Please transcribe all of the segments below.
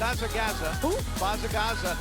Bazza Gaza. Who? Bazza Gaza.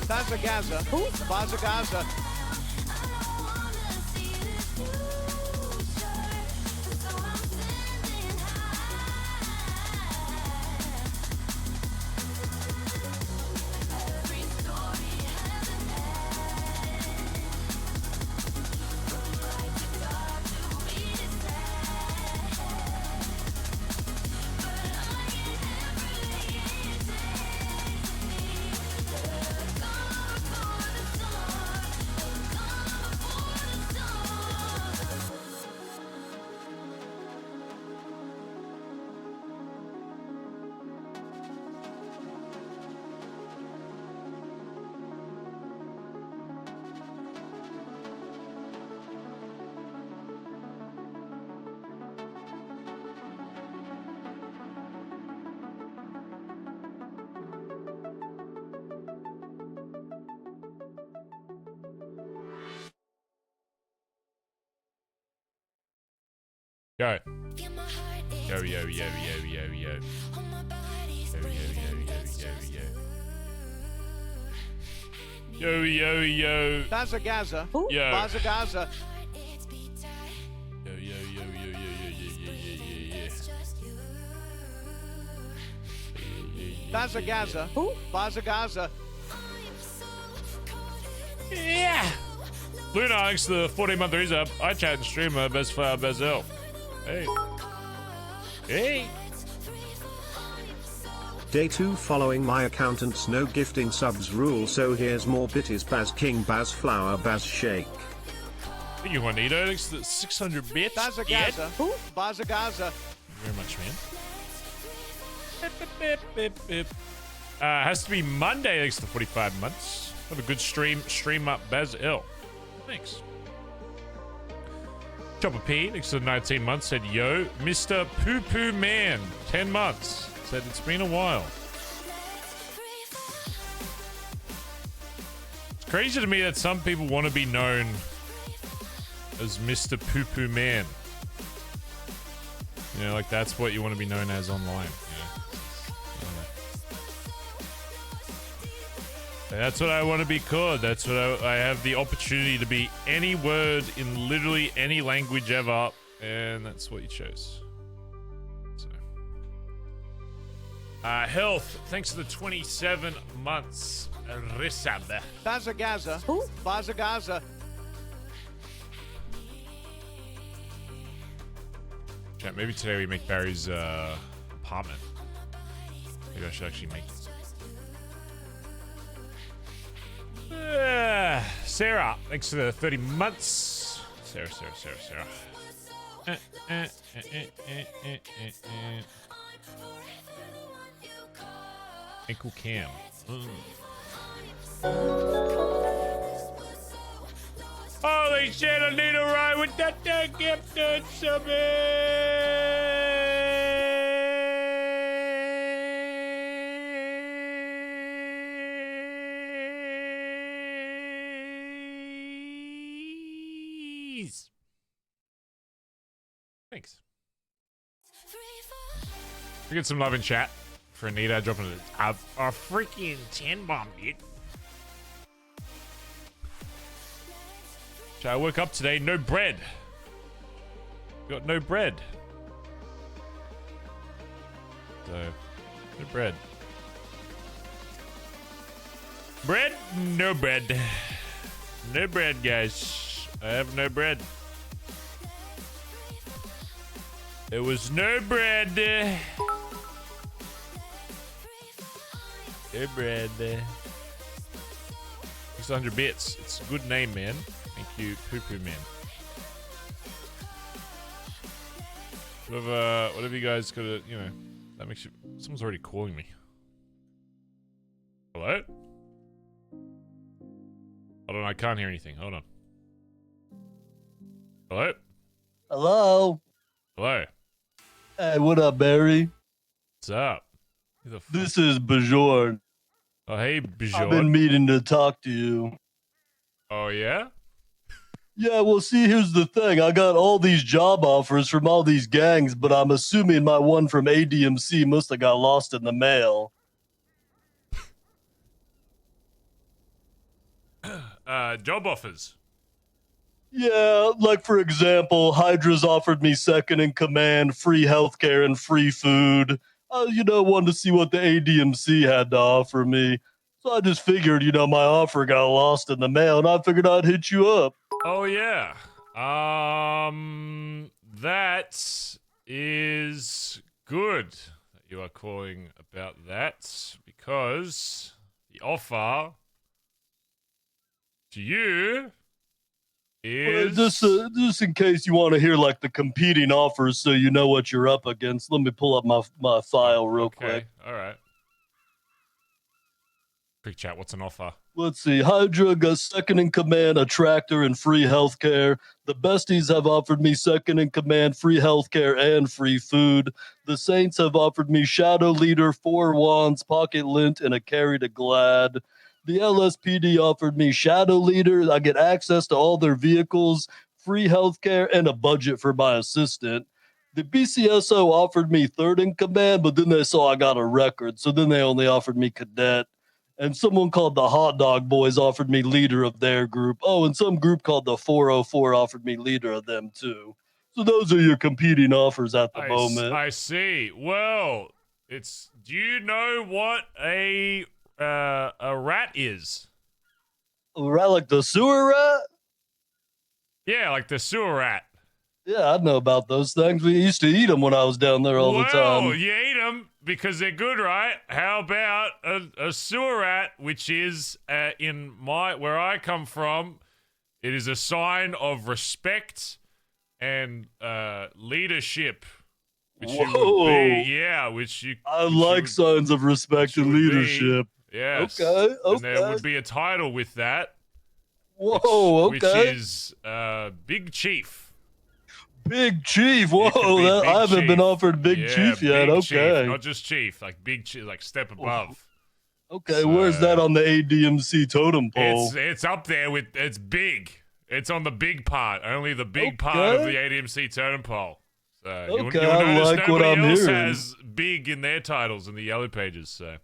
Bazza Gaza. Who? Bazza Gaza. Yo. Yo, yo, yo, yo, yo, yo. Yo, yo, yo, yo, yo, yo. Yo, yo, yo. Bazza Gaza. Yo. Bazza Gaza. Yo, yo, yo, yo, yo, yo, yo, yo, yo, yo. Bazza Gaza. Who? Bazza Gaza. Yeah. Luna, thanks to the 14-month resub. I chat and streamer, best far, best elf. Hey. Hey. Day 2 following my accountant's no gifting subs rule, so here's more bitties. Baz King, Baz Flower, Baz Shake. Thank you, Juanito. Thanks to the 600 bits. Bazza Gaza. Who? Bazza Gaza. Very much, man. Has to be Monday, thanks to 45 months. Have a good stream. Stream up, Baz L. Thanks. Chopper P, thanks to 19 months, said, yo, Mr. Poo Poo Man, 10 months. Said, it's been a while. It's crazy to me that some people want to be known as Mr. Poo Poo Man. You know, like that's what you want to be known as online. That's what I want to be called. That's what I have the opportunity to be any word in literally any language ever. And that's what you chose. So. Health. Thanks to the 27 months. Risab. Bazza Gaza. Who? Bazza Gaza. Chat, maybe today we make Barry's apartment. Maybe I should actually make it. Sarah, thanks for the 30 months. Sarah. Ankle Cam. Holy shit, I need a ride with that gifted subbies. Thanks. We get some love in chat for Anita dropping a freaking 10 bomb, dude. I woke up today, no bread. Got no bread. So, no bread. Bread? No bread. No bread, guys. I have no bread. There was no bread. No bread. 600 bits. It's a good name, man. Thank you, Poo Poo Man. Whatever you guys gotta, you know, that makes you. Someone's already calling me. Hello? Hold on, I can't hear anything. Hold on. Hello? Hello? Hello? Hey, what up, Barry? What's up? Who the fuck? This is Bajorn. Oh, hey, Bjorn. I've been meaning to talk to you. Oh, yeah? Yeah, well, see, here's the thing. I got all these job offers from all these gangs, but I'm assuming my one from ADMC must have got lost in the mail. Job offers. Yeah, like, for example, Hydra's offered me second in command, free healthcare, and free food. Wanted to see what the ADMC had to offer me. So I just figured, my offer got lost in the mail, and I figured I'd hit you up. Oh, yeah. That is good that you are calling about that, because the offer to you is... Just in case you want to hear, like, the competing offers so you know what you're up against, let me pull up my file real quick. All right. Quick chat, what's an offer? Let's see. Hydra got second in command, a tractor, and free healthcare. The Besties have offered me second in command, free healthcare, and free food. The Saints have offered me Shadow Leader, 4 wands, pocket lint, and a carry to glad. The LSPD offered me Shadow Leader. I get access to all their vehicles, free healthcare, and a budget for my assistant. The BCSO offered me third in command, but then they saw I got a record, so then they only offered me cadet. And someone called the Hot Dog Boys offered me leader of their group. Oh, and some group called the 404 offered me leader of them too. So those are your competing offers at the moment. I see. Well, do you know what a rat is? A rat like the sewer rat? Yeah, like the sewer rat. Yeah, I know about those things. We used to eat them when I was down there all the time. Well, you eat them because they're good, right? How about a sewer rat, which is where I come from, it is a sign of respect and leadership. Which Whoa. you would be, which you. I like signs of respect and leadership. Yes. Okay. And there would be a title with that. Whoa. Which is Big Chief. Big Chief. Whoa, I haven't been offered Big Chief yet. Big Okay. Chief, not just Chief, like Big Chief, like step above. Okay, where's that on the ADMC totem pole? It's up there with, it's big. It's on the big part, only the big part of the ADMC totem pole. So you'll notice like what I'm nobody else hearing. has big in their titles in the yellow pages. So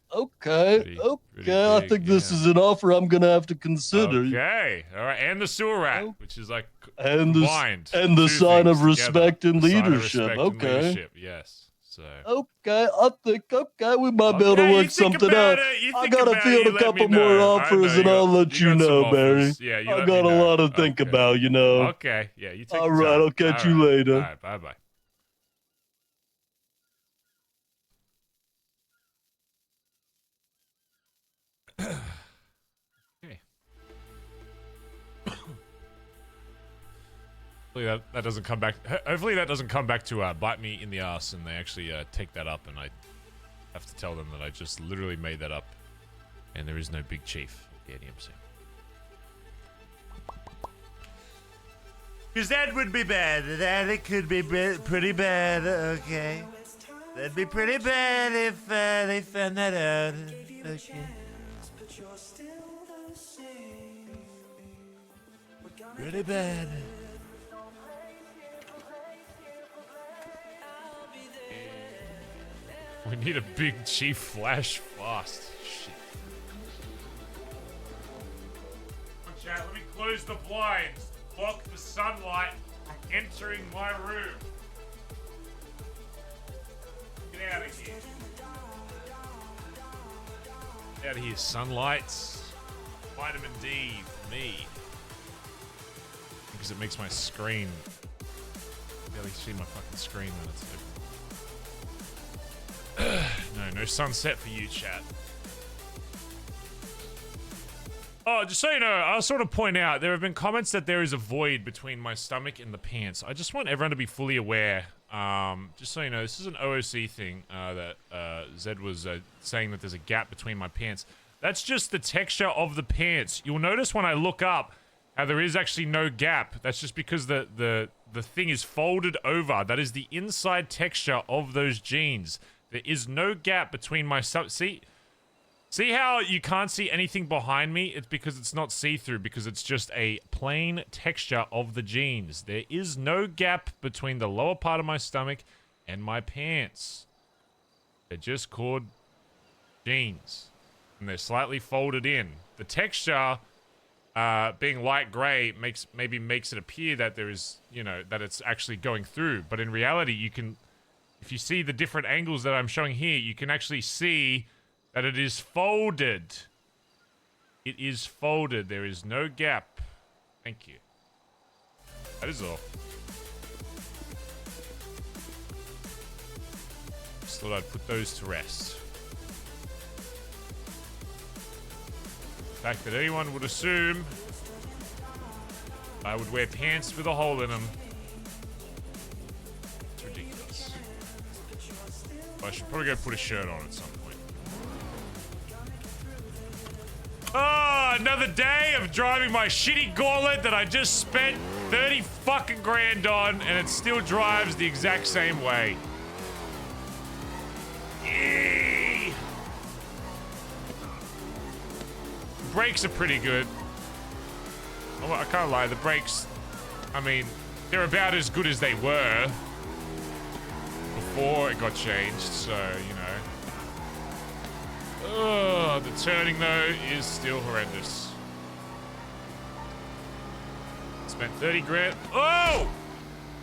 pretty I think this is an offer I'm gonna have to consider. Okay, all right, and the sewer rat, which is like and combined, and the sign of respect and And leadership. leadership, yes. So I think we might be able to work something out. I gotta field a couple more offers and I'll let you know, Barry. Yeah, I got a lot to think about, Okay, yeah, you take. All right, I'll catch you later. All right, bye. Okay. Hopefully that doesn't come back. Hopefully that doesn't come back to bite me in the ass, and they actually take that up, and I have to tell them that I just literally made that up, and there is no Big Chief at the ADMC. Because that would be bad. That could be pretty bad. Okay. That'd be pretty bad if they found that out. Okay. Pretty bad. We need a big chief flash fast. Shit. Chat, let me close the blinds. Block the sunlight from entering my room. Get out of here. Get out of here, sunlight. Vitamin D for me. Because it makes my screen. Barely see my fucking screen when it's open. No sunset for you, chat. Oh, just so you know, I'll sort of point out, there have been comments that there is a void between my stomach and the pants. I just want everyone to be fully aware. Just so you know, this is an OOC thing that Zed was saying that there's a gap between my pants. That's just the texture of the pants. You'll notice when I look up how there is actually no gap. That's just because the thing is folded over. That is the inside texture of those jeans. There is no gap between my see how you can't see anything behind me? It's because it's not see-through, because it's just a plain texture of the jeans. There is no gap between the lower part of my stomach and my pants. They're just called jeans. And they're slightly folded in. The texture, being light gray, maybe makes it appear that there is, you know, that it's actually going through. But in reality, you can... If you see the different angles that I'm showing here, you can actually see that it is folded. It is folded. There is no gap. Thank you. That is all. Just thought I'd put those to rest. The fact that anyone would assume I would wear pants with a hole in them. I should probably go put a shirt on at some point. Oh, another day of driving my shitty gauntlet that I just spent 30 fucking grand on, and it still drives the exact same way. Eee. The brakes are pretty good. Oh, I can't lie, the brakes, I mean, they're about as good as they were before it got changed, so, you know. The turning, though, is still horrendous. Spent 30 grand. Oh!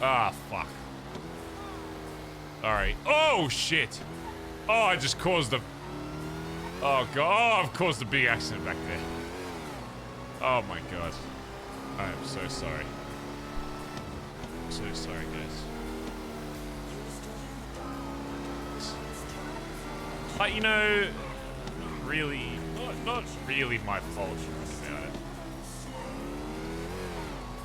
Ah, fuck. Alright. Oh, shit. Oh, I just caused a... Oh, God. Oh, I've caused a big accident back there. Oh, my God. I am so sorry. I'm so sorry, guys. But, you know, really, not really my fault about it.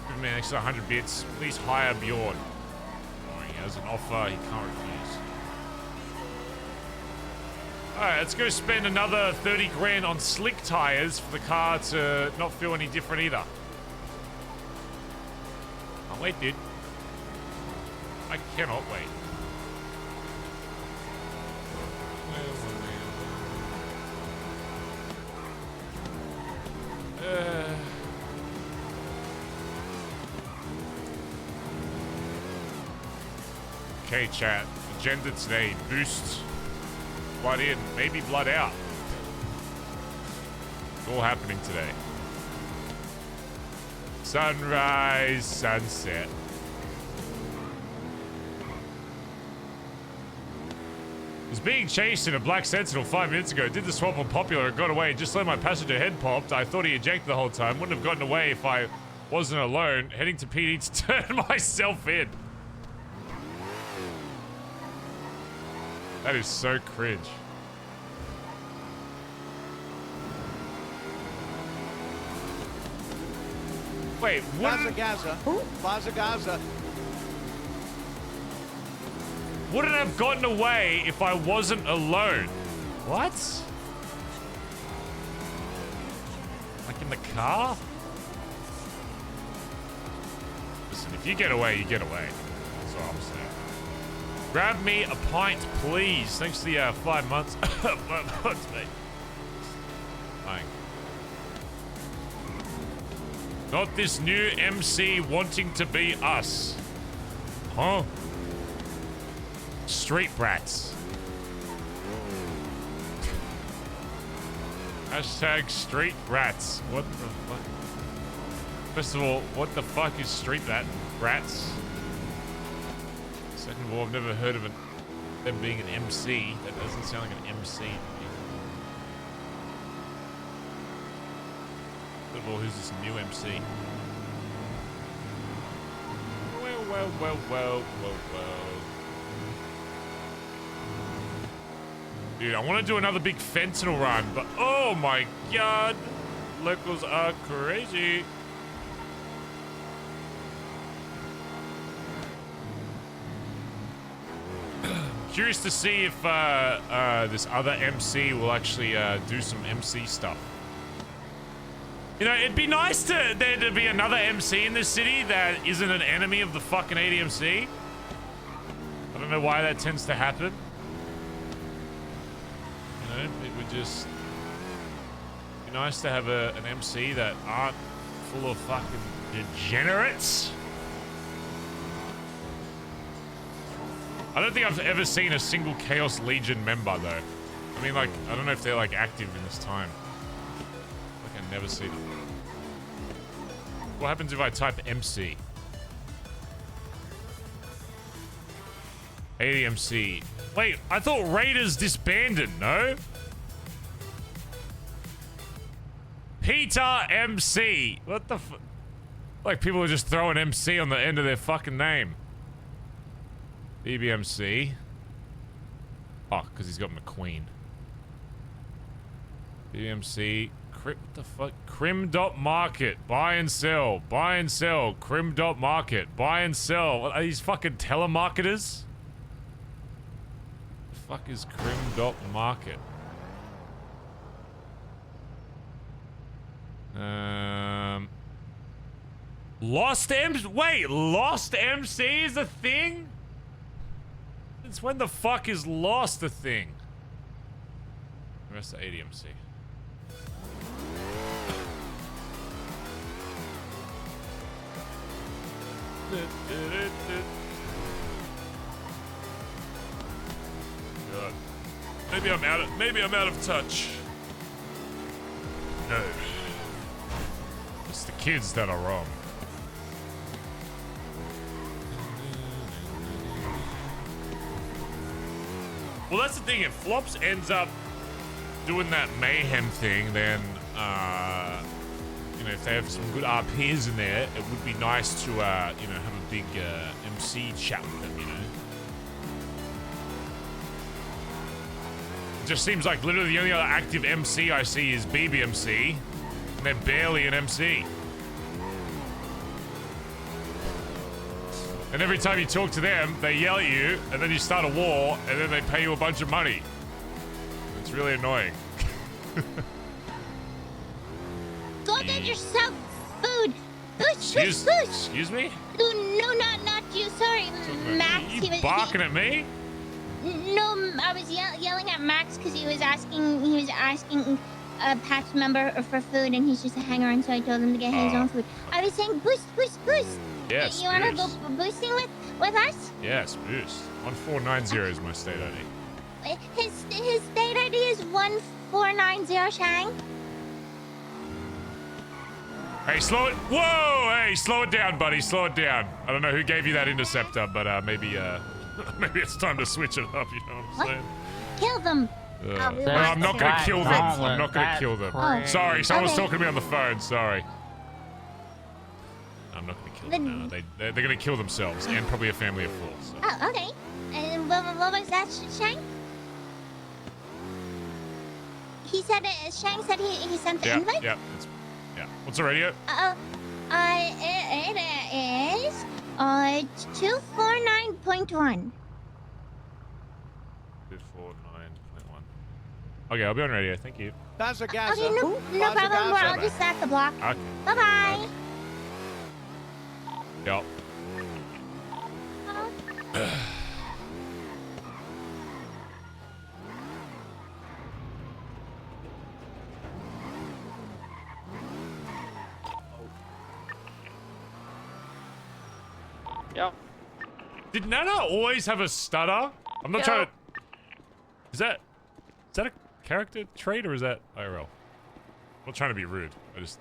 Good man, extra 100 bits. Please hire Bjorn. Oh, he has an offer he can't refuse. Alright, let's go spend another 30 grand on slick tires for the car to not feel any different either. Can't wait, dude. I cannot wait. Okay, chat. Agenda today. Boost. Blood in. Maybe blood out. It's all happening today. Sunrise, sunset. Was being chased in a black Sentinel 5 minutes ago. Did the swap on popular and got away. Just let my passenger head popped. I thought he ejected the whole time. Wouldn't have gotten away if I wasn't alone. Heading to PD to turn myself in. That is so cringe. Wait, what? Bazza Gaza. Wouldn't have gotten away if I wasn't alone. What? Like in the car? Listen, listen, if you get away, you get away. That's all I'm saying. Grab me a pint, please. Thanks to the 5 months. 5 months, mate. Fine. Not this new MC wanting to be us. Huh? Street brats. Hashtag street rats. What the fuck? First of all, what the fuck is street rats? Second of all, I've never heard of them being an MC. That doesn't sound like an MC to me. Third of all, who's this new MC? Well. Dude, I want to do another big fentanyl run, but oh my god, locals are crazy. Curious to see if this other MC will actually do some MC stuff. You know, it'd be nice there to be another MC in this city that isn't an enemy of the fucking ADMC. I don't know why that tends to happen. You know, it would just be nice to have an MC that aren't full of fucking degenerates. I don't think I've ever seen a single Chaos Legion member, though. I mean, like, I don't know if they're, like, active in this time. Like, I never see them. What happens if I type MC? ADMC. Wait, I thought Raiders disbanded, no? Peter MC. What the f... Like, people are just throwing MC on the end of their fucking name. BBMC. Oh, because he's got McQueen. BBMC. What the fuck? Crim.market. Buy and sell. Buy and sell. Crim.market. Buy and sell. What, are these fucking telemarketers? The fuck is Crim.market? Lost MC? Wait, Lost MC is a thing? Since when the fuck is Lost a thing? The rest of ADMC. God. Maybe I'm out of touch. No. It's the kids that are wrong. Well, that's the thing. If Flops ends up doing that mayhem thing, then, you know, if they have some good RPs in there, it would be nice to, you know, have a big MC chat with them, you know? It just seems like literally the only other active MC I see is BBMC, and they're barely an MC. And every time you talk to them, they yell at you, and then you start a war, and then they pay you a bunch of money. It's really annoying. Go get yourself food. Push. Excuse me? No, not you. Sorry, Max. You barking at me? No, I was yelling at Max because he was asking a patch member for food, and he's just a hanger-on, so I told him to get his own food. I was saying boost. Yes, you wanna go boosting with us? Yes, boost. 1490 is my state ID. His state ID is 1490, Shang. Hey, slow it. Whoa! Hey, slow it down, buddy. Slow it down. I don't know who gave you that interceptor, but maybe it's time to switch it up. You know what I'm saying? Kill them. No, I'm not gonna kill them. I'm not gonna kill them. Oh. Sorry, someone's Okay. talking to me on the phone. Sorry. I'm not gonna kill them. No, they're gonna kill themselves and probably a family of four. So. Oh, okay. And what was that, Shang? He said, Shang said he sent the invite? Yeah. What's the radio? It is 249.1. 249.1. Okay, I'll be on radio. Thank you. Bazza Gaza. Okay, no problem. I'll just sack the block. Okay. Bye-bye. Yep. Yeah. Did Nana always have a stutter? I'm not trying to... Is that a character trait or is that IRL? I'm not trying to be rude. I just...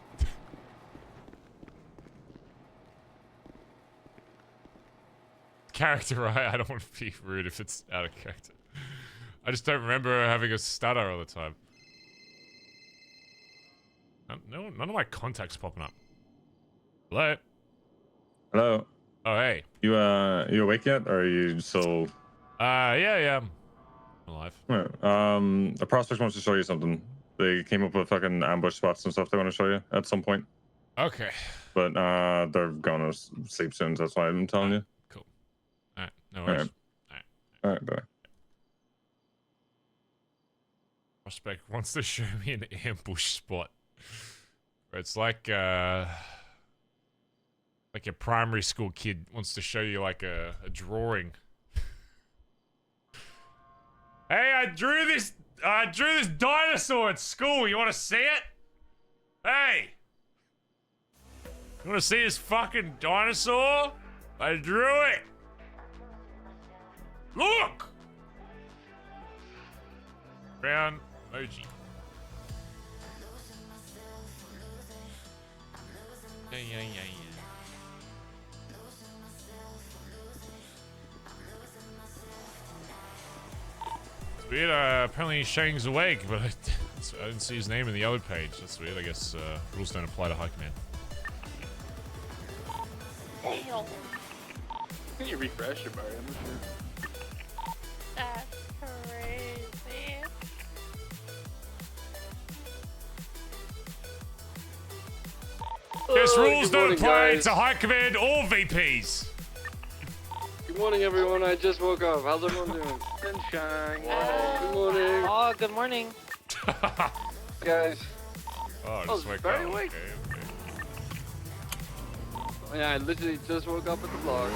Character, right? I don't want to be rude if it's out of character. I just don't remember her having a stutter all the time. No, none of my contacts popping up. Hello? Hello. Oh, hey. You awake yet, or are you still? Yeah. I'm alive. The prospect wants to show you something. They came up with fucking ambush spots and stuff they want to show you at some point. Okay. But they're gonna sleep soon, so that's why I'm telling you. Cool. Alright, no worries. Alright, bye. Prospect wants to show me an ambush spot. Where it's like a primary school kid wants to show you like a drawing. Hey, I drew this dinosaur at school. You want to see it? Hey! You want to see this fucking dinosaur? I drew it. Look! Brown emoji. Yeah. It's weird, apparently Shang's awake, but I didn't see his name in the other page. That's weird, I guess rules don't apply to High Command. Can you refresh your bar? I'm not sure. That's crazy. Guess rules good don't morning, apply guys. to High Command or VPs. Good morning, everyone. I just woke up. How's everyone doing? Sunshine. Good morning, Oh, good morning. guys. Oh, Oh, just wake very up. awake. Okay. Yeah, I literally just woke up at the vlog.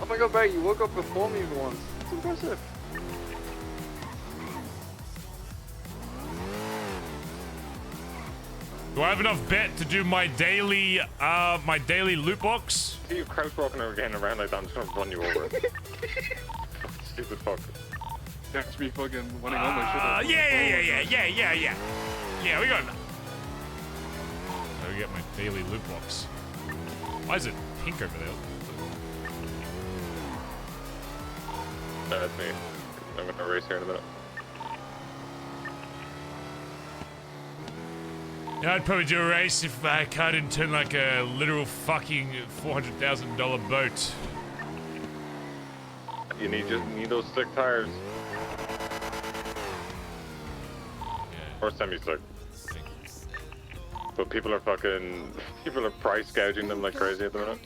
Oh my god, Barry, you woke up before me for once. That's impressive. Do I have enough bet to do my daily loot box? See you crouch walking again around like that, I'm just gonna run you over. Stupid fuck. That's me fucking winning all my shit. Yeah, we got enough. How do we get my daily loot box? Why is it pink over there? That's me. I'm gonna race here in a minute. Yeah, I'd probably do a race if my car didn't turn like a literal fucking $400,000 boat. You need those stick tires. Yeah. Or semi-stick. But people are price gouging them like crazy at the minute.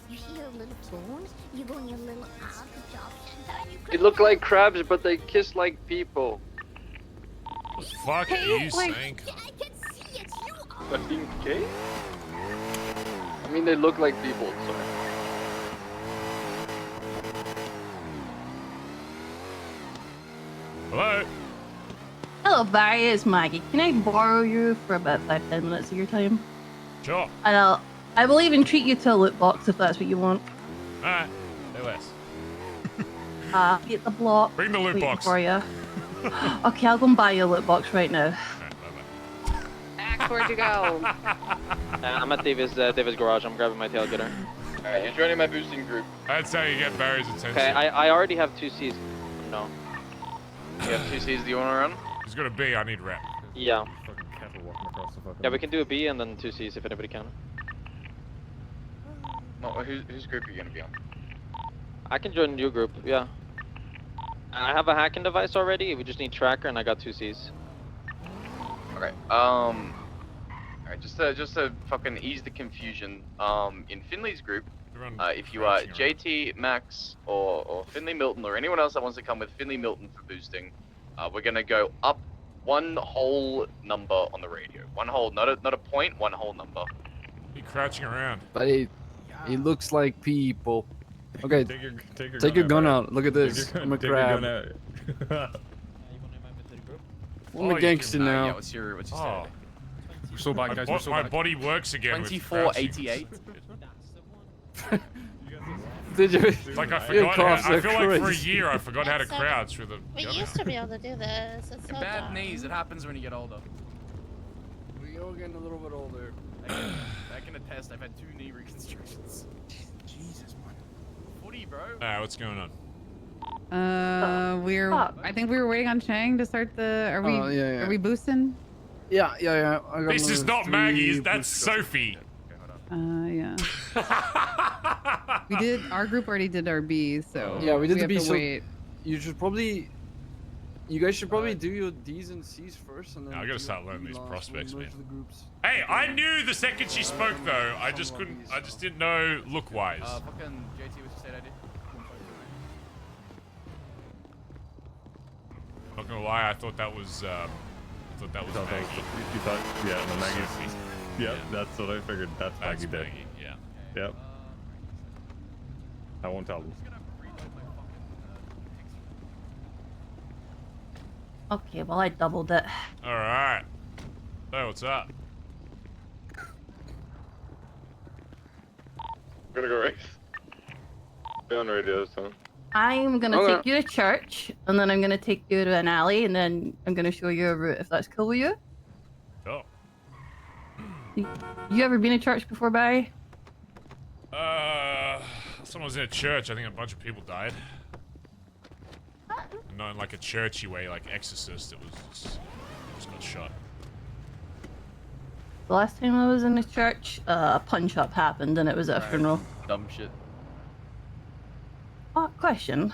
You see your little bones? You go in your little eye, good job, Santa. You They look like crabs, but they kiss like people. What the fuck are you saying? Yeah, I can see it. You are. Fucking gay? I mean, they look like people, sorry. Hello? Hello, Barry. It's Maggie. Can I borrow you for about 5-10 minutes of your time? Sure. And I will even treat you to a loot box if that's what you want. Alright. Say less. Get the block. Bring the loot waiting box. for you. Okay, I'll go and buy you a loot box right now. Alright, bye-bye. Max, where'd you go? I'm at Davis' garage. I'm grabbing my tailgater. Alright, you're joining my boosting group. That's how you get Barry's attention. Okay, I already have 2 Cs. No. You have 2 Cs, do you want to run? He's got a B, I need rep. Yeah. Fucking cattle walking across the fucking... Yeah, we can do a B and then 2 Cs if anybody can. No, whose group are you gonna be on? I can join your group, yeah. I have a hacking device already, we just need tracker and I got 2 Cs. Okay, alright, just to fucking ease the confusion, in Finley's group, if you are JT, Max, or Finley Milton, or anyone else that wants to come with Finley Milton for boosting, we're gonna go up 1 whole number on the radio. 1 whole, not a point, 1 whole number. Be crouching around. Buddy. He looks like people. Okay, take your gun out. Look at this. Take I'm a take crab. your gun out. I'm a gangster now. Yeah, what's your Oh. We're so back, guys. We're so My back. body works again. 2488. Did you? Like I Your forgot. coughs I are feel like for a crazy. year I forgot how to It's so- crouch with a. We gun used out. to be able to do this. It's so Bad dumb. knees. It happens when you get older. We all getting a little bit older. Back in the test, I've had 2 knee reconstructions. Jesus, man. Footy, bro. Alright, what's going on? I think we were waiting on Chang to start the. Are we? Oh, yeah. Are we boosting? Yeah. I got This is another not 3 Maggie's. That's boost Sophie. Yeah. We did. Our group already did our B, so Yeah, we did the have B. to So wait. you should probably. You guys should probably do your D's and C's first, and then. I gotta do start your learning these last prospects, one, man. merge the groups. Hey, I knew the second she spoke though. I just couldn't. I just didn't know look wise. Fucking JT, what's your state ID? Not gonna lie, I thought that was. I thought that was Maggie. You thought, yeah, no, Maggie's. Yep, that's what I figured. That's Maggie did. Maggie, yeah. Yep. I won't tell them. Okay, well I doubled it. All right. Hey, what's up? I'm gonna go race. Be on radio this time. I'm gonna Okay. take you to church, and then I'm gonna take you to an alley, and then I'm gonna show you a route if that's cool with you. Oh. You ever been to church before, Barry? Someone was in a church. I think a bunch of people died. Not in like a churchy way, like Exorcist. It was just got shot. The last time I was in a church, a punch-up happened, and it was at a funeral. Dumb shit. Oh, question.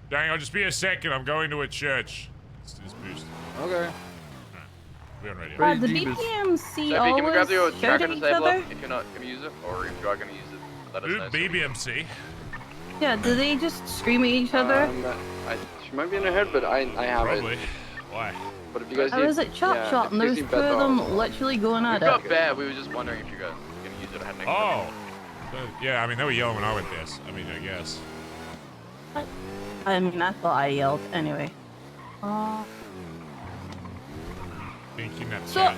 Dang, I'll just be a second. I'm going to a church. Let's do this boost. Okay. We're on radio. The Pretty deep. DMC Sophie, can we grab your always tracker shout at each disable other. if you're not gonna use it, or if you are gonna use it, let us Ooh, know. BBMC. Yeah, do they just scream at each other? She might be in her head, but I have Probably. it. Why? But if you guys I was at Chop Shop, and there was 2 of them literally going We've at got it. bear. We were just wondering if you guys were gonna use it or had next Oh. Yeah, I mean, they were yelling when I went there. I mean, I guess. I mean, I thought I yelled anyway. Thinking that So,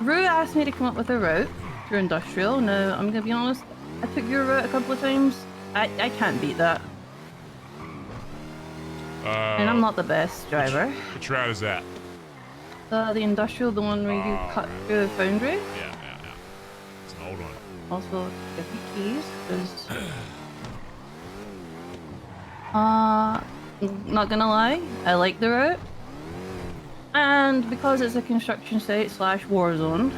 Rue asked me to come up with a route through industrial. Now, I'm gonna be honest, I took your route a couple of times. I can't beat that. And I'm not the best driver. Which route is that? The industrial, the one where you cut through the foundry. Yeah. It's an old one. Also, get the keys, because... not gonna lie, I like the route. And because it's a construction site / war zone,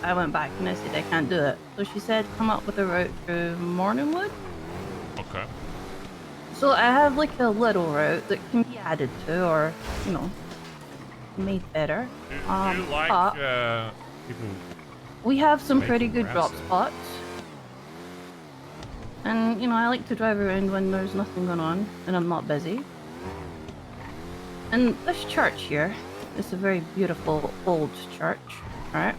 I went back and I said I can't do it. So she said come up with a route through Morningwood. Okay. So I have like a little route that can be added to, or, you know, made better. Do you like but people? we have some making pretty good drop routes? spots. And, you know, I like to drive around when there's nothing going on and I'm not busy. And this church here is a very beautiful old church, right?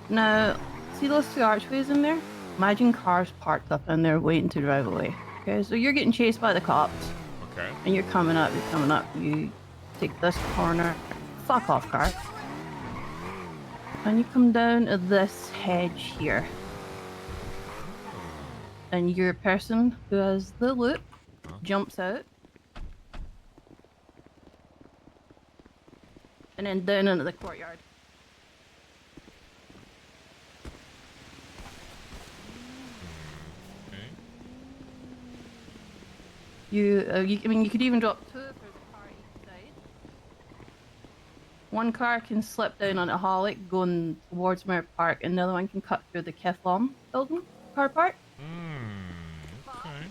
Now, see those 2 archways in there? Imagine cars parked up in there waiting to drive away. Okay, so you're getting chased by the cops. Okay. And you're coming up, you take this corner, fuck off car. And you come down to this hedge here. And your person who has the loop jumps out. And then down into the courtyard. I mean, you could even drop 2 if there's a car each side. One car can slip down on a Holic going towards Mirror Park, and the other one can cut through the Keflom building car park. Okay.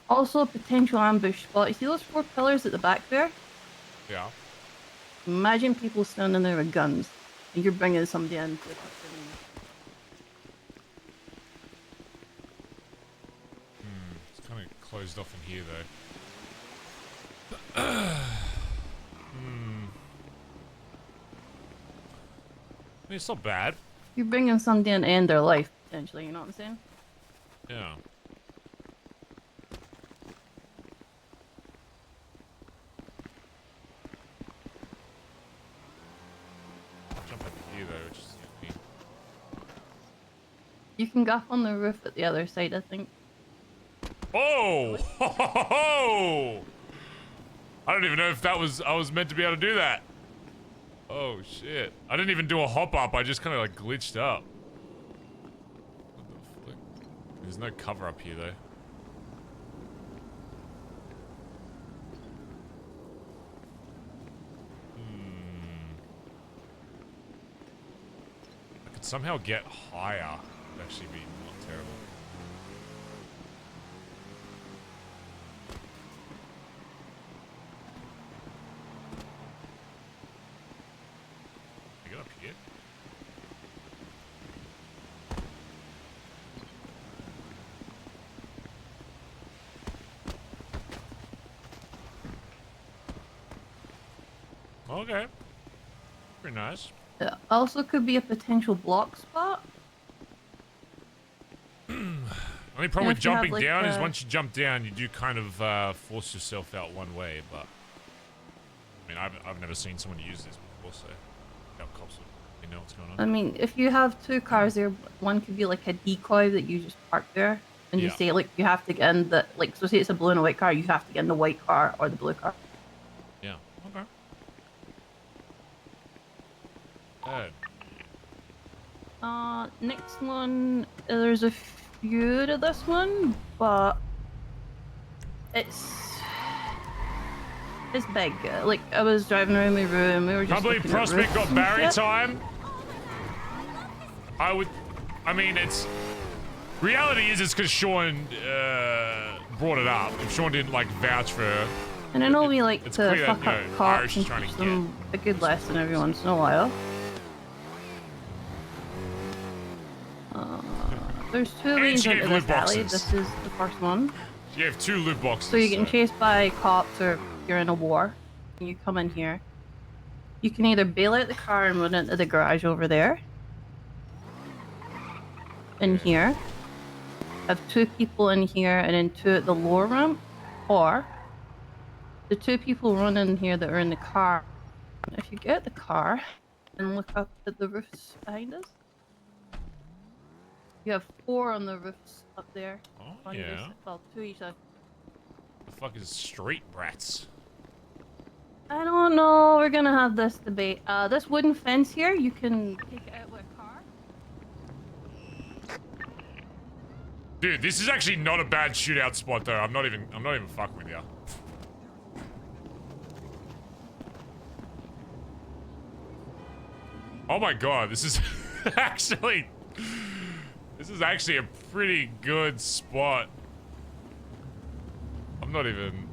Also, a potential ambush spot. You see those 4 pillars at the back there? Yeah. Imagine people standing there with guns, and you're bringing somebody in. It's kind of closed off in here, though. I mean, it's not bad. You're bringing somebody in to end their life, potentially, you know what I'm saying? Yeah. Jump up here though, which is me. You can go up on the roof at the other side, I think. Oh! Ho, ho, ho, ho! I don't even know if that was, I was meant to be able to do that. Oh shit. I didn't even do a hop up, I just kind of like glitched up. What the fuck? There's no cover up here though. I could somehow get higher. It'd actually be not terrible. Get up here. Okay. Pretty nice. It also could be a potential block spot. Only problem with if you have, jumping like, down is the- once you jump down, you do kind of force yourself out one way, but... I mean, I've never seen someone use this before, so... How cops would know what's going on. I mean, if you have two cars there, one could be like a decoy that you just park there. And you Yeah. say, like, you have to get in the... Like, so say it's a blue and a white car, you have to get in the white car or the blue car. Yeah, okay. Good. Next one, there's a few to this one, but it's big. Like, I was driving around my room, we were just Can't believe looking at Prospect roofs got and Barry shit. time. I mean, it's... Reality is it's because Sean brought it up. If Sean didn't, like, vouch for her. And I know we like it's to clear that, fuck you up know, cops Irish and is trying to teach them a good lesson every once in a while. There's two And lanes she gave into this loot alley. boxes. This is the first one. You have 2 loot boxes. So you're getting chased by cops or you're in a war. And you come in here. You can either bail out the car and run into the garage over there. In here. Have 2 people in here and then 2 at the lower ramp. Or the 2 people run in here that are in the car. If you get the car and look up at the roofs behind us. You have 4 on the roofs up there. Oh, on either yeah. side. Well, 2 each side. The fuck is street brats? I don't know. We're gonna have this debate. This wooden fence here, you can take it out with a car. Dude, this is actually not a bad shootout spot though. I'm not even fucking with you. Oh my god, this is actually a pretty good spot. I'm not even,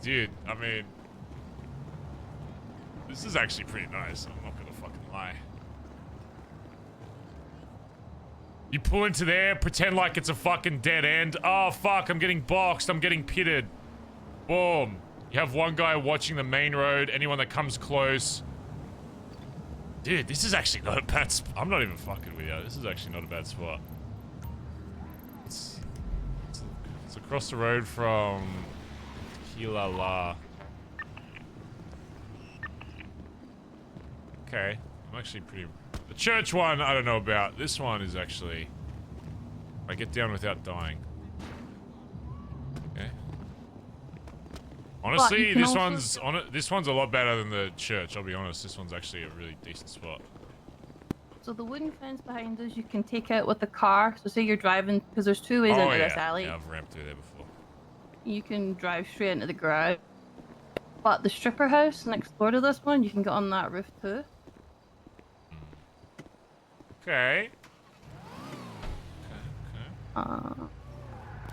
dude, I mean, this is actually pretty nice. I'm not gonna fucking lie. You pull into there, pretend like it's a fucking dead end. Oh fuck, I'm getting boxed, I'm getting pitted. Boom. You have one guy watching the main road, anyone that comes close. Dude, this is actually not a bad spot. I'm not even fucking with you. This is actually not a bad spot. It's across the road from Kilala. Okay, I'm actually pretty... The church one, I don't know about. This one is actually... I get down without dying. Okay. Honestly, can this also- this one's a lot better than the church, I'll be honest. This one's actually a really decent spot. So the wooden fence behind us, you can take out with the car. So say you're driving, because there's 2 ways into this alley. Yeah, I've ramped through there before. You can drive straight into the garage. But the stripper house next door to this one, you can get on that roof too. Okay. So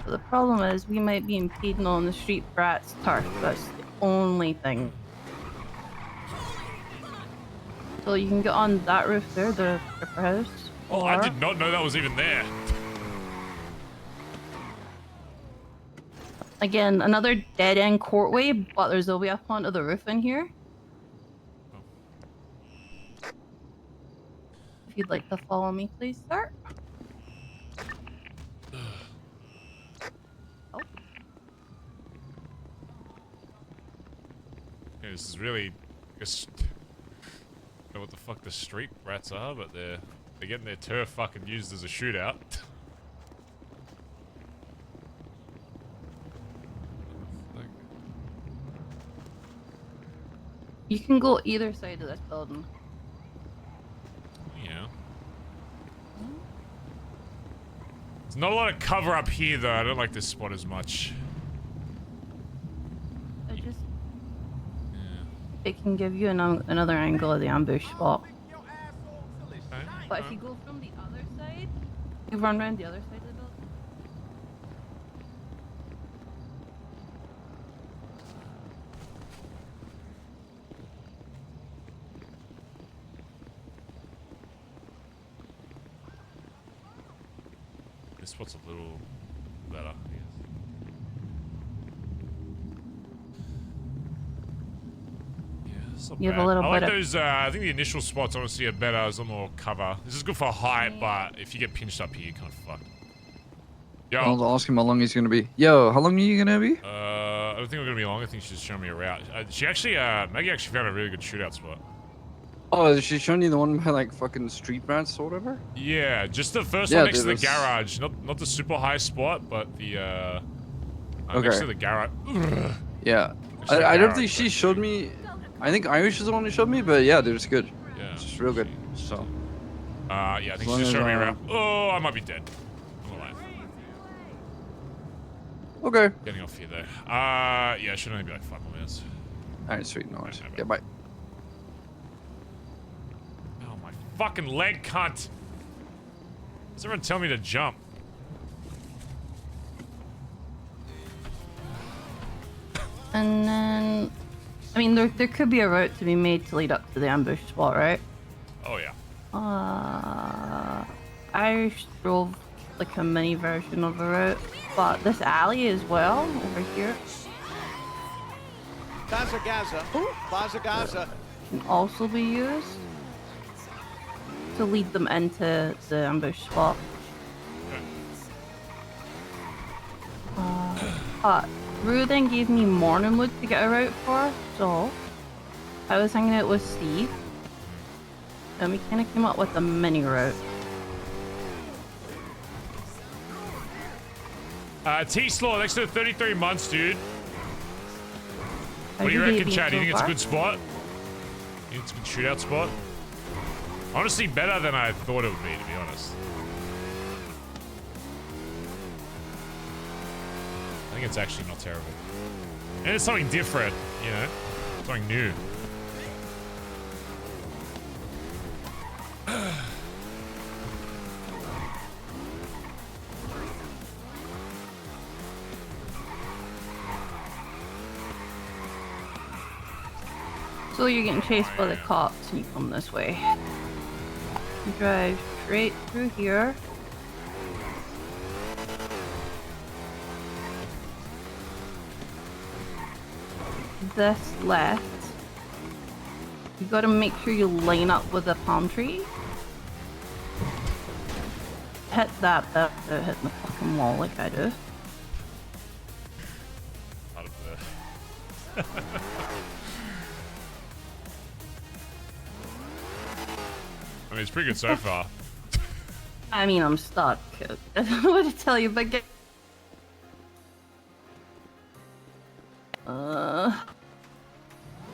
the problem is we might be impeding on the street brats turf. That's the only thing. So you can get on that roof there, the stripper house. Oh, I did not know that was even there. Again, another dead end courtway, but there's a way up onto the roof in here. If you'd like to follow me, please, sir. Oh. Yeah, this is really, I guess, I don't know what the fuck the street rats are, but they're getting their turf fucking used as a shootout. You can go either side of this building. Yeah. There's not a lot of cover up here, though. I don't like this spot as much. I just... It can give you another angle of the ambush spot. Okay. But if you go from the other side, you run around the other side of the building. This spot's a little better, I guess. Yeah, it's not You have bad. a little I like bit of- those, I think the initial spots honestly are better as a more cover. This is good for height, but if you get pinched up here, you're kind of fucked. Yo. I'll ask him how long he's gonna be. Yo, how long are you gonna be? I don't think we're gonna be long. I think she's showing me a route. She actually, Maggie actually found a really good shootout spot. Oh, is she showing you the one by like fucking street rats or whatever? Yeah, just the first Yeah, one next dude, to the garage. Not the super high spot, but the next to the garage. Yeah. Next to the I don't garage, think she but- showed me. I think Irish is the one who showed me, but yeah, dude, it's good. Yeah. It's real good. So. Yeah, I As think long she's as, showing me around. Oh, I might be dead. I'm alive. Okay. Getting off here though. Yeah, it should only be like 5 more minutes. Alright, sweet. No worries. Okay, bye. Oh my fucking leg, cunt! Does everyone tell me to jump? And then, I mean, there could be a route to be made to lead up to the ambush spot, right? Oh yeah. Irish drove like a mini version of a route, but this alley as well over here Bazza can also be used to lead them into the ambush spot. But Rue then gave me morning wood to get a route for, so I was hanging out with Steve and we kind of came up with a mini route. T-Slaw, next to the 33 months, dude. How What do you you reckon, being Chad? Do you so think it's a far? good spot? You think it's a good shootout spot? Honestly, better than I thought it would be, to be honest. I think it's actually not terrible. And it's something different, you know? Something new. So you're getting chased by the cops and you come this way. You drive straight through here. This left. You gotta make sure you line up with the palm tree. Hit that without hitting the fucking wall like I do. Out of the... I mean, it's pretty good so far. I mean, I'm stuck. I don't know what to tell you, but get.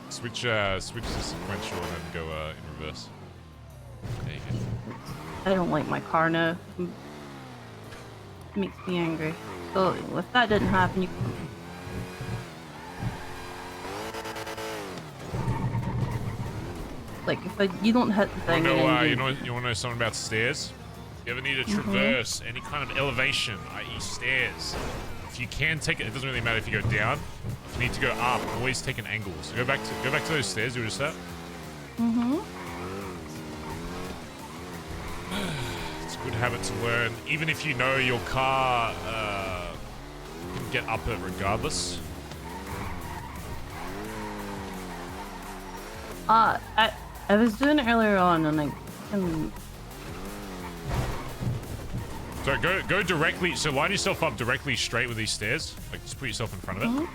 Switch to sequential and then go in reverse. There you go. I don't like my car now. It makes me angry. So if that didn't happen, you. Like if you don't hit the thing. You and want to know something about stairs? You ever need to traverse any kind of elevation, i.e. stairs? If you can take it, it doesn't really matter if you go down. If you need to go up, always take an angle. So go back to those stairs you were just at. It's a good habit to learn, even if you know your car can get up it regardless. I was doing it earlier on and So go directly. So line yourself up directly straight with these stairs. Like just put yourself in front of it,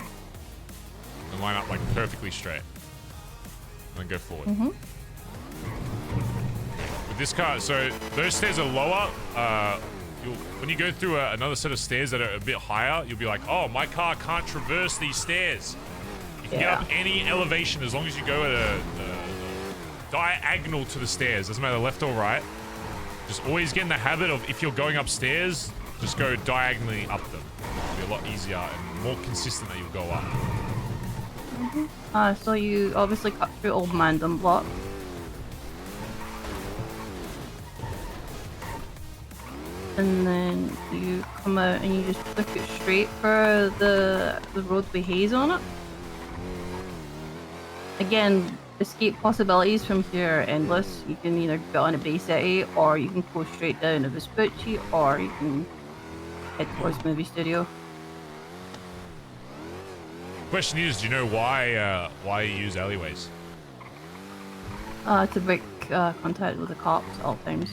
and line up like perfectly straight, and then go forward. With this car, so those stairs are lower. When you go through another set of stairs that are a bit higher, you'll be like, oh, my car can't traverse these stairs. You can get up any elevation as long as you go at a diagonal to the stairs. Doesn't matter left or right. Just always get in the habit of, if you're going upstairs, just go diagonally up them. It'll be a lot easier and more consistent that you'll go up. So you obviously cut through Old Man Dumb Block. And then you come out and you just click it straight for the road with haze on it. Again, escape possibilities from here are endless. You can either get on a base city, or you can go straight down to Vespucci, or you can head towards movie studio. Question is, do you know why you use alleyways? To break contact with the cops at all times.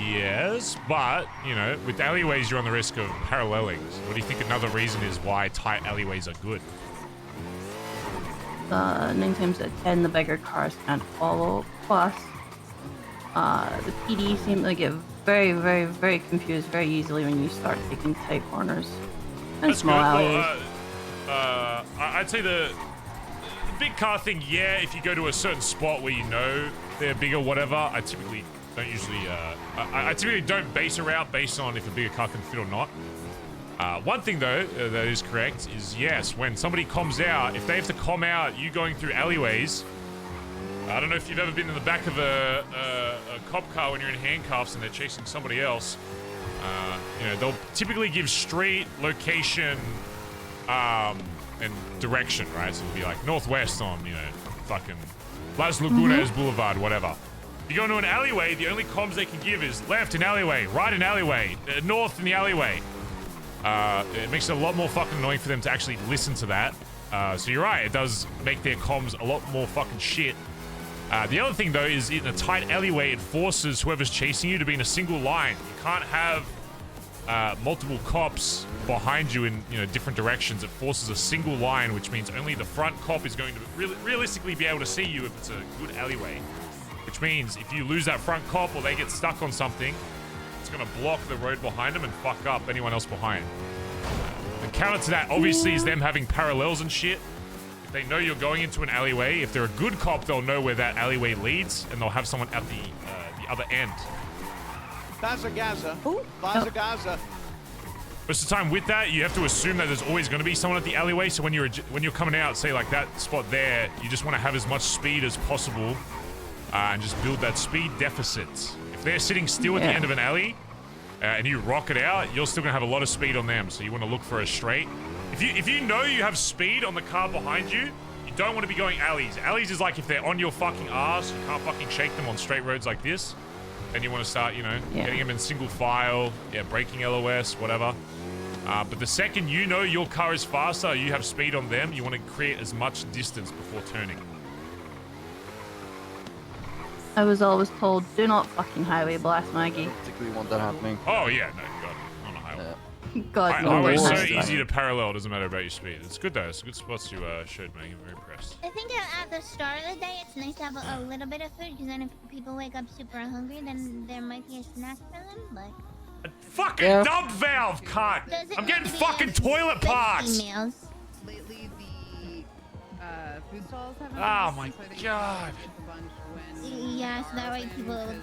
Yes, but, you know, with alleyways, you're on the risk of paralleling. So what do you think another reason is why tight alleyways are good? 9 times out of 10, the bigger cars can't follow. Plus, the PD seem to get very, very, very confused very easily when you start taking tight corners and That's small good. alleyways. Well, I'd say the big car thing, yeah, if you go to a certain spot where you know they're bigger, whatever, I typically don't usually, I typically don't base a route based on if a bigger car can fit or not. One thing though, that is correct is yes, when somebody comes out, if they have to come out, you going through alleyways, I don't know if you've ever been in the back of a cop car when you're in handcuffs and they're chasing somebody else. You know, they'll typically give street, location, and direction, right? So it'll be like northwest on, you know, fucking Las Lagunas Boulevard, whatever. You go into an alleyway, the only comms they can give is left in alleyway, right in alleyway, north in the alleyway. It makes it a lot more fucking annoying for them to actually listen to that. So you're right, it does make their comms a lot more fucking shit. The other thing though is in a tight alleyway, it forces whoever's chasing you to be in a single line. You can't have multiple cops behind you in, you know, different directions. It forces a single line, which means only the front cop is going to realistically be able to see you if it's a good alleyway. Which means if you lose that front cop or they get stuck on something, it's going to block the road behind them and fuck up anyone else behind. The counter to that obviously is them having parallels and shit. If they know you're going into an alleyway, if they're a good cop, they'll know where that alleyway leads and they'll have someone at the other end. Bazza Gaza. Bazza Gaza. Most of the time with that, you have to assume that there's always going to be someone at the alleyway. So when you're coming out, say like that spot there, you just want to have as much speed as possible and just build that speed deficit. If they're sitting still at the end of an alley and you rock it out, you're still going to have a lot of speed on them. So you want to look for a straight. If you know you have speed on the car behind you, you don't want to be going alleys. Alleys is like if they're on your fucking ass, you can't fucking shake them on straight roads like this. Then you want to start, you know, getting them in single file, braking LOS, whatever. But the second you know your car is faster, you have speed on them, you want to create as much distance before turning. I was always told, do not fucking highway blast Maggie. I don't particularly want that happening. Oh yeah, no, God, on a highway. God, no. Highway's so easy to parallel, doesn't matter about your speed. It's good though, it's a good spot you showed me, I'm very impressed. I think at the start of the day, it's nice to have a little bit of food, because then if people wake up super hungry, then there might be a snack for them, but... Fucking dump valve, cunt! I'm getting fucking toilet parts! Lately, the food stalls haven't Oh my god. Yeah, so that way people don't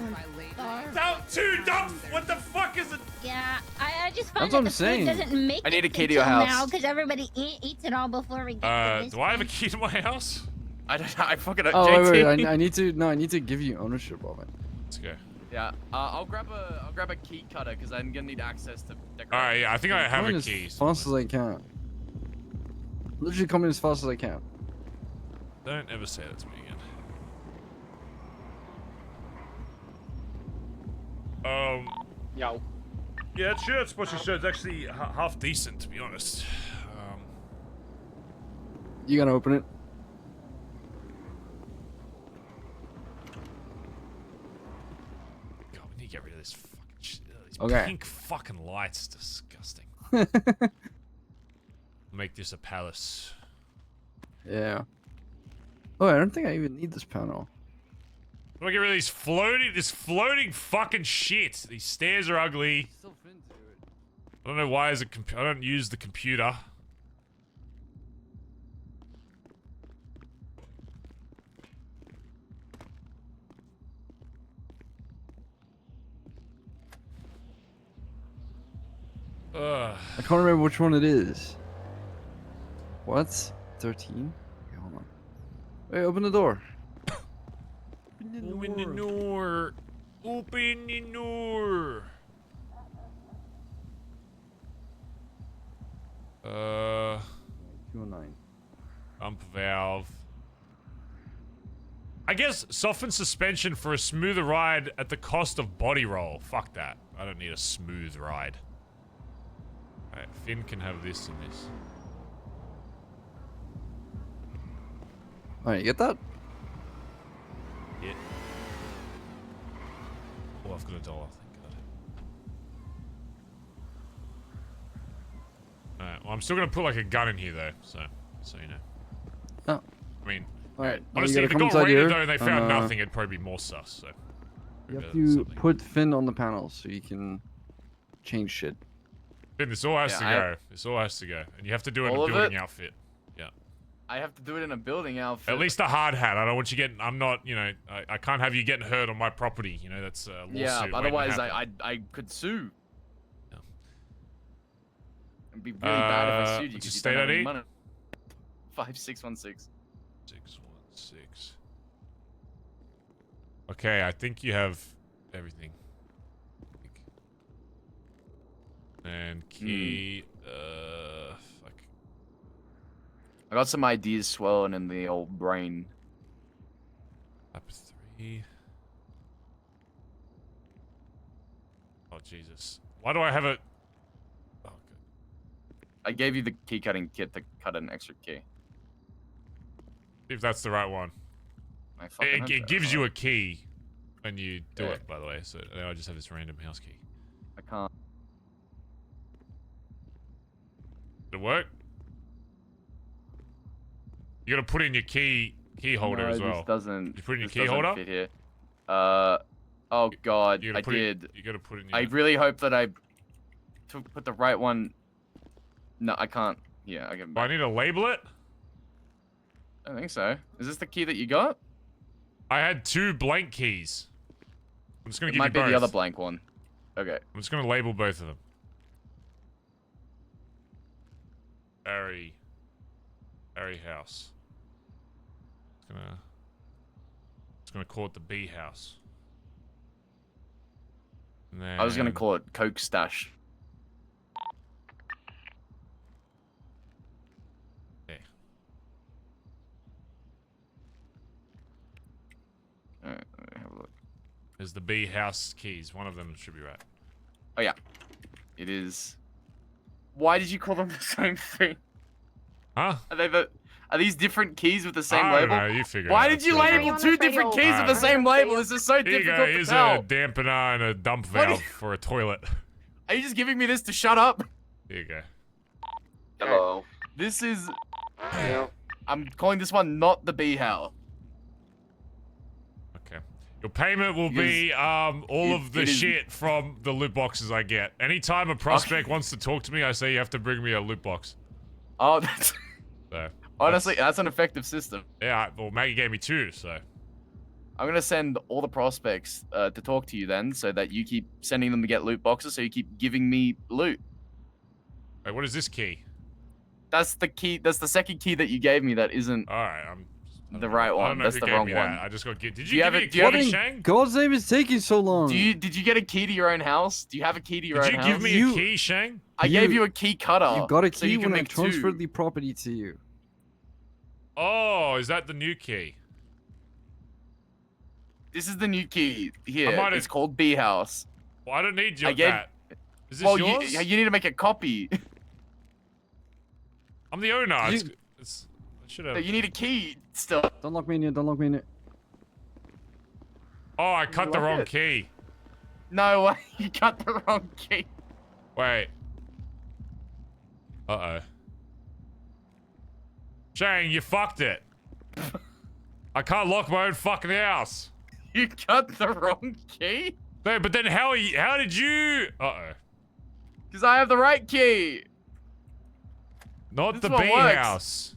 starve. What the fuck is it? Yeah, I just find That's what that I'm the saying. food doesn't make I need a it key to your until house. now, because everybody eats it all before we get to this Do I have a key to my house? I fucking don't. Oh JT. wait, I need to. No, I need to give you ownership of it. Let's go. Yeah, I'll grab a key cutter because I'm gonna need access to. Alright, yeah, I think I have Coming a as key. fast as I can. Literally coming as fast as I can. Don't ever say that to me again. Yo. Yeah, sure, that's what you showed. It's actually half decent, to be honest. You gonna open it? God, we need to get rid of this fucking shit. These Okay. pink fucking lights. Disgusting. Make this a palace. Yeah. Oh, I don't think I even need this panel. How do I get rid of this floating fucking shit? These stairs are ugly. I don't know why is I don't use the computer. I can't remember which one it is. What? 13? Okay, hold on. Wait, open the door. Open the door. Open the door. 209. Pump valve. I guess soften suspension for a smoother ride at the cost of body roll. Fuck that. I don't need a smooth ride. Alright, Finn can have this and this. Alright, you get that? Yeah. Oh, I've got $1, thank God. Alright, well, I'm still gonna put like a gun in here though, so you know. Oh. I mean, Alright, honestly, if it got raided though and they found nothing, it'd probably be more sus, so. You have to put Finn on the panel so you can change shit. Finn, this all has to go. This all has to go. And you have to do it in a building outfit. Yeah. I have to do it in a building outfit. At least a hard hat. I don't want you getting. I'm not. You know. I can't have you getting hurt on my property. You know. That's a lawsuit. Yeah. Otherwise, I I could sue. Yeah. It'd be really bad if I sued you. Just You state don't have any ID. money. 5616. 616. Okay, I think you have everything. And key. Fuck. I got some ideas swirling in the old brain. Up 3. Oh Jesus! Why do I have a? Oh, good. I gave you the key cutting kit to cut an extra key. If that's the right one. It gives you a key when you do it, by the way. So now I just have this random house key. I can't. Did it work? You gotta put in your key holder as well. This doesn't. You put in your this key doesn't holder? Fit here. Oh God, I did. You gotta put in. Your... I really hope that I put the right one. No, I can't. Yeah, I can. Do I need to label it? I don't think so. Is this the key that you got? I had 2 blank keys. I'm just gonna give you both. Might be the other blank one. Okay. I'm just gonna label both of them. Barry house. It's gonna call it the B house. And then... I was gonna call it Coke Stash. Okay. Alright, let me have a look. There's the B house keys. One of them should be right. Oh yeah, it is. Why did you call them the same thing? Huh? Are these different keys with the same I label? don't know, you figure it Why out. did you label 2 different keys with the same label? This is so Here you difficult go. to Here's tell. a dampener and a dump valve for a toilet. Are you just giving me this to shut up? Here you go. Hello. This is. Yeah. I'm calling this one not the B-Howl. Okay. Your payment will be all of the shit from the loot boxes I get. Anytime a prospect wants to talk to me, I say you have to bring me a loot box. Oh, that's... So, honestly, that's an effective system. Yeah, well, Maggie gave me 2, so... I'm gonna send all the prospects to talk to you then, so that you keep sending them to get loot boxes, so you keep giving me loot. Wait, what is this key? That's the key. That's the second key that you gave me. That isn't. All right, the right one. That's the wrong one. I just got. Did you give me a key, Shang? God's name is taking so long. Did you get a key to your own house? Do you have a key to your own house? Did you give me a key, Shang? I gave you a key cutter. You got a key so you when I make transferred 2. the property to you. Oh, is that the new key? This is the new key here. I It's called B House. Well, I don't need that. Is this well, yours? you need to make a copy. I'm the owner. I should have. You need a key still. Don't lock me in here. Don't lock me in here. Oh, I cut the wrong key. No way, you got the wrong key. Wait. Uh-oh. Shane, you fucked it. I can't lock my own fucking house. You got the wrong key? No, but then how did you... Uh-oh. Because I have the right key. Not This the is bee what works. house.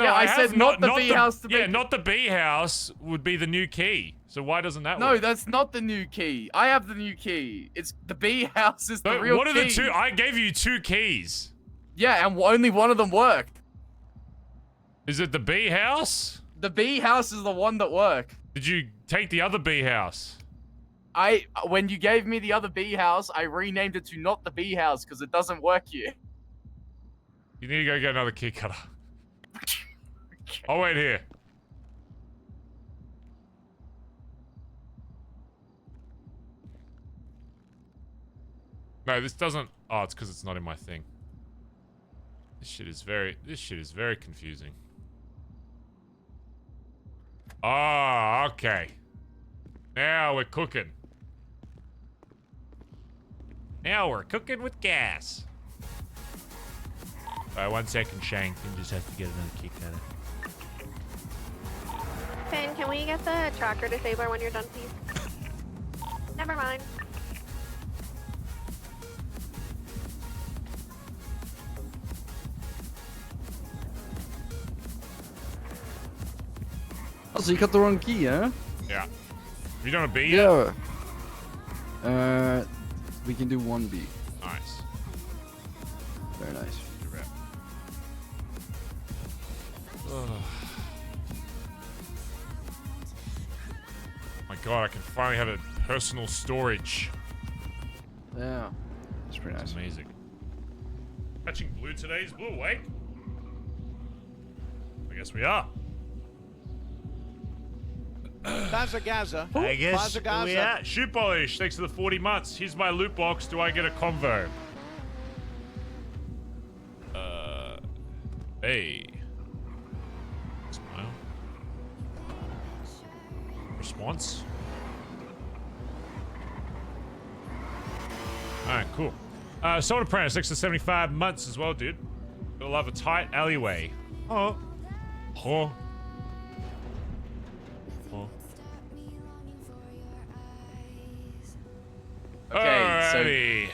Yeah, I said not the bee house to Yeah, be- not the bee house would be the new key. So why doesn't that No, work? that's not the new key. I have the new key. It's the bee house is the real What are the key. two? I gave you 2 keys. Yeah, and only one of them worked. Is it the bee house? The bee house is the one that worked. Did you take the other bee house? When you gave me the other bee house, I renamed it to not the bee house because it doesn't work here. You need to go get another key cutter. I'll wait here. No, this doesn't. Oh, it's because it's not in my thing. This shit is very confusing. Oh, okay. Now we're cooking. Now we're cooking with gas. Alright, 1 second, Shane. You just have to get another key cutter. Finn, can we get the tracker disabler when you're done, please? Never mind. Oh, so you got the wrong key, huh? Yeah. Have you done a B yet? Yeah. We can do 1B. Nice. Very nice. My god, I can finally have a personal storage. Yeah. It's pretty nice. Amazing. Catching blue today? Is Blue awake? I guess we are. Bazza Gaza. I guess Bazza Gaza. we are. Shoe polish. Thanks for the 40 months. Here's my loot box. Do I get a convo? Hey. Smile. Response. Alright, cool. Soul Apprentice, thanks for 75 months as well, dude. Gotta love a tight alleyway. Oh. Oh. Oh. Okay, Alrighty.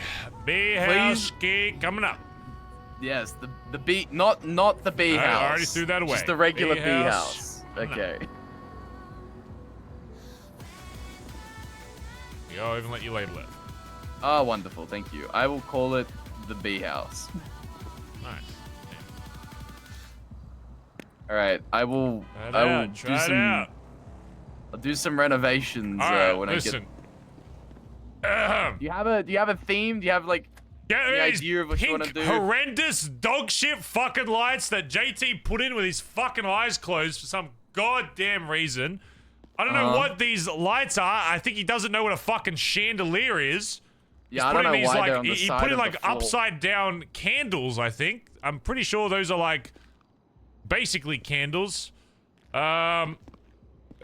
Bee house key coming up. Yes, the bee, not the bee I house. already threw that away. Just the regular Bee bee house. house. Okay. I'll even let you label it. Oh, wonderful. Thank you. I will call it the bee house. Nice. All right. I will do some. I'll do some renovations when listen. I get. Do you have a theme? Do you have like the idea of what you want to do? Horrendous dog shit fucking lights that JT put in with his fucking eyes closed for some goddamn reason. I don't know what these lights are. I think he doesn't know what a fucking chandelier is. Yeah, I don't know why they're on the he side put in of like the floor. upside down candles, I think. I'm pretty sure those are like basically candles.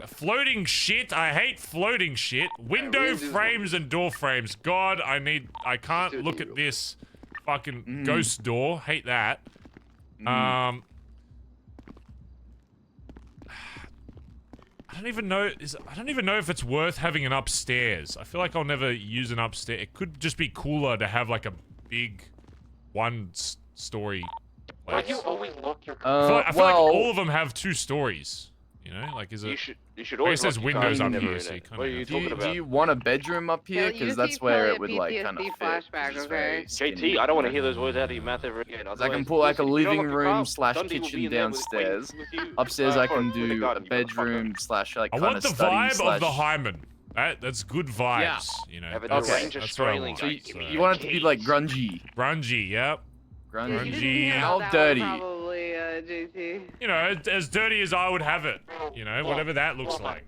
Floating shit. I hate floating shit. Window frames and door frames. God, I can't look at this fucking ghost door. Hate that. I don't even know if it's worth having an upstairs. I feel like I'll never use an upstairs. It could just be cooler to have like a big one-story place. Why do you always lock your I feel like all of them have 2 stories. You know, like is it? You should always. It says lock your windows car up when here, you're so in you it. kind What are of. you talking about? Do you want a bedroom up here? Because that's where it would like kind of fit. It's very JT, I don't want to hear those words out of your mouth ever again. I can put like a living room slash kitchen downstairs. Upstairs I can do a bedroom slash like I kind want of the study vibe slash... of the Hyman. That's good vibes. Yeah. You know. Have it Okay. arrange That's what I Australian want. So guys. you want it to be like grungy. Grungy, yep. Grungy. Yeah, How that dirty. one Probably, JT. You know, as dirty as I would have it. You know, whatever that looks like.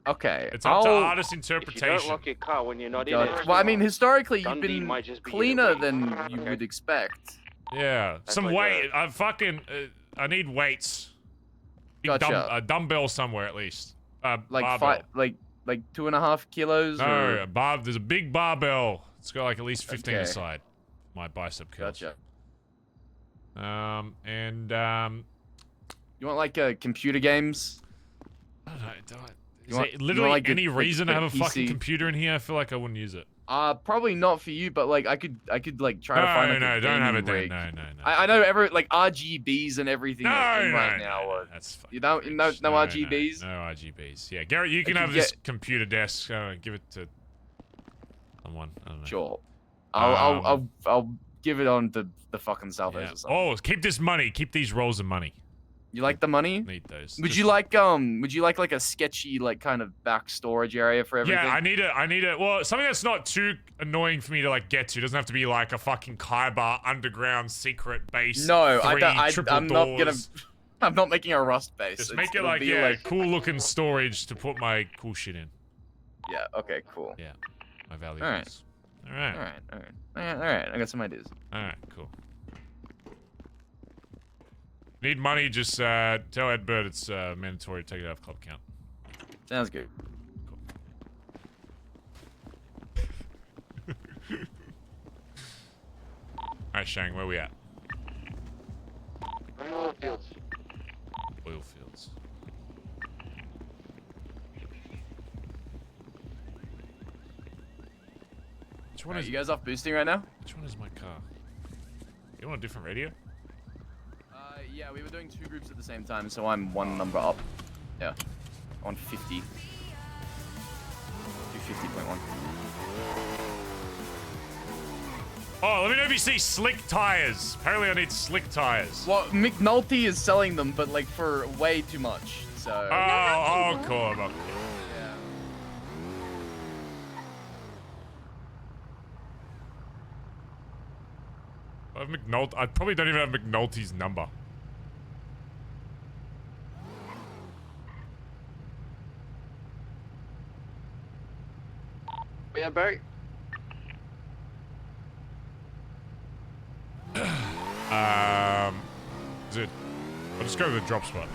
Okay. It's up to artist If you interpretation. don't lock your car when you're not in Gotcha. it. Well, I mean, historically, you've Dundee been might just be cleaner in a than way. you Okay. would expect. Yeah, some like weight. I fucking. I need weights. Big Gotcha. a dumbbell somewhere at least. Like barbell. like 2.5 kilos? No, there's a big barbell. It's got like at least 15 Okay. aside. My bicep curls. Gotcha. You want like computer games? I don't know. Is You want- there you literally want, like, any reason to have a fucking PC? computer in here? I feel like I wouldn't use it. Probably not for you, but like I could like try to find like a don't have it gaming there. rig. No. I know like RGBs and everything right now. That's fucking You don't no RGBs. No RGBs. Yeah, Garrett, you can have this computer desk. Give it to someone. I don't know. Sure. I'll give it on to the fucking Salvos or something. Oh, keep this money. Keep these rolls of money. You like the money? Need those. Would you like like a sketchy like kind of back storage area for everything? Yeah, I need it. Well, something that's not too annoying for me to like get to. It doesn't have to be like a fucking Khyber underground secret base. No, I'm I'm not making a Rust base. Just make it like cool looking storage to put my cool shit in. Yeah. Okay. Cool. Yeah. My valuables. All right. I got some ideas. All right. Cool. Need money? Just tell Edbert it's mandatory to take it out of club count. Sounds good. Cool. Alright, Shang, where we at? Oil fields. Oil fields. Which one is You guys off boosting right now? Which one is my car? You want a different radio? Yeah, we were doing 2 groups at the same time, so I'm 1 number up. Yeah. On 50. 250.1. Oh, let me know if you see slick tires. Apparently I need slick tires. Well, McNulty is selling them, but like for way too much, so... Oh, cool. Okay. Yeah. I probably don't even have McNulty's number. Yeah, Barry. Is it? I'll just go to the drop spot.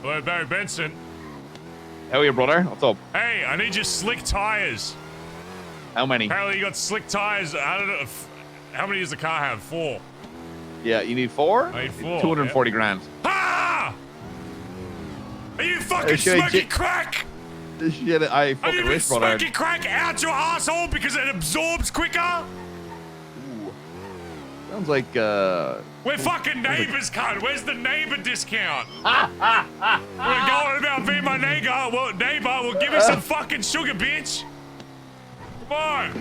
Hello, Barry Benson. Hell yeah, brother. What's up? Hey, I need your slick tires. How many? Apparently you got slick tires. I don't know. How many does the car have? 4. Yeah, you need 4? I need 4. 240 grand. Ah! Are you fucking smoking crack? This shit, I fucking Are you wish, brother. smoking crack out your asshole because it absorbs quicker? Ooh. Sounds like, We're fucking neighbors, cunt. Where's the neighbor discount? We're going about being my neighbor. Well, give me some fucking sugar, bitch. Come on.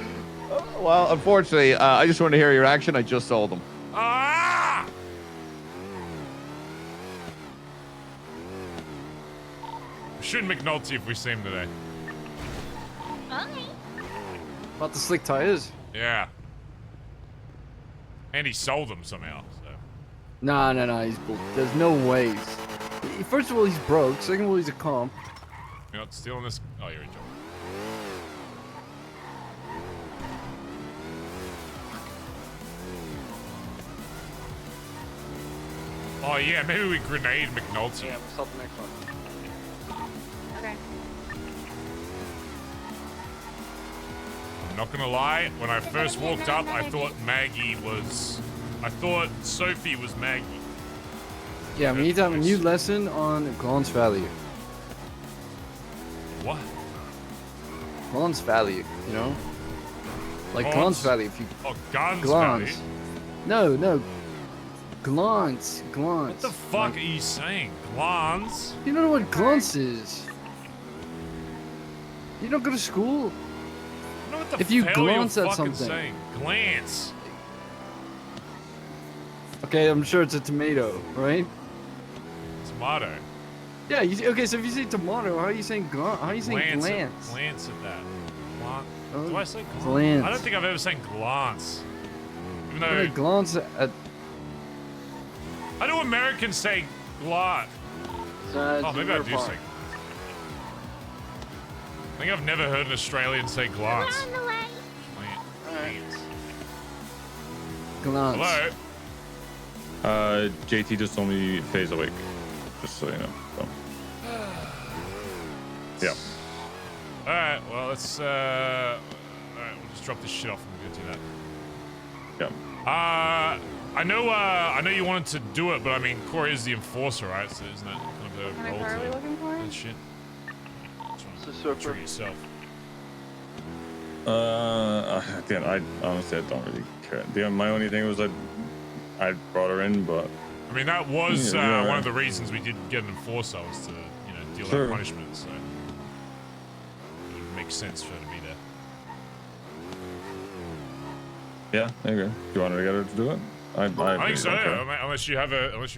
Well, unfortunately, I just wanted to hear your reaction. I just sold them. Ah! We should McNulty if we see him today. Okay. About the slick tires? Yeah. And he sold them somehow, so. No, he's broke. There's no ways. First of all, he's broke. Second of all, he's a comp. You're not stealing this? Oh, you're a joke. Oh, yeah, maybe we grenade McNulty. Yeah, we'll sell the next one. Okay. I'm not gonna lie, when I first walked up, I thought Sophie was Maggie. Yeah, we need to have a new lesson on glance value. What? Glance value, you know? Like glance value. If you Oh, guns glance. value? No. Glance. What the fuck are you saying? Glance? You don't know what glance is. You don't go to school. I know what the If you hell glance you're at fucking something. saying. Glance. Okay, I'm sure it's a tomato, right? Tomato. Yeah. Okay, so if you say tomato, how are you saying glance? How are you saying glance? Glance at that. Oh, Do I say glance? glance. I don't think I've ever said glance. Even I'm though gonna glance at. I know Americans say glot. Oh, maybe I do say. I think I've never heard an Australian say glance. We're on the way. Glance. Hello? JT just told me Faye's awake. Just so you know. So. Yeah. Alright, well, let's, alright, we'll just drop this shit off and we'll go do that. Yeah. I know you wanted to do it, but I mean, Corey is the enforcer, right? So isn't that kind of What her kind of car are we role looking for? and shit? It's a True yourself. At the end, I honestly don't really care. My only thing was I brought her in, but I mean, that was yeah. one of the reasons we did get an enforcer was to, you know, deal Sure. out punishment. So it would make sense for her to be there. yeah, I agree. Do you want her to get her to do it? I think so. don't care. Yeah. Unless you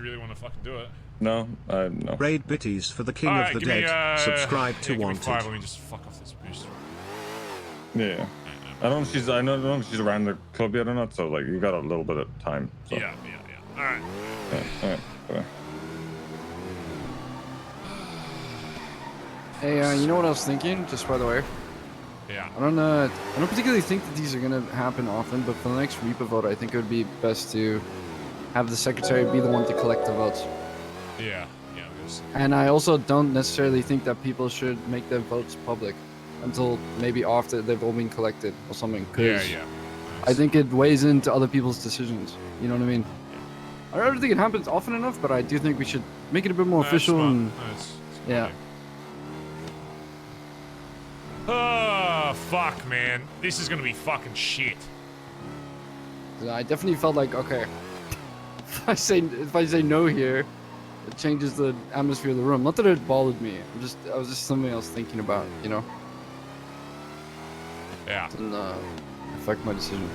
really want to fucking do it. No, no. Raid Bitties for the King Alright, of the give me, Dead. Subscribe to give me Wanted. 5. Let me just fuck off this boost. Yeah. I don't know if she's around the club yet or not, so like you got a little bit of time. So. Yeah. Alright. Alright. Okay. Hey, you know what I was thinking? Just by the way. Yeah. I don't particularly think that these are gonna happen often, but for the next repo vote, I think it would be best to have the secretary be the one to collect the votes. Yeah. And I also don't necessarily think that people should make their votes public until maybe after they've all been collected or something. 'Cause Yeah. I think it weighs into other people's decisions. You know what I mean? I don't think it happens often enough, but I do think we should make it a bit more official. And yeah. Oh, fuck, man. This is gonna be fucking shit. I definitely felt like, okay, if I say no here, it changes the atmosphere of the room. Not that it bothered me. I was just something I was thinking about, you know? Yeah. It didn't affect my decision.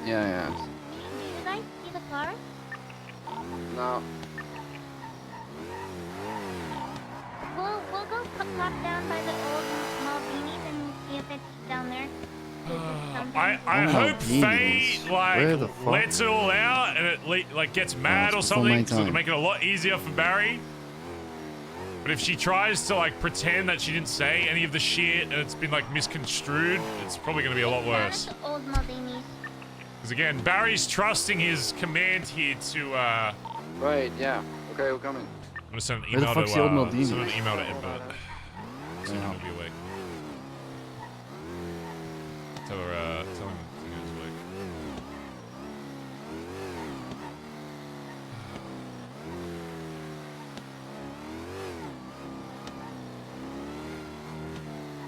Yeah. Do you guys see the car? No. We'll go pop down by the old Malvinis and see if it's down there. I hope Faye lets it all out and it gets mad or something to make it a lot easier for Barry. But if she tries to pretend that she didn't say any of the shit and it's been misconstrued, it's probably gonna be a lot worse. Old Malvinis. Because again, Barry's trusting his command here to Right, yeah. Okay, we're coming. I'm gonna send an Where the email fuck's to the old Maldini? send an email to Edbert. See if he'll be awake. Tell him he's awake.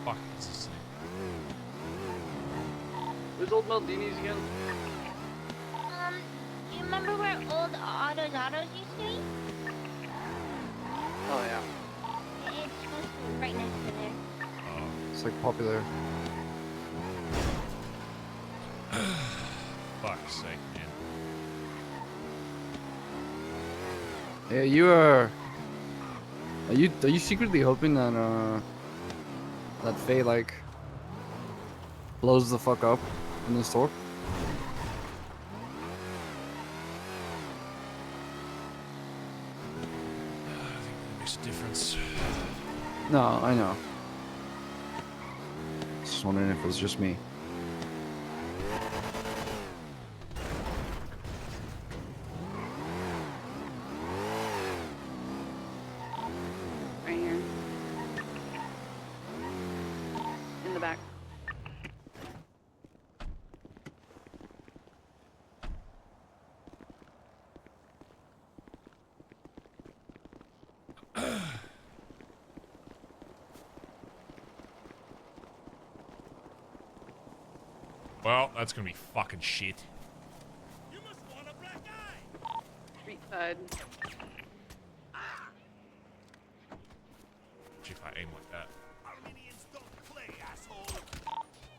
Fuck, what's this thing? Where's old Maldini's again? Do you remember where old Autos used to be? Oh, yeah. It's supposed to be right next to there. It's popular. Fuck's sake, man. Yeah, you are you secretly hoping that that Faye blows the fuck up in the store? Makes a difference. No, I know. Just wondering if it was just me. Right here. In the back. Well, that's gonna be fucking shit. Street side. Gee, if I aim like that.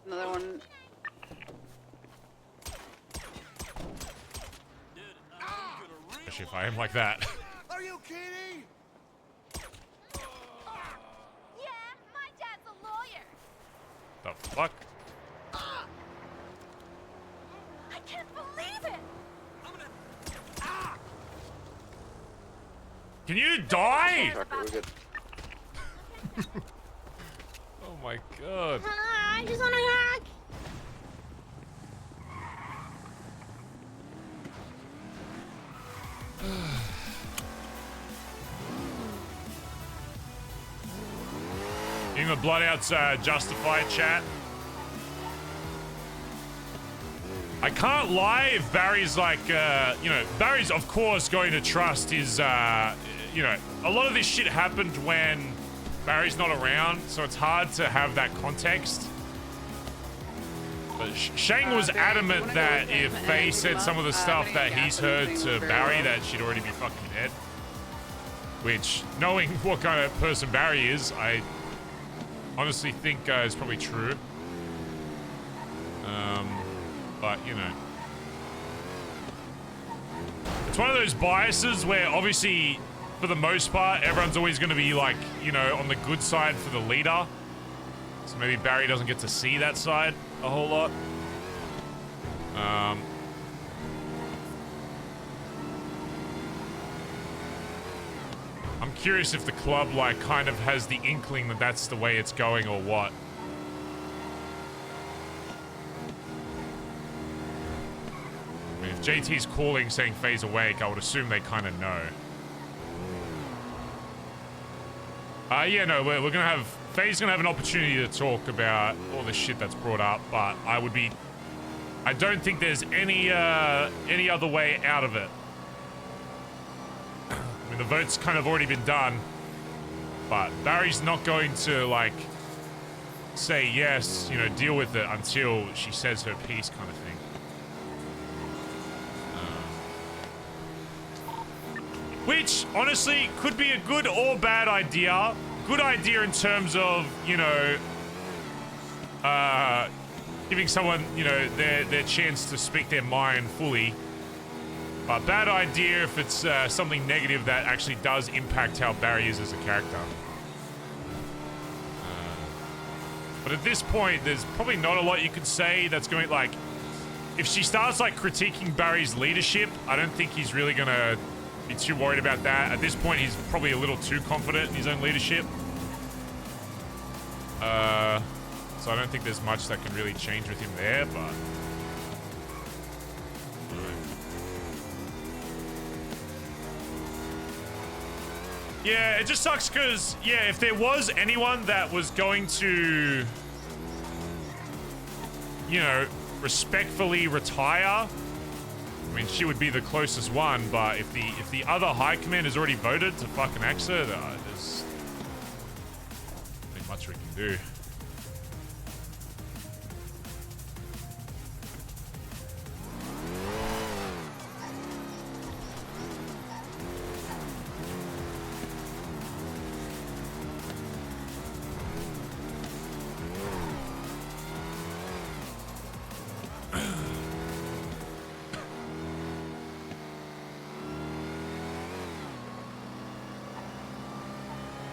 Another one. Especially if I am like that. Are you kidding? Yeah, my dad's a lawyer. The fuck? I can't believe it. Can you die? Tracker, we're good. Oh my god. I just want to hack. Even the blood out's justified, chat. I can't lie if Barry's like, you know, Barry's of course going to trust his, you know, a lot of this shit happened when Barry's not around, so it's hard to have that context. But Shang was adamant that if Faye said some of the stuff that he's heard to Barry, that she'd already be fucking dead. Which, knowing what kind of person Barry is, I honestly think is probably true. But, you know. It's one of those biases where obviously, for the most part, everyone's always going to be like, you know, on the good side for the leader. So maybe Barry doesn't get to see that side a whole lot. I'm curious if the club, like, kind of has the inkling that that's the way it's going or what. I mean, if JT's calling saying Faye's awake, I would assume they kind of know. Yeah, no, we're gonna have... Faye's gonna have an opportunity to talk about all the shit that's brought up, but I don't think there's any other way out of it. I mean, the vote's kind of already been done, but Barry's not going to, like, say yes, you know, deal with it until she says her piece kind of thing. Which, honestly, could be a good or bad idea. Good idea in terms of, you know, giving someone, you know, their chance to speak their mind fully. But bad idea if it's something negative that actually does impact how Barry is as a character. But at this point, there's probably not a lot you could say that's going, like... If she starts, like, critiquing Barry's leadership, I don't think he's really gonna be too worried about that. At this point, he's probably a little too confident in his own leadership. So I don't think there's much that can really change with him there, but... Yeah, it just sucks because, yeah, if there was anyone that was going to, you know, respectfully retire, I mean, she would be the closest one, but if the other high command has already voted to fucking axe her, there's not much we can do.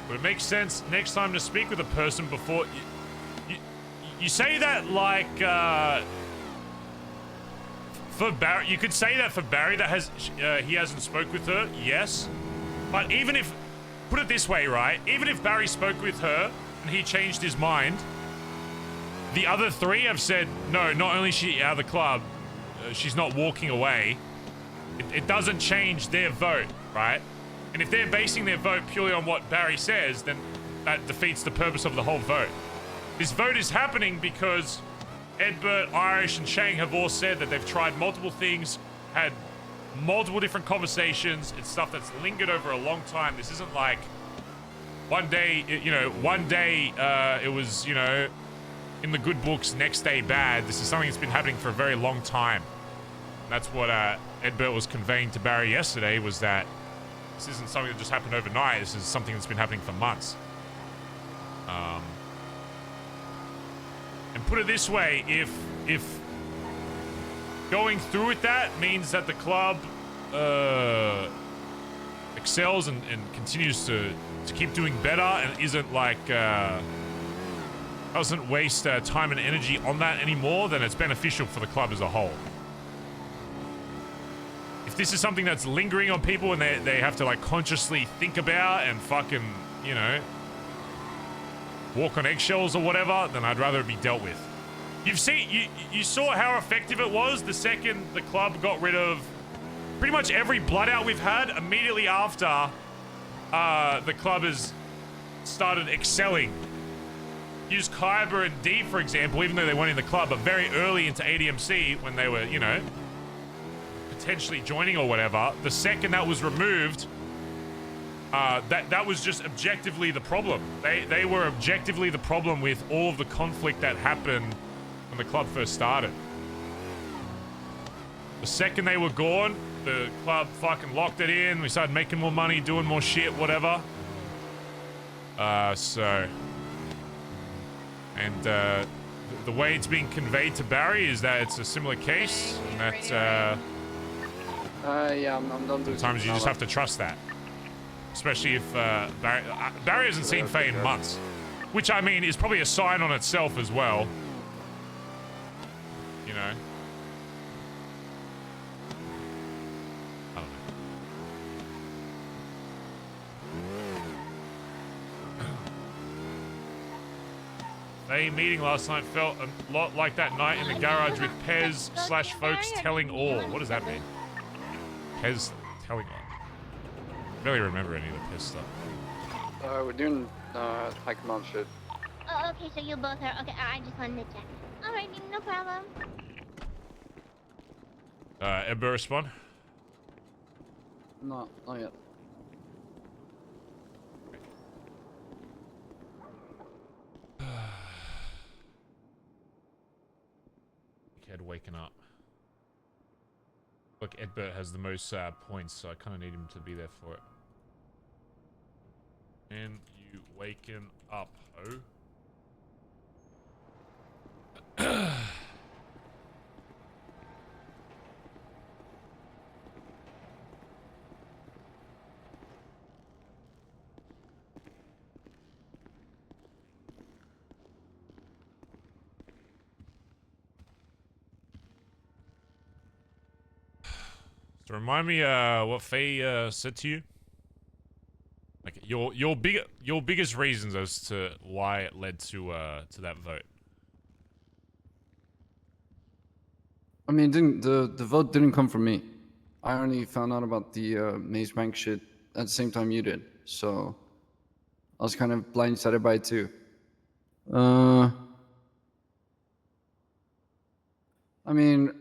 But it makes sense next time to speak with a person before you say that, like, for Barry. You could say that for Barry that has he hasn't spoke with her, yes. But even if, put it this way, right? Even if Barry spoke with her and he changed his mind, the other three have said no. Not only is she out of the club, she's not walking away. It doesn't change their vote, right? And if they're basing their vote purely on what Barry says, then that defeats the purpose of the whole vote. This vote is happening because Edbert, Irish, and Shang have all said that they've tried multiple things, had multiple different conversations. It's stuff that's lingered over a long time. This isn't like one day, you know, it was, you know, in the good books, next day bad. This is something that's been happening for a very long time. And that's what Edbert was conveying to Barry yesterday, was that this isn't something that just happened overnight. This is something that's been happening for months. And put it this way, if going through with that means that the club excels and continues to keep doing better and isn't like doesn't waste time and energy on that anymore, then it's beneficial for the club as a whole. If this is something that's lingering on people and they have to like consciously think about and fucking, you know, walk on eggshells or whatever, then I'd rather it be dealt with. You've seen, you saw how effective it was the second the club got rid of pretty much every blood out we've had immediately after the club has started excelling. Use Kyber and D, for example, even though they weren't in the club, but very early into ADMC when they were, you know, potentially joining or whatever. The second that was removed, that was just objectively the problem. They were objectively the problem with all of the conflict that happened when the club first started. The second they were gone, the club fucking locked it in. We started making more money, doing more shit, whatever. And the way it's being conveyed to Barry is that it's a similar case, and that yeah, I'm done doing. Sometimes you just have to trust that, especially if Barry hasn't seen Faye in months, which I mean is probably a sign on itself as well. You know. I don't know. Faye meeting last night felt a lot like that night in the garage with Pez / folks telling all. What does that mean? Pez telling all. I barely remember any of the Pez stuff. We're doing high command shit. Oh, okay, so you both are. Okay, I just wanted to check. Alrighty, no problem. Ebba respond? No, not yet. Kid waking up. Look, Edbert has the most points, so I kind of need him to be there for it. And you waken up, ho? So remind me what Faye said to you. Like your biggest reasons as to why it led to that vote. I mean, the vote didn't come from me. I only found out about the Maze Bank shit at the same time you did, so I was kind of blindsided by it too. I mean,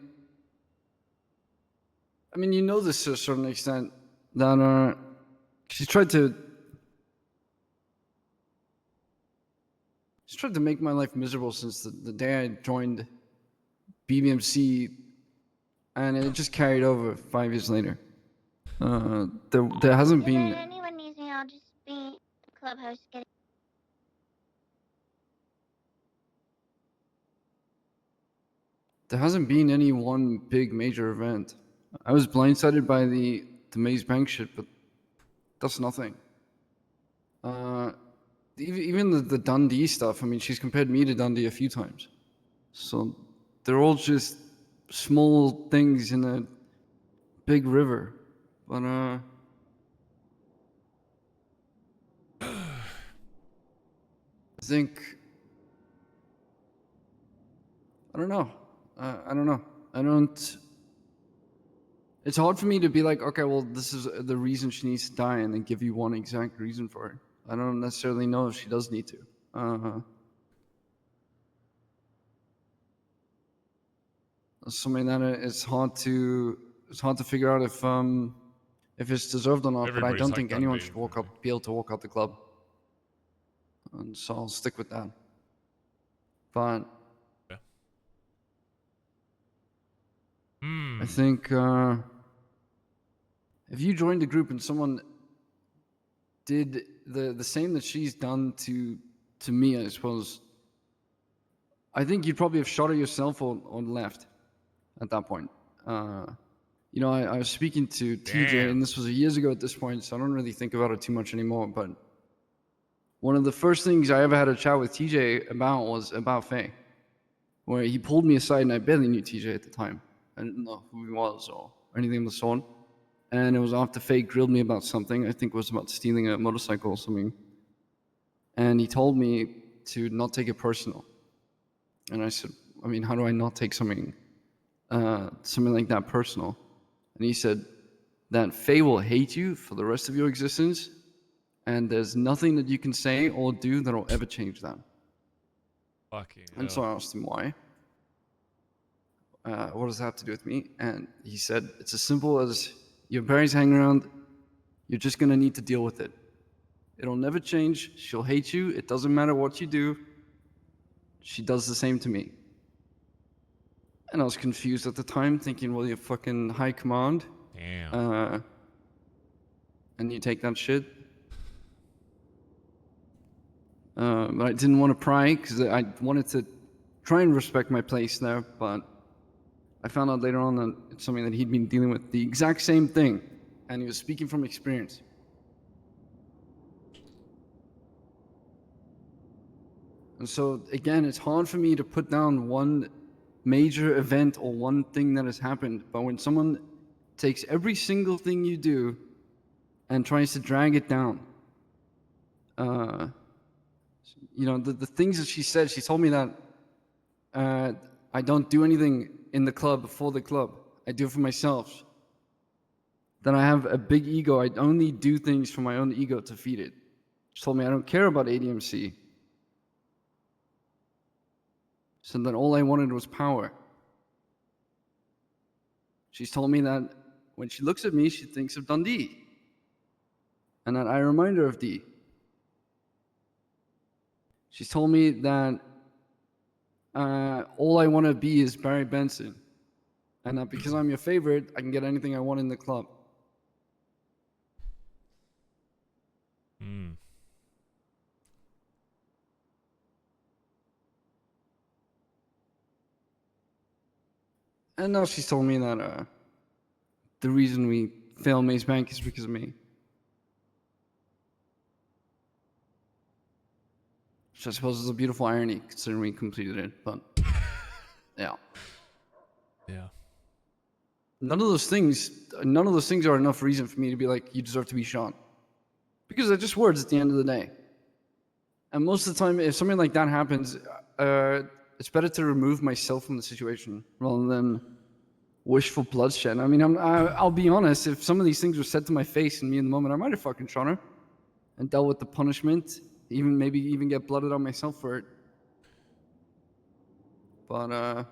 you know this to a certain extent that she tried to make my life miserable since the day I joined BBMC, and it just carried over 5 years later. There hasn't been. If anyone needs me, I'll just be the clubhouse. There hasn't been any one big major event. I was blindsided by the Maze Bank shit, but that's nothing. Even the Dundee stuff, I mean, she's compared me to Dundee a few times. So they're all just small things in a big river. But I think, I don't know. It's hard for me to be like, okay, well, this is the reason she needs to die, and then give you one exact reason for it. I don't necessarily know if she does need to. Something that it's hard to figure out if it's deserved or not. But I don't think anyone should be able to walk out the club, and so I'll stick with that. But I think if you joined a group and someone did the same that she's done to me, I suppose, I think you'd probably have shot her yourself or left at that point. You know, I was speaking to TJ, and this was years ago at this point, so I don't really think about it too much anymore. But one of the first things I ever had a chat with TJ about was about Faye, where he pulled me aside, and I barely knew TJ at the time. I didn't know who he was or anything of the sort. And it was after Faye grilled me about something. I think it was about stealing a motorcycle or something. And he told me to not take it personal. And I said, I mean, how do I not take something like that personal? And he said that Faye will hate you for the rest of your existence, and there's nothing that you can say or do that will ever change that. Fucking and so I asked him why. What does that have to do with me? And he said, it's as simple as your berries hang around, you're just gonna need to deal with it. It'll never change, she'll hate you, it doesn't matter what you do, she does the same to me. And I was confused at the time, thinking, well, you're fucking high command. Damn. And you take that shit. But I didn't want to pry, because I wanted to try and respect my place there, but I found out later on that it's something that he'd been dealing with, the exact same thing, and he was speaking from experience. And so, again, it's hard for me to put down one major event or one thing that has happened, but when someone takes every single thing you do and tries to drag it down, you know, the things that she said, she told me that I don't do anything in the club for the club, I do it for myself. That I have a big ego, I only do things for my own ego to feed it. She told me I don't care about ADMC. So that all I wanted was power. She's told me that when she looks at me, she thinks of Dundee. And that I remind her of Dee. She's told me that all I want to be is Barry Benson. And that because I'm your favorite, I can get anything I want in the club. And now she's told me that the reason we failed Maze Bank is because of me. Which I suppose is a beautiful irony, considering we completed it, but yeah. Yeah. None of those things are enough reason for me to be like, you deserve to be shot. Because they're just words at the end of the day. And most of the time, if something like that happens, it's better to remove myself from the situation rather than wish for bloodshed. I mean, I'll be honest, if some of these things were said to my face and me in the moment, I might have fucking shot her and dealt with the punishment, maybe even get blooded on myself for it. But,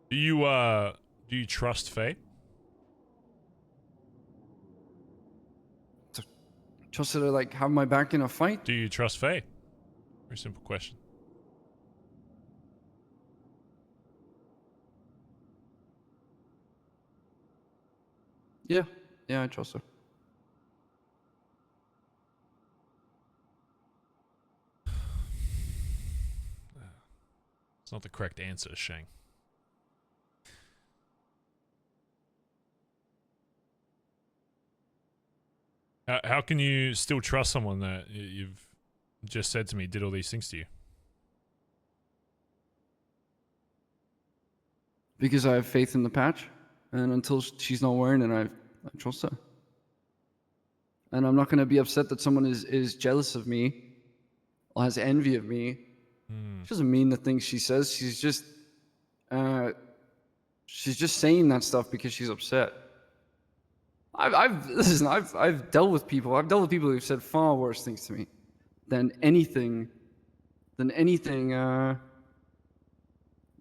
do you trust Faye? Trust her to, like, have my back in a fight? Do you trust Faye? Very simple question. Yeah, I trust her. It's not the correct answer, Shang. How can you still trust someone that you've just said to me did all these things to you? Because I have faith in the patch, and until she's not wearing it, I trust her. And I'm not going to be upset that someone is jealous of me or has envy of me. She doesn't mean the things she says. She's just saying that stuff because she's upset. I've dealt with people. I've dealt with people who've said far worse things to me than anything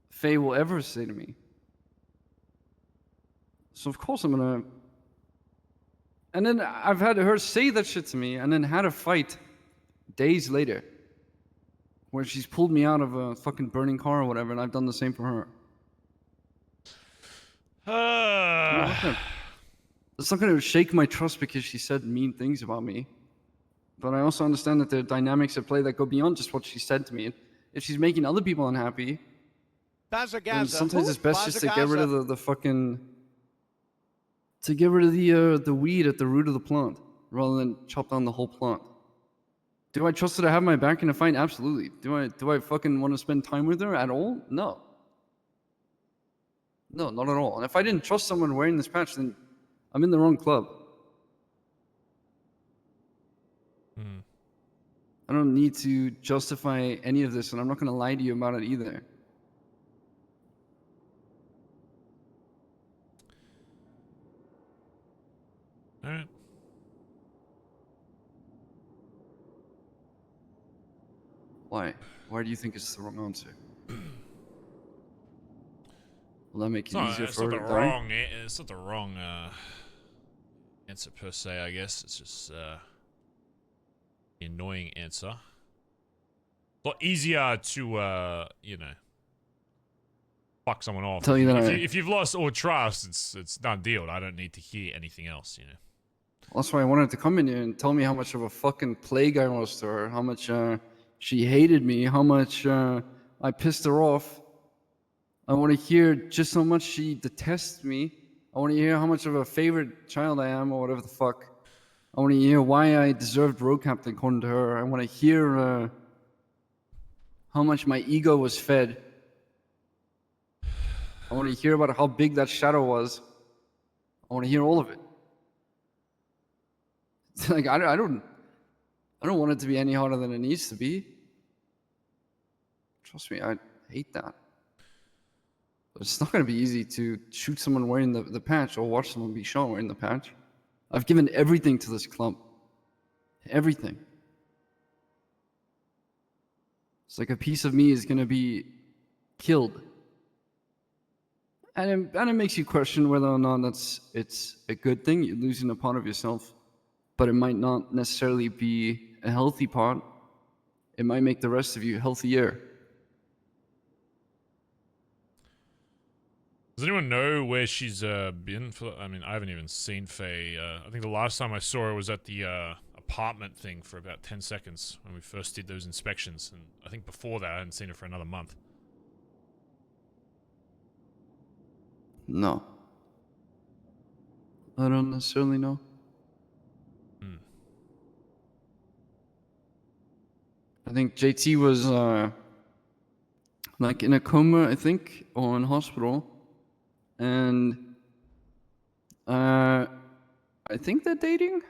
Faye will ever say to me. So of course I'm gonna. And then I've had her say that shit to me, and then had a fight days later, where she's pulled me out of a fucking burning car or whatever, and I've done the same for her. It's not going to shake my trust because she said mean things about me. But I also understand that there are dynamics at play that go beyond just what she said to me. If she's making other people unhappy, Bazza, then sometimes it's best just to get rid of the fucking... to get rid of the weed at the root of the plant rather than chop down the whole plant. Do I trust her to have my back in a fight? Absolutely. Do I fucking want to spend time with her at all? No. No, not at all. And if I didn't trust someone wearing this patch, then I'm in the wrong club. I don't need to justify any of this, and I'm not going to lie to you about it either. All right. Why? Why do you think it's the wrong answer? Will that make it easier for her to die? It's not the wrong answer per se, I guess. It's just the annoying answer. A lot easier to, you know, fuck someone off. Tell you that if you've lost all trust, it's done deal. I don't need to hear anything else, you know. That's why I wanted to come in here and tell me how much of a fucking plague I was to her, how much she hated me, how much I pissed her off. I want to hear just how much she detests me. I want to hear how much of a favorite child I am, or whatever the fuck. I want to hear why I deserved road captain according to her. I want to hear how much my ego was fed. I want to hear about how big that shadow was. I want to hear all of it. Like I don't want it to be any harder than it needs to be. Trust me, I hate that. But it's not going to be easy to shoot someone wearing the patch or watch someone be shot wearing the patch. I've given everything to this club. Everything. It's like a piece of me is going to be killed. And it makes you question whether or not it's a good thing. You're losing a part of yourself. But it might not necessarily be a healthy part. It might make the rest of you healthier. Does anyone know where she's been? I mean, I haven't even seen Faye. I think the last time I saw her was at the apartment thing for about 10 seconds when we first did those inspections. And I think before that, I hadn't seen her for another month. No. I don't necessarily know. I think JT was like in a coma, I think, or in hospital. And I think they're dating.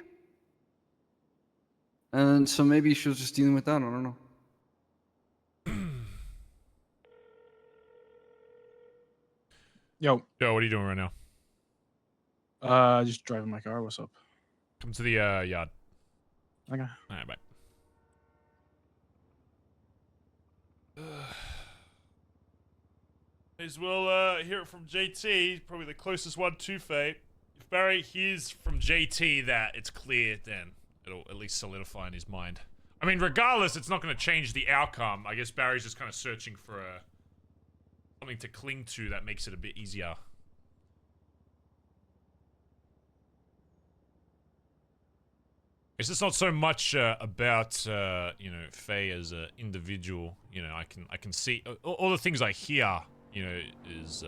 And so maybe she was just dealing with that. I don't know. Yo, what are you doing right now? Just driving my car. What's up? Come to the yard. Okay. All right, bye. As well hear it from JT, probably the closest one to Faye. If Barry hears from JT that it's clear, then it'll at least solidify in his mind. I mean, regardless, it's not going to change the outcome. I guess Barry's just kind of searching for something to cling to that makes it a bit easier. It's just not so much about you know, Faye as an individual. You know, I can see all the things I hear. You know, is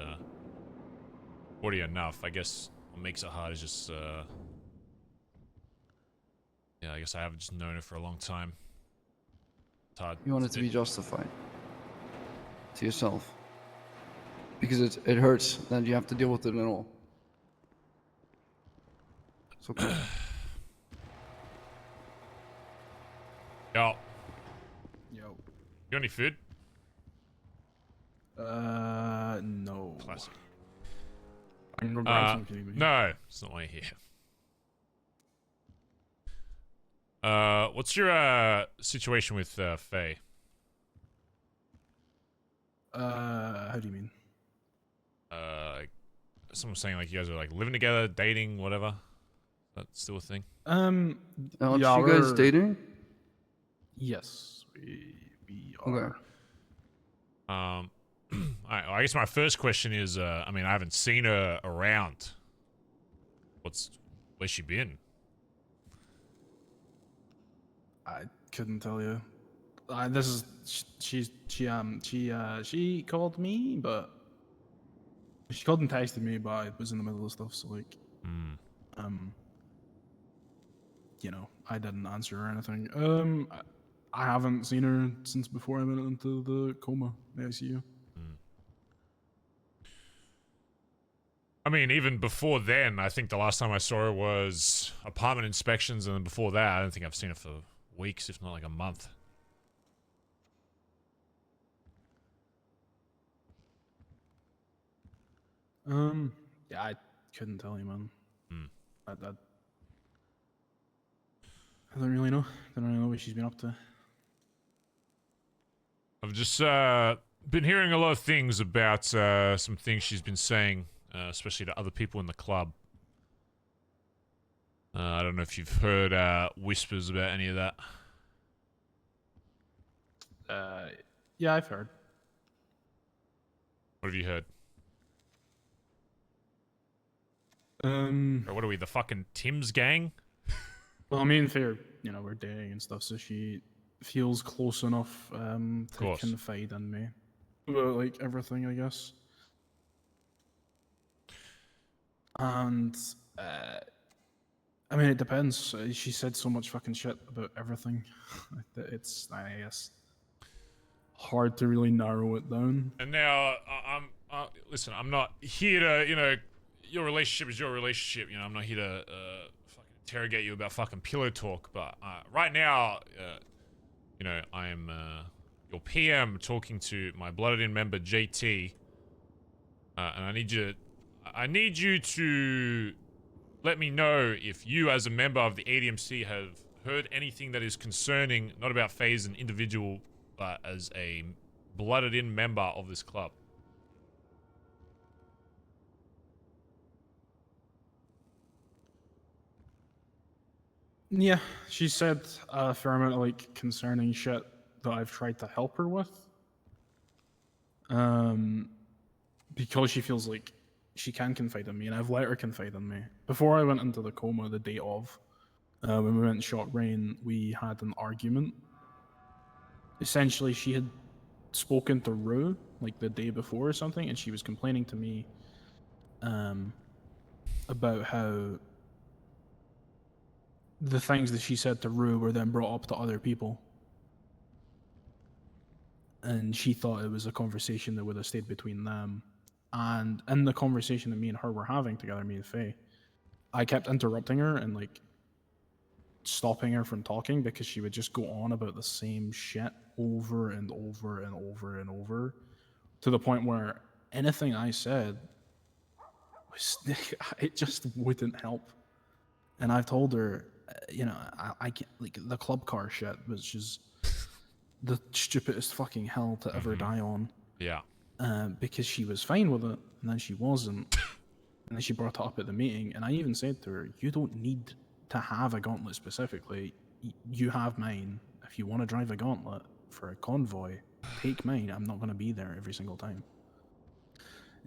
already enough. I guess what makes it hard is just yeah. I guess I haven't just known her for a long time. It's hard. You want it to be justified to yourself because it hurts that you have to deal with it at all. It's okay. Yo. Yo. You got any food? No. Classic. I can go grab some if you need me. No, it's not why you're here. What's your situation with Faye? How do you mean? Someone saying like you guys are like living together, dating, whatever. That's still a thing. Aren't yeah, you guys dating? Yes, we are. Okay. I guess my first question is, I mean, I haven't seen her around. Where's she been? I couldn't tell you. She called me, but she called and texted me, but I was in the middle of stuff, so like, You know, I didn't answer or anything. I haven't seen her since before I went into the coma, the ICU. I mean, even before then, I think the last time I saw her was apartment inspections, and then before that, I don't think I've seen her for weeks, if not like a month. Yeah, I couldn't tell you, man. I don't really know. Don't really know what she's been up to. I've just been hearing a lot of things about some things she's been saying, especially to other people in the club. I don't know if you've heard whispers about any of that. Yeah, I've heard. What have you heard? Or what are we, the fucking Tim's gang? Well, I mean, you know, we're dating and stuff, so she feels close enough to confide in me about like everything, I guess. And I mean, it depends. She said so much fucking shit about everything that it's, I guess, hard to really narrow it down. And now, listen, I'm not here to, you know, your relationship is your relationship. You know, I'm not here to fucking interrogate you about fucking pillow talk. But right now, you know, I am your PM talking to my blooded-in member JT, and I need you to let me know if you, as a member of the ADMC, have heard anything that is concerning, not about FaZe as an individual, but as a blooded-in member of this club. Yeah, she said a fair amount of like concerning shit that I've tried to help her with. Because she feels like she can confide in me, and I've let her confide in me. Before I went into the coma the day of, when we went and shot Rain, we had an argument. Essentially, she had spoken to Rue like the day before or something, and she was complaining to me about how the things that she said to Rue were then brought up to other people. And she thought it was a conversation that would have stayed between them. And in the conversation that me and her were having together, me and Faye, I kept interrupting her and like stopping her from talking because she would just go on about the same shit over and over and over and over, to the point where anything I said was, it just wouldn't help. And I've told her, you know, I can't, like, the club car shit was just the stupidest fucking hell to ever die on. Yeah. Because she was fine with it, and then she wasn't. And then she brought it up at the meeting, and I even said to her, you don't need to have a gauntlet specifically. You have mine. If you want to drive a gauntlet for a convoy, take mine. I'm not going to be there every single time.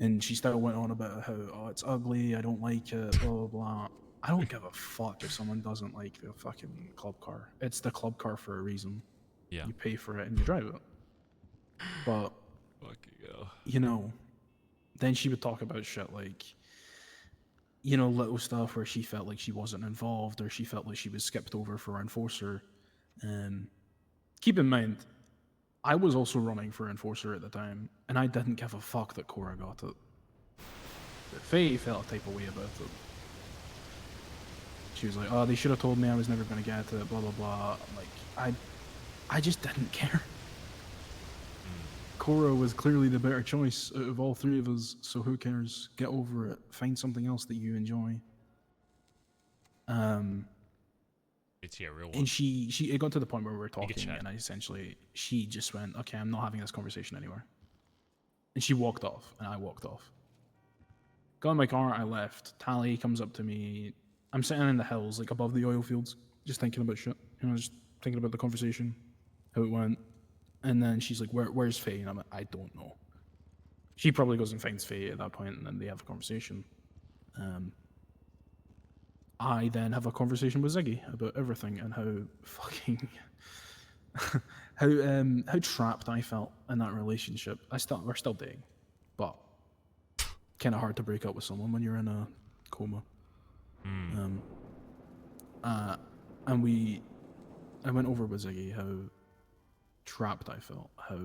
And she still went on about how, oh, it's ugly, I don't like it, blah, blah, blah. I don't give a fuck if someone doesn't like the fucking club car. It's the club car for a reason. Yeah. You pay for it and you drive it. But, you know, then she would talk about shit like, you know, little stuff where she felt like she wasn't involved, or she felt like she was skipped over for Enforcer. Keep in mind, I was also running for Enforcer at the time, and I didn't give a fuck that Cora got it. But Faye felt a type of way about it. She was like, oh, they should have told me I was never going to get it, blah, blah, blah. I'm like, I just didn't care. Cora was clearly the better choice out of all three of us, so who cares? Get over it. Find something else that you enjoy. It's here, real one. And it got to the point where we were talking, and she just went, okay, I'm not having this conversation anymore. And she walked off, and I walked off. Got in my car, I left. Tally comes up to me. I'm sitting in the hills, like above the oil fields, just thinking about shit. You know, just thinking about the conversation, how it went. And then she's like, where's Faye? And I'm like, I don't know. She probably goes and finds Faye at that point, and then they have a conversation. I then have a conversation with Ziggy about everything and how fucking how trapped I felt in that relationship. We're still dating, but kind of hard to break up with someone when you're in a coma. And I went over with Ziggy how trapped I felt, how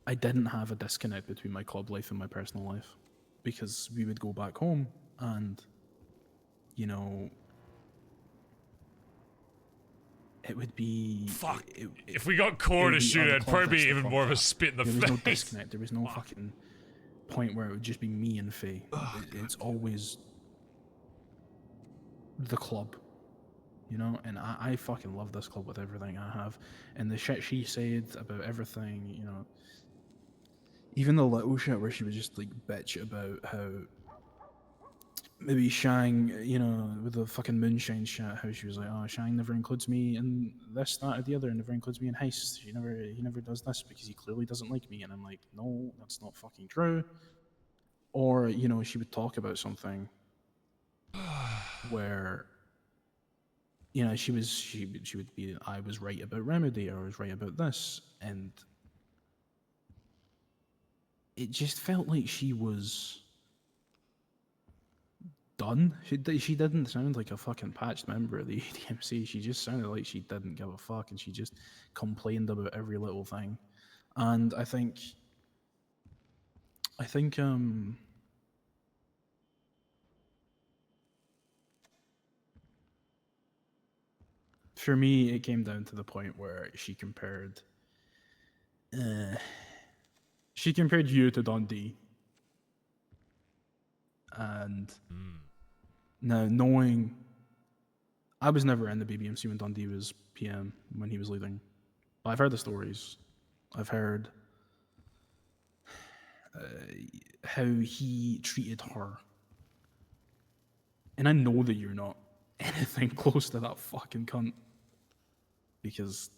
I didn't have a disconnect between my club life and my personal life, because we would go back home and, you know, it would be... Fuck. If we got Core to shoot, it'd probably be even more of a spit in the face. There was no disconnect. There was no fucking point where it would just be me and Faye. It's always the club, you know? And I fucking love this club with everything I have. And the shit she said about everything, you know, even the little shit where she would just like bitch about how maybe Shang, you know, with the fucking moonshine shit, how she was like, oh, Shang never includes me in this, that, or the other, and never includes me in heists. He never does this because he clearly doesn't like me. And I'm like, no, that's not fucking true. Or, you know, she would talk about something where, you know, she would be, I was right about Remedy, or I was right about this, and it just felt like she was done. She didn't sound like a fucking patched member of the ADMC. She just sounded like she didn't give a fuck, and she just complained about every little thing. And I think for me, it came down to the point where she compared you to Dundee. And now, knowing I was never in the BBMC when Dundee was PM, when he was leading, but I've heard the stories. I've heard how he treated her. And I know that you're not anything close to that fucking cunt, because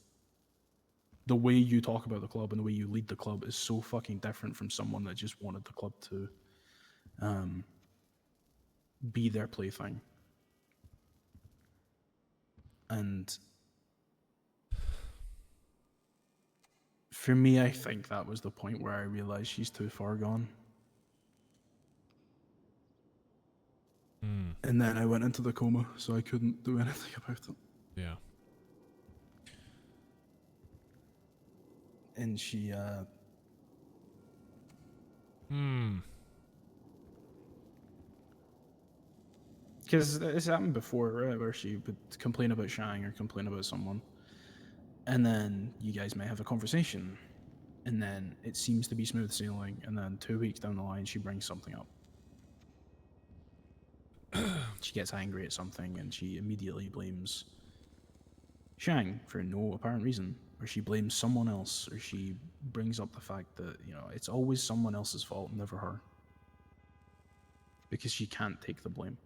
the way you talk about the club and the way you lead the club is so fucking different from someone that just wanted the club to be their plaything. And for me, I think that was the point where I realized she's too far gone. And then I went into the coma, so I couldn't do anything about it. Yeah. And she, because this happened before, right? Where she would complain about Shang or complain about someone, and then you guys may have a conversation, and then it seems to be smooth sailing, and then 2 weeks down the line, she brings something up. She gets angry at something, and she immediately blames Shang for no apparent reason, or she blames someone else, or she brings up the fact that, you know, it's always someone else's fault, never her, because she can't take the blame.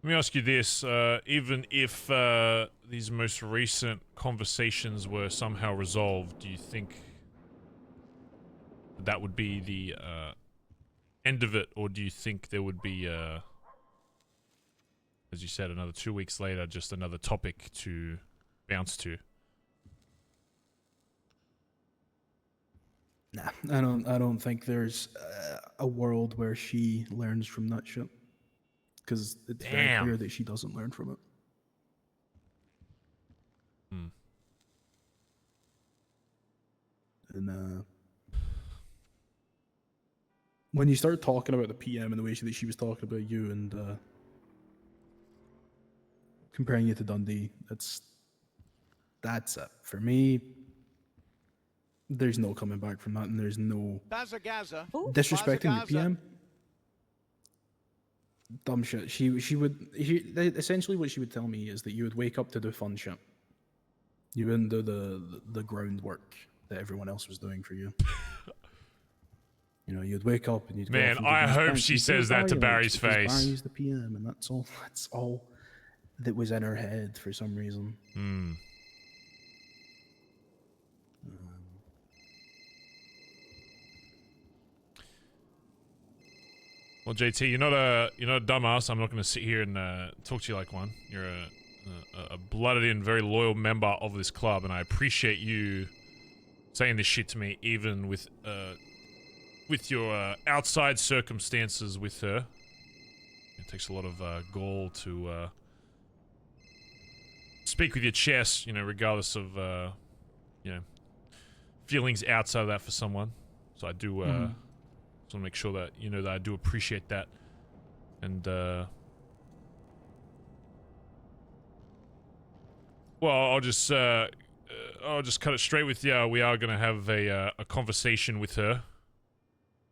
Let me ask you this, even if these most recent conversations were somehow resolved, do you think that would be the end of it, or do you think there would be, as you said, another 2 weeks later, just another topic to bounce to? Nah, I don't think there's a world where she learns from that shit, because it's very clear that she doesn't learn from it. And when you start talking about the PM and the way that she was talking about you and comparing you to Dundee, that's it. For me, there's no coming back from that, and there's no disrespecting your PM. Dumb shit. Essentially what she would tell me is that you would wake up to do fun shit. You wouldn't do the groundwork that everyone else was doing for you. You know, you'd wake up and you'd go off and I do these hope pranks. she You'd says do that to Barry Barry's likes, because face. Barry's the PM, and that's all that was in her head for some reason. Well, JT, you're not a dumbass. I'm not going to sit here and talk to you like one. You're a blooded-in, very loyal member of this club, and I appreciate you saying this shit to me, even with your outside circumstances with her. It takes a lot of gall to speak with your chest, you know, regardless of you know, feelings outside of that for someone. So I do just want to make sure that you know that I do appreciate that, and well, I'll just cut it straight with you. We are gonna have a conversation with her,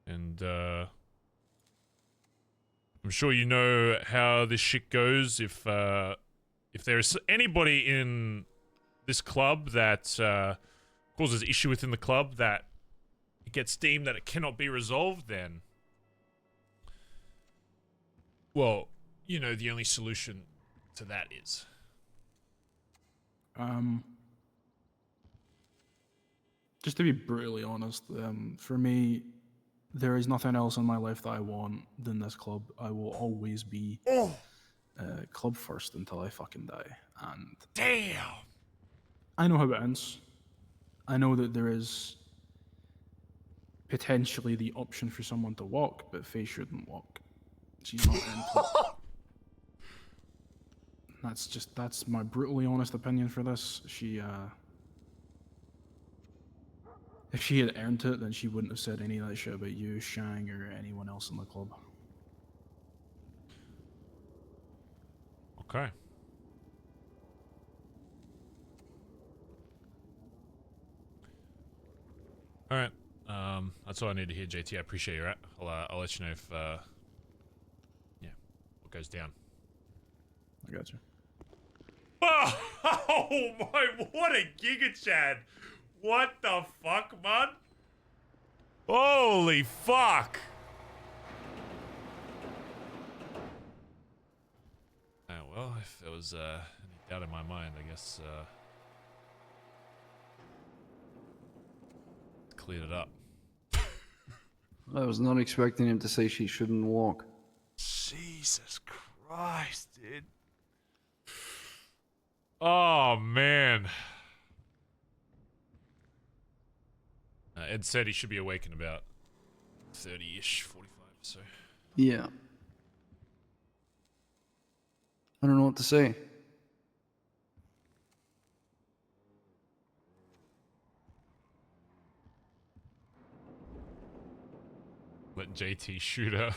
and I'm sure you know how this shit goes. If there is anybody in this club that causes issue within the club, that it gets deemed that it cannot be resolved, then, well, you know, the only solution to that is. Just to be brutally honest, for me, there is nothing else in my life that I want than this club. I will always be club first until I fucking die. And damn, I know how it ends. I know that there is potentially the option for someone to walk, but Faye shouldn't walk. She's not into it. That's my brutally honest opinion for this. She, if she had earned it, then she wouldn't have said any of that shit about you, Shang, or anyone else in the club. Okay. All right. That's all I need to hear, JT. I appreciate your. I'll let you know if yeah, what goes down. I got you. Oh my! What a giga chad! What the fuck, man? Holy fuck! Well, if there was any doubt in my mind, I guess cleared it up. I was not expecting him to say she shouldn't walk. Jesus Christ, dude. Oh, man. Ed said he should be awake in about 30-ish, 45 or so. Yeah. I don't know what to say. Let JT shoot her.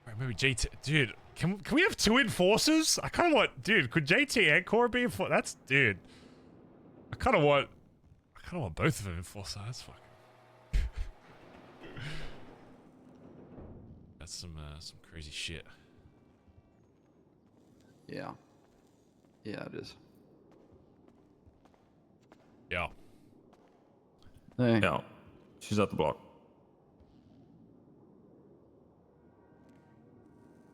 Right, maybe JT... Dude, can we have two enforcers? I kind of want... Dude, could JT and Cora be enforcers? That's... Dude. I kind of want both of them enforcer. That's fucking... That's some crazy shit. Yeah. Yeah, it is. Yeah. Hey. Yeah. She's at the block.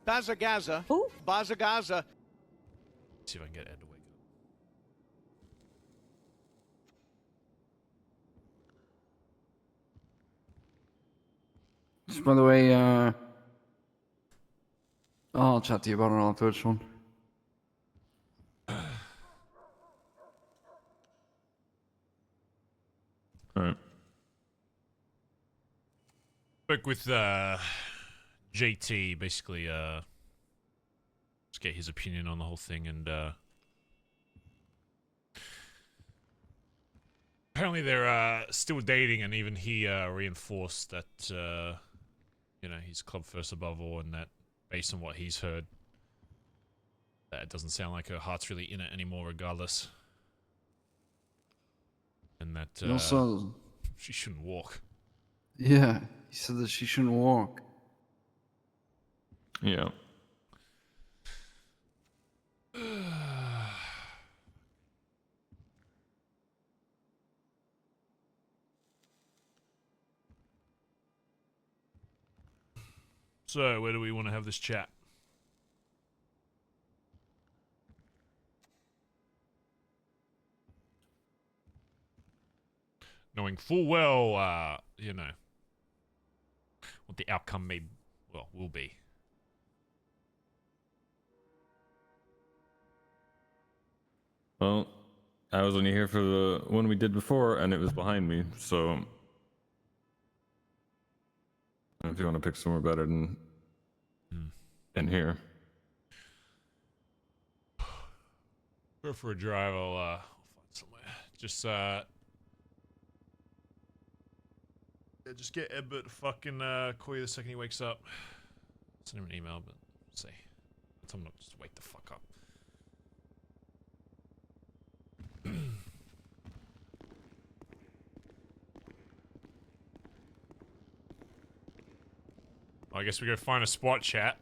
Bazza. Bazza. See if I can get Ed to wake up. Just by the way, I'll chat to you about it afterwards, Sean. Alright. Spoke with JT, basically just get his opinion on the whole thing, and apparently they're still dating, and even he reinforced that you know, he's club first above all, and that based on what he's heard, that it doesn't sound like her heart's really in it anymore regardless, and that Also, she shouldn't walk. yeah, he said that she shouldn't walk. Yeah. So, where do we want to have this chat? Knowing full well, you know, what the outcome will be. Well, I was only here for the one we did before, and it was behind me, so... If you want to pick somewhere better than in here. Go for a drive. I'll find somewhere. Just get Edbert to fucking call you the second he wakes up. Send him an email, but see. Tell him not just wake the fuck up. I guess we go find a spot, chat.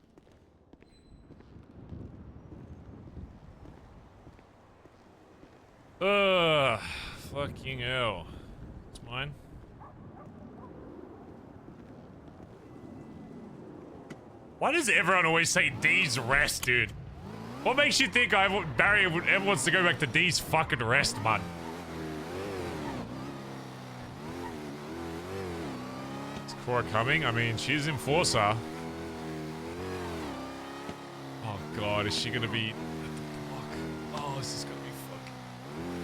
Ugh, fucking hell. It's mine. Why does everyone always say D's rest, dude? What makes you think Barry ever wants to go back to D's fucking rest, man? Is Cora coming? I mean, she's Enforcer. Oh god, is she gonna be at the block? Oh, this is gonna be fucking...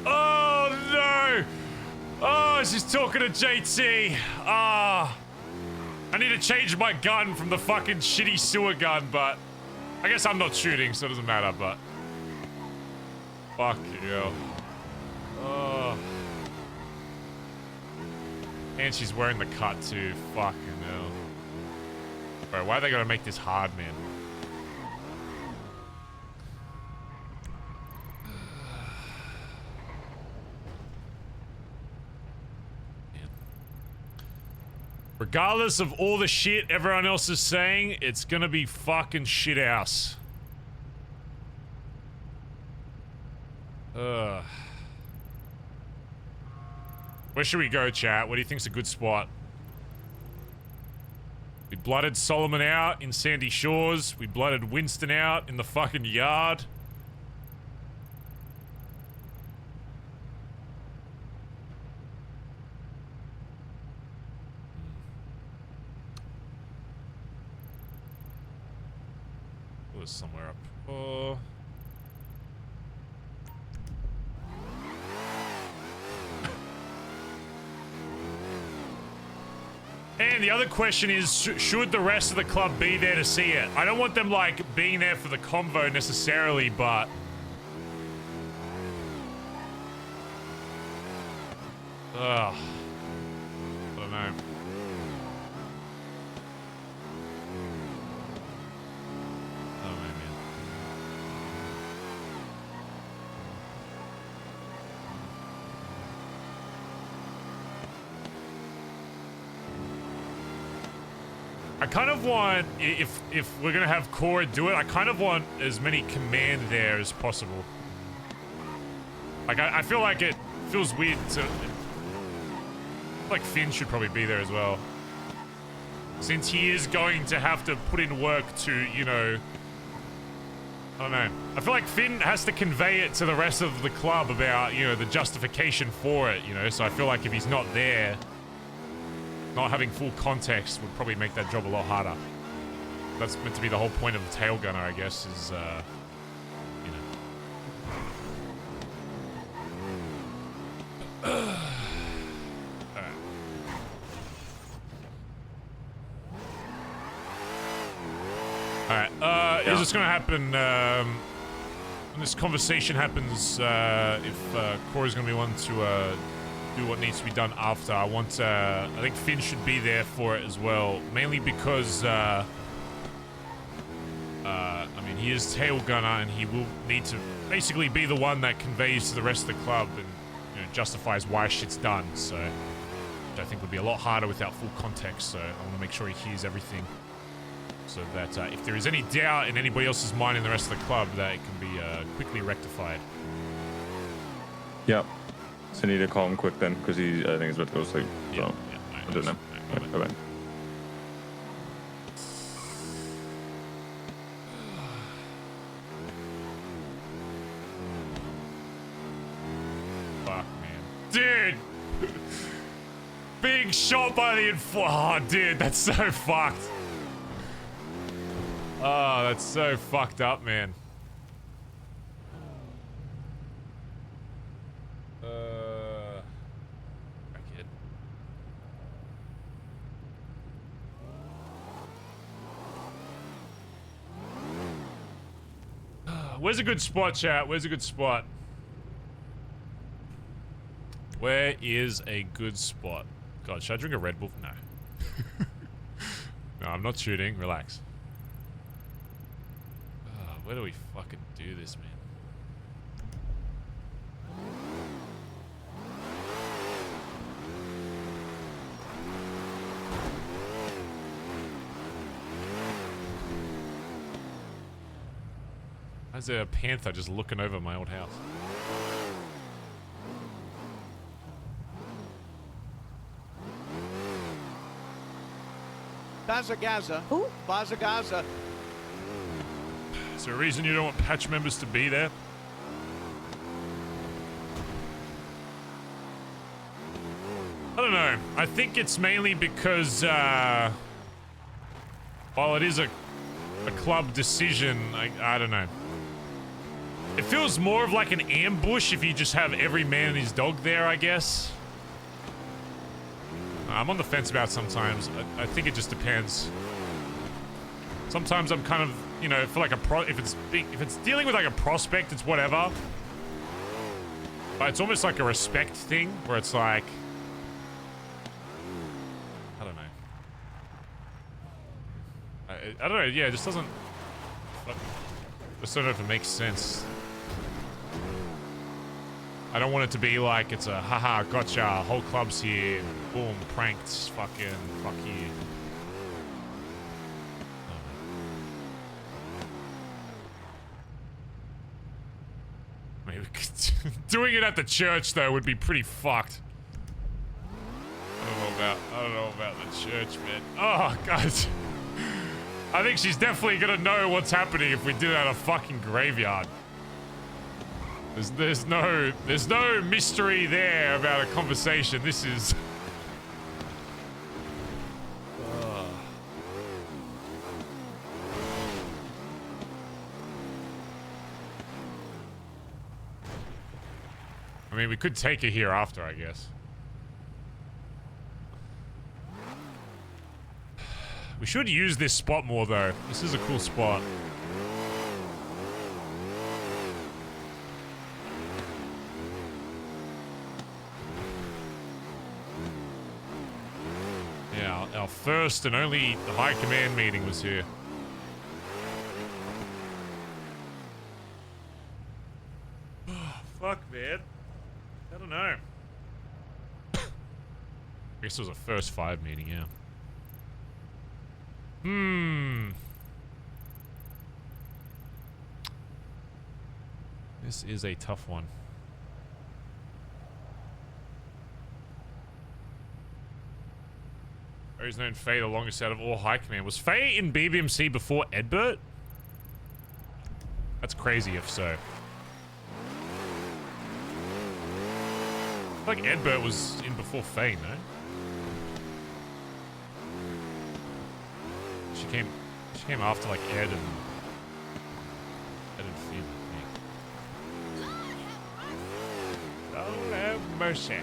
Oh no! Oh, she's talking to JT. Ah. I need to change my gun from the fucking shitty sewer gun, but I guess I'm not shooting, so it doesn't matter, but fuck you. Oh. And she's wearing the cut too. Fucking hell. Bro, why are they gonna make this hard, man? Regardless of all the shit everyone else is saying, it's gonna be fucking shit house. Where should we go, chat? What do you think's a good spot? We blooded Solomon out in Sandy Shores. We blooded Winston out in the fucking yard. Somewhere up. Oh. And the other question is, should the rest of the club be there to see it? I don't want them, like, being there for the convo necessarily, but... Ugh. I don't know. I kind of want, if we're gonna have Cora do it, I kind of want as many command there as possible. Like, I feel like it feels weird to... like Finn should probably be there as well. Since he is going to have to put in work to, you know... I don't know. I feel like Finn has to convey it to the rest of the club about, you know, the justification for it, you know? So I feel like if he's not there... not having full context would probably make that job a lot harder. That's meant to be the whole point of the tail gunner, I guess, is, you know. Alright, here's what's gonna happen, when this conversation happens, if, Cora's gonna be one to, do what needs to be done after. I want, I think Finn should be there for it as well. Mainly because, I mean, he is tail gunner and he will need to basically be the one that conveys to the rest of the club and, you know, justifies why shit's done, so... which I think would be a lot harder without full context, so I want to make sure he hears everything. So that, if there is any doubt in anybody else's mind in the rest of the club, that it can be, quickly rectified. Yep. So I need to call him quick then, because I think he's about to go to sleep. So Yeah, I don't know. Right, bye-bye. Fuck, man. Dude! Being shot by the oh, dude, that's so fucked. Oh, that's so fucked up, man. Where's a good spot, chat? Where's a good spot? Where is a good spot? God, should I drink a Red Bull? No. No, I'm not shooting. Relax. Oh, where do we fucking do this, man? Why's there a panther just looking over my old house? Bazza. Bazza. Is there a reason you don't want patch members to be there? I don't know. I think it's mainly because, while it is a club decision, I don't know. It feels more of like an ambush if you just have every man and his dog there, I guess. I'm on the fence about sometimes. I think it just depends. Sometimes I'm kind of, you know, for like if it's dealing with like a prospect, it's whatever. But it's almost like a respect thing where it's like, I don't know. I don't know. Yeah, it just doesn't. I just don't know if it makes sense. I don't want it to be like it's a haha gotcha, whole club's here, boom, pranked, fucking fuck you. Maybe doing it at the church though would be pretty fucked. I don't know about the church, man. Oh god. I think she's definitely gonna know what's happening if we do it at a fucking graveyard. There's no mystery there about a conversation. This is. I mean, we could take her here after, I guess. We should use this spot more, though. This is a cool spot. Yeah, our first and only high command meeting was here. Fuck, man. I don't know. I guess it was a first 5 meeting, yeah. This is a tough one. He's known Faye the longest out of all high command. Was Faye in BBMC before Edbert? That's crazy if so. I feel like Edbert was in before Faye, no? She came after like Ed and Finn, I think. Lord have mercy.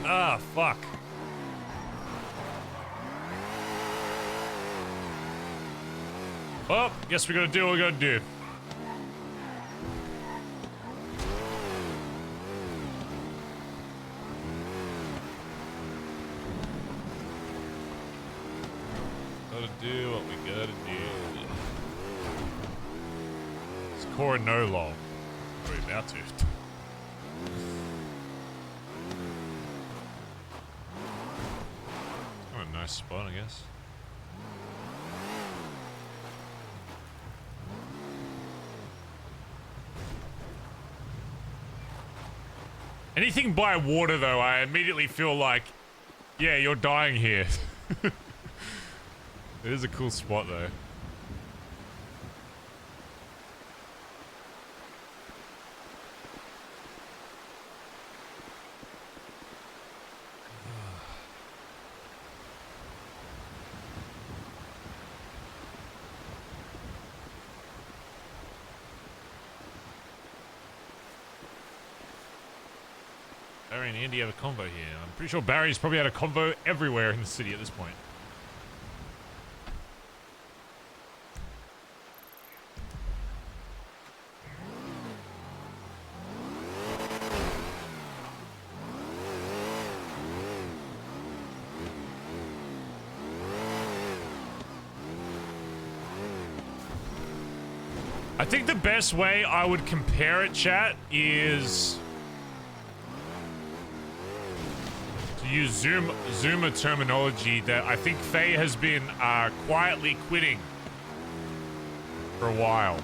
Ah, fuck. Well, guess we're gonna do what we're gonna do. Gotta do what we gotta do. Score no lol. We're about to. Nice spot, I guess. Anything by water, though, I immediately feel like, yeah, you're dying here. It is a cool spot, though. Barry and Andy have a convo here. I'm pretty sure Barry's probably had a convo everywhere in the city at this point. I think the best way I would compare it, chat, is to use Zoomer terminology that I think Faye has been quietly quitting for a while.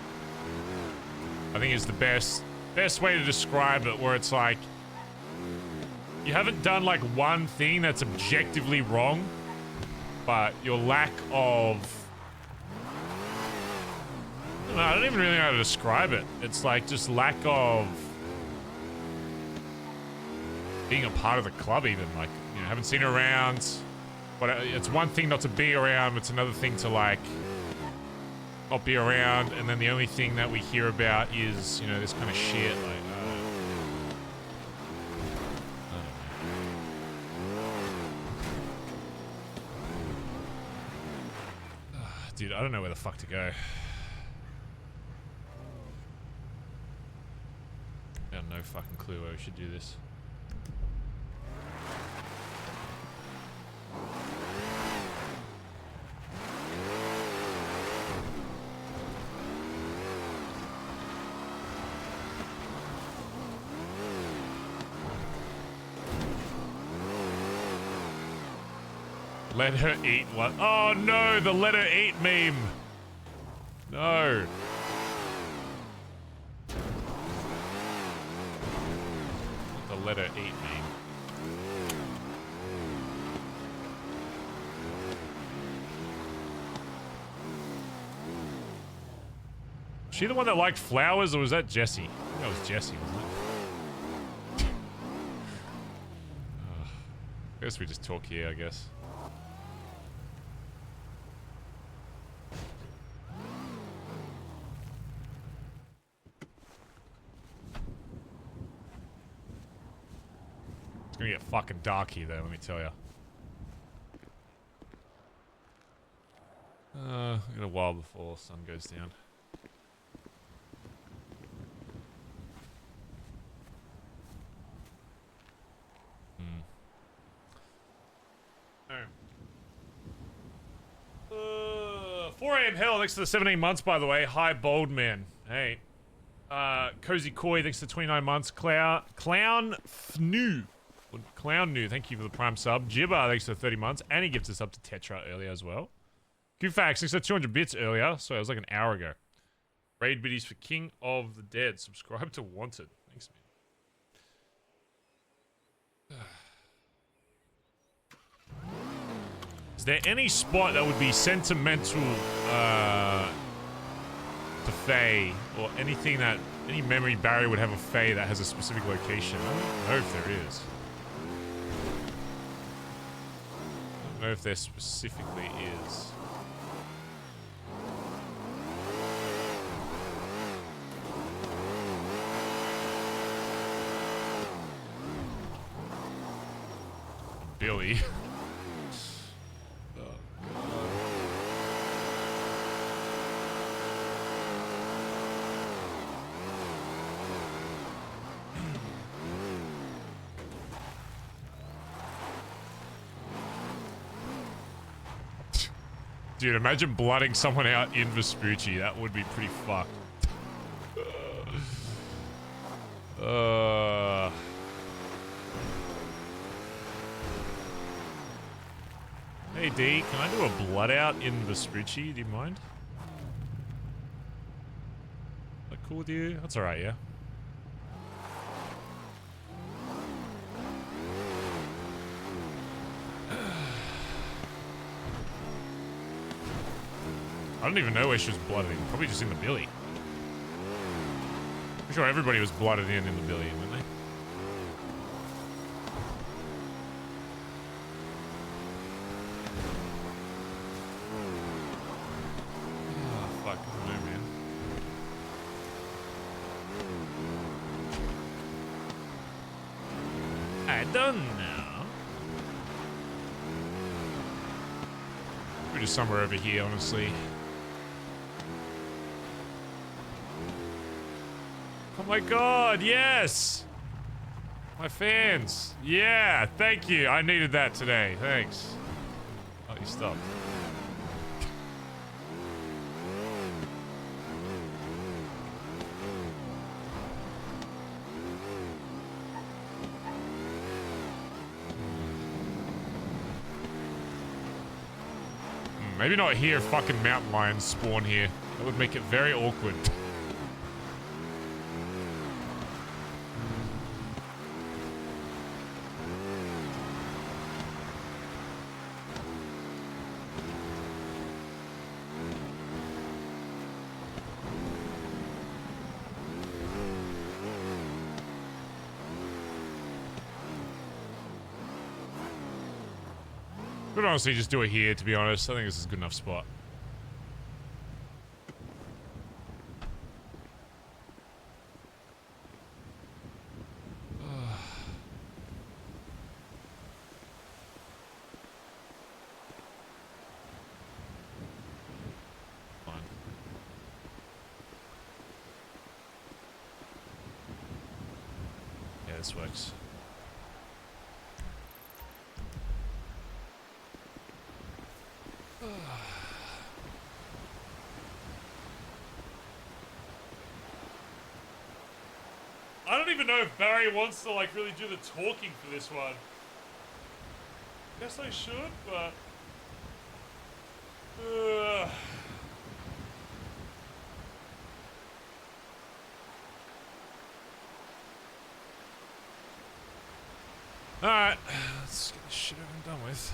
I think is the best way to describe it, where it's like you haven't done like one thing that's objectively wrong, but your lack of I don't even really know how to describe it. It's like just lack of being a part of the club even. Like, you know, haven't seen her around. But it's one thing not to be around. It's another thing to like not be around. And then the only thing that we hear about is, you know, this kind of shit. Like, dude, I don't know where the fuck to go. I have no fucking clue where we should do this. Let her eat what? Oh no, the let her eat meme. No. The let her eat meme. Was she the one that liked flowers, or was that Jessie? I think that was Jessie, wasn't it? I guess we just talk here, I guess. It's gonna get fucking dark here, though, let me tell you. I got a while before the sun goes down. Alright. 4 a.m. hell, thanks to the 17 months, by the way. Hi, Bold Man. Hey. Cozy Coy, thanks to 29 months. Clown Fnu. Clown New, thank you for the prime sub. Jibber, thanks for 30 months. And he gives us up to Tetra earlier as well. Qfax, thanks for 200 bits earlier. So it was like an hour ago. Raid biddies for King of the Dead. Subscribe to Wanted. Thanks, man. Is there any spot that would be sentimental to Faye? Or anything that... Any memory Barry would have of Faye that has a specific location? I don't know if there is. I don't know if there specifically is. Billy. Dude, imagine blooding someone out in Vespucci. That would be pretty fucked. Hey D, can I do a blood out in Vespucci? Do you mind? Is that cool with you? That's alright, yeah. I don't even know where she was blooded in. Probably just in the billy. I'm sure everybody was blooded in the billy, weren't they? Oh, fuck. I don't know, man. I don't know. We're just somewhere over here, honestly. Oh my god, yes! My fans. Yeah, thank you. I needed that today. Thanks. Oh, you stopped. Maybe not here. Fucking mountain lions spawn here. That would make it very awkward. Could honestly just do it here, to be honest. I think this is a good enough spot. Fine. Yeah, this works. I don't even know if Barry wants to like really do the talking for this one. Guess I should, but alright, let's get this shit over and done with.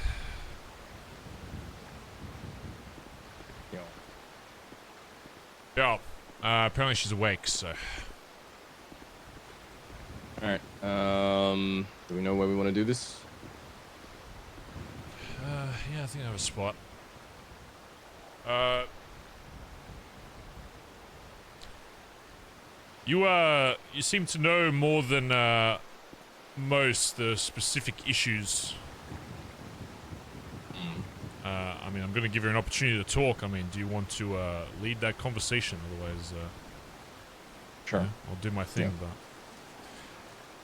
Yo. Apparently she's awake, so. Alright, do we know where we want to do this? Yeah, I think I have a spot. You seem to know more than, most the specific issues. I mean, I'm going to give you an opportunity to talk. I mean, do you want to lead that conversation? Otherwise, sure. Yeah, I'll do my thing. Yeah. But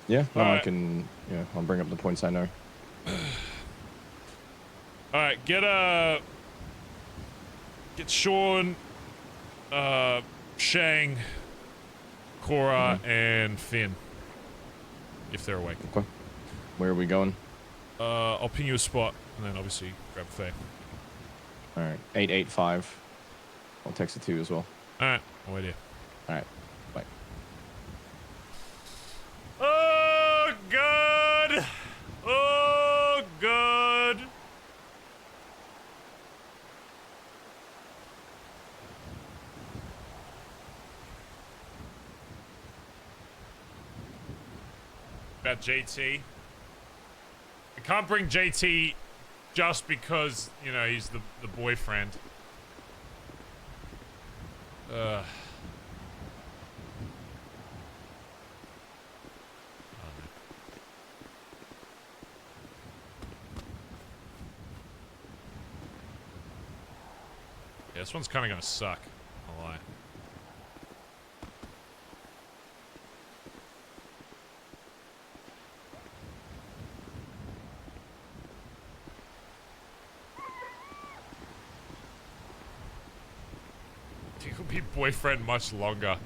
Yeah, no, Alright. I can. Yeah, I'll bring up the points I know. all right, get Sean, Shang, Cora, and Finn, if they're awake. Okay. Where are we going? I'll ping you a spot, and then obviously grab Faye. All right, 885. I'll text it to you as well. All right, I'll wait here. All right, bye. Oh God! Oh God! About JT. I can't bring JT just because, you know, he's the boyfriend. Yeah, this one's kind of gonna suck. I'll lie. You could be boyfriend much longer.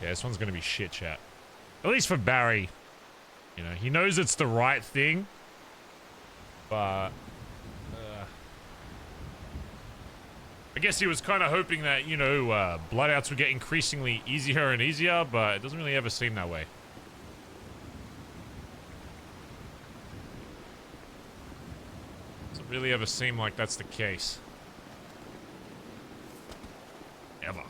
Yeah, this one's gonna be shit, chat. At least for Barry. You know, he knows it's the right thing. But... I guess he was kind of hoping that, you know, bloodouts would get increasingly easier and easier, but it doesn't really ever seem that way. really ever seem like that's the case. Ever.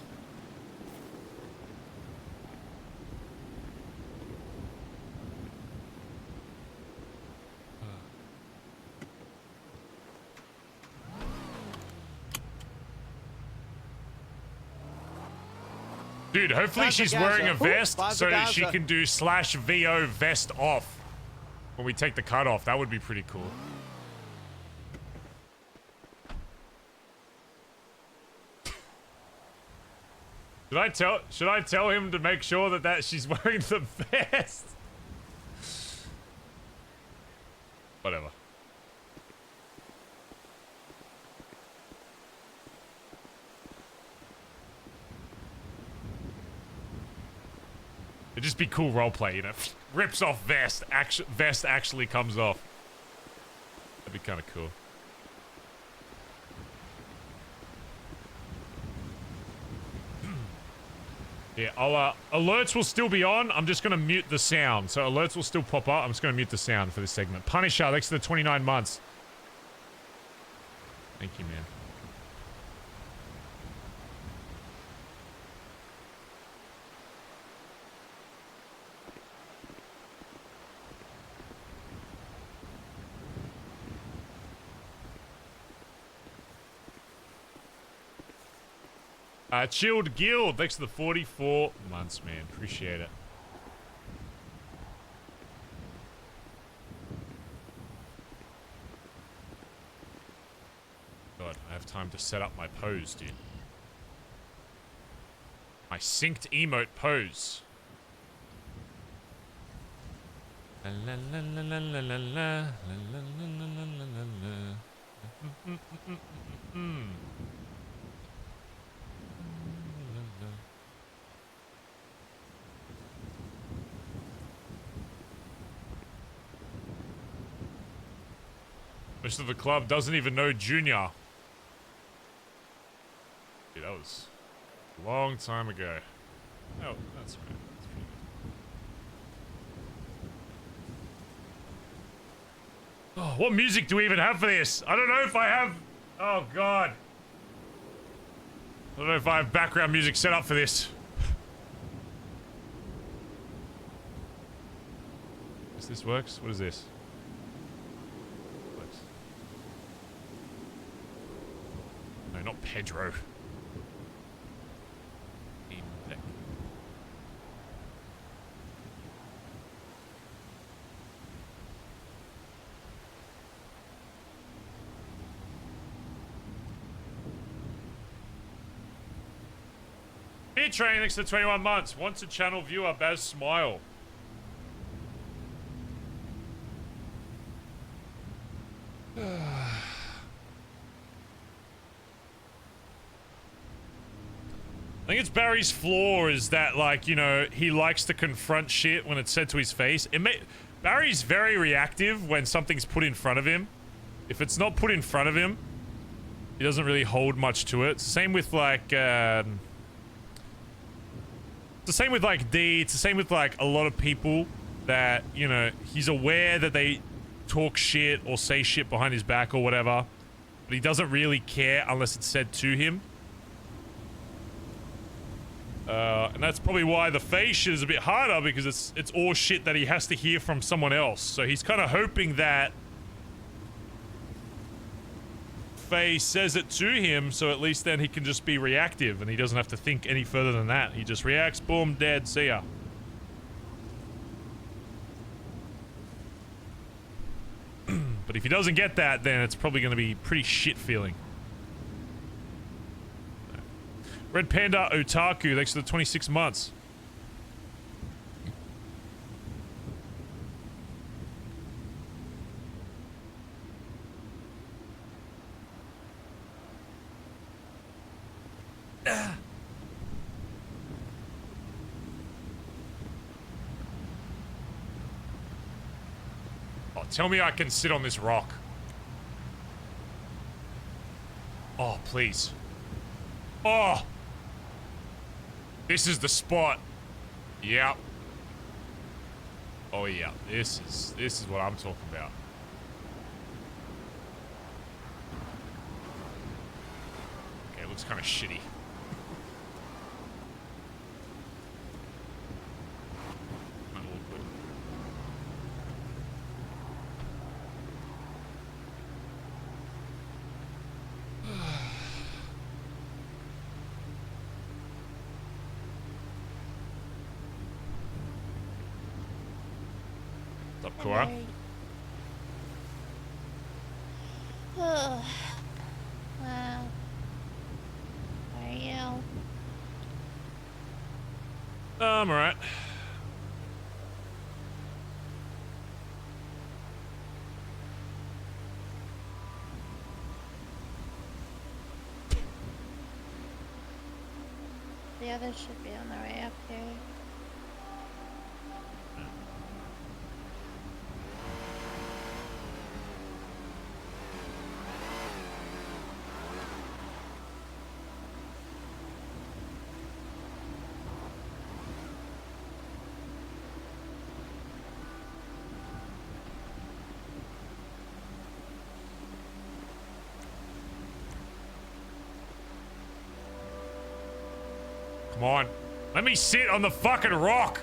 Dude, hopefully Bazza she's Gaza. wearing a Ooh, vest Bazza so that she Gaza. can do /VO vest off when we take the cut off. That would be pretty cool. Should I tell him to make sure that she's wearing the vest? Whatever. It'd just be cool roleplay, you know? Rips off vest, vest actually comes off. That'd be kind of cool. Yeah, alerts will still be on. I'm just gonna mute the sound. So alerts will still pop up. I'm just gonna mute the sound for this segment. Punisher, thanks for the 29 months. Thank you, man. Chilled Guild, thanks for the 44 months, man. Appreciate it. God, I have time to set up my pose, dude. My synced emote pose. La la la la la la la la la la la. Most of the club doesn't even know Junior. Dude, that was a long time ago. Oh, that's right. That's pretty good. Oh, what music do we even have for this? I don't know if I have... Oh, God. I don't know if I have background music set up for this. Does this works? What is this? No, not Pedro. Beer Train, thanks for 21 months. Wants a channel viewer, Baz Smile. I think it's Barry's flaw is that, like, you know, he likes to confront shit when it's said to his face. Barry's very reactive when something's put in front of him. If it's not put in front of him, he doesn't really hold much to it. It's the same with, like, it's the same with, like, D. It's the same with, like, a lot of people that, you know, he's aware that they talk shit or say shit behind his back or whatever, but he doesn't really care unless it's said to him. And that's probably why the face shit is a bit harder, because it's all shit that he has to hear from someone else. So he's kind of hoping that Faye says it to him, so at least then he can just be reactive and he doesn't have to think any further than that. He just reacts, boom, dead, see ya. But if he doesn't get that, then it's probably going to be pretty shit feeling. Red Panda Otaku, thanks for the 26 months. Oh, tell me I can sit on this rock. Oh, please. Oh! This is the spot. Yep. Oh yeah, this is what I'm talking about. It's kind of shitty. Kinda awkward. What's up, Cora? Wow. How are you? I'm alright. The others should be on their way up here. Come on. Let me sit on the fucking rock.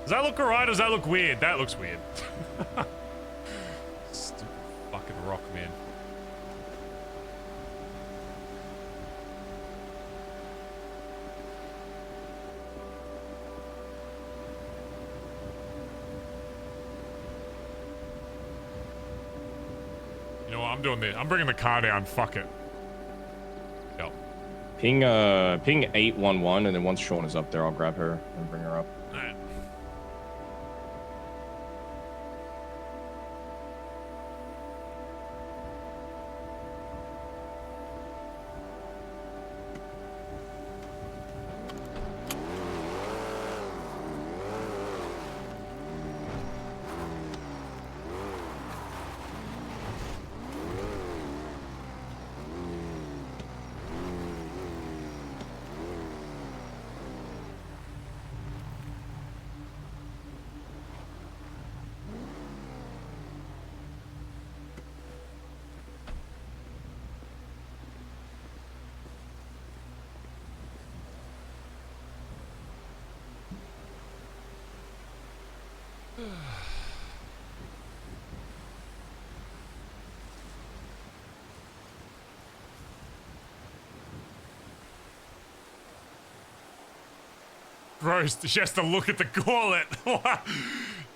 Does that look alright or does that look weird? That looks weird. Stupid fucking rock, man. You know what? I'm doing this. I'm bringing the car down. Fuck it. Yep. Ping 811, and then once Sean is up there, I'll grab her and bring her up. Alright. Gross. She has to look at the gauntlet.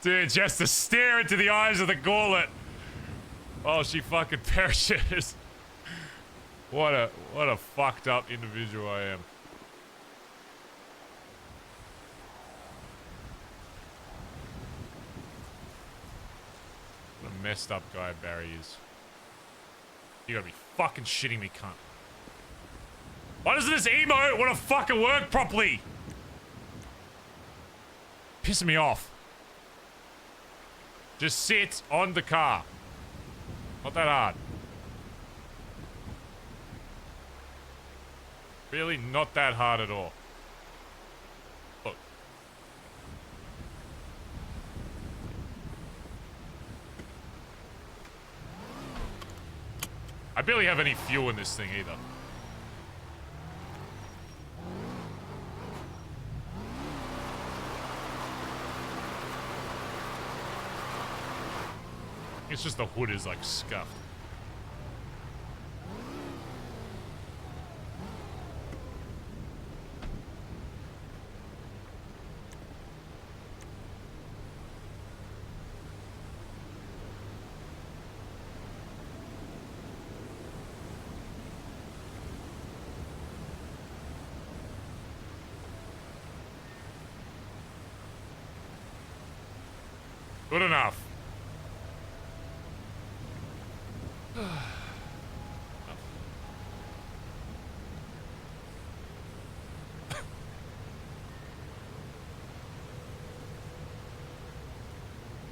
Dude, she has to stare into the eyes of the gauntlet. Oh, she fucking perishes. What a fucked up individual I am. What a messed up guy Barry is. You gotta be fucking shitting me, cunt. Why doesn't this emote want to fucking work properly? Pissing me off. Just sit on the car. Not that hard. Really not that hard at all. Look. I barely have any fuel in this thing either. It's just the hood is like scuffed. Good enough.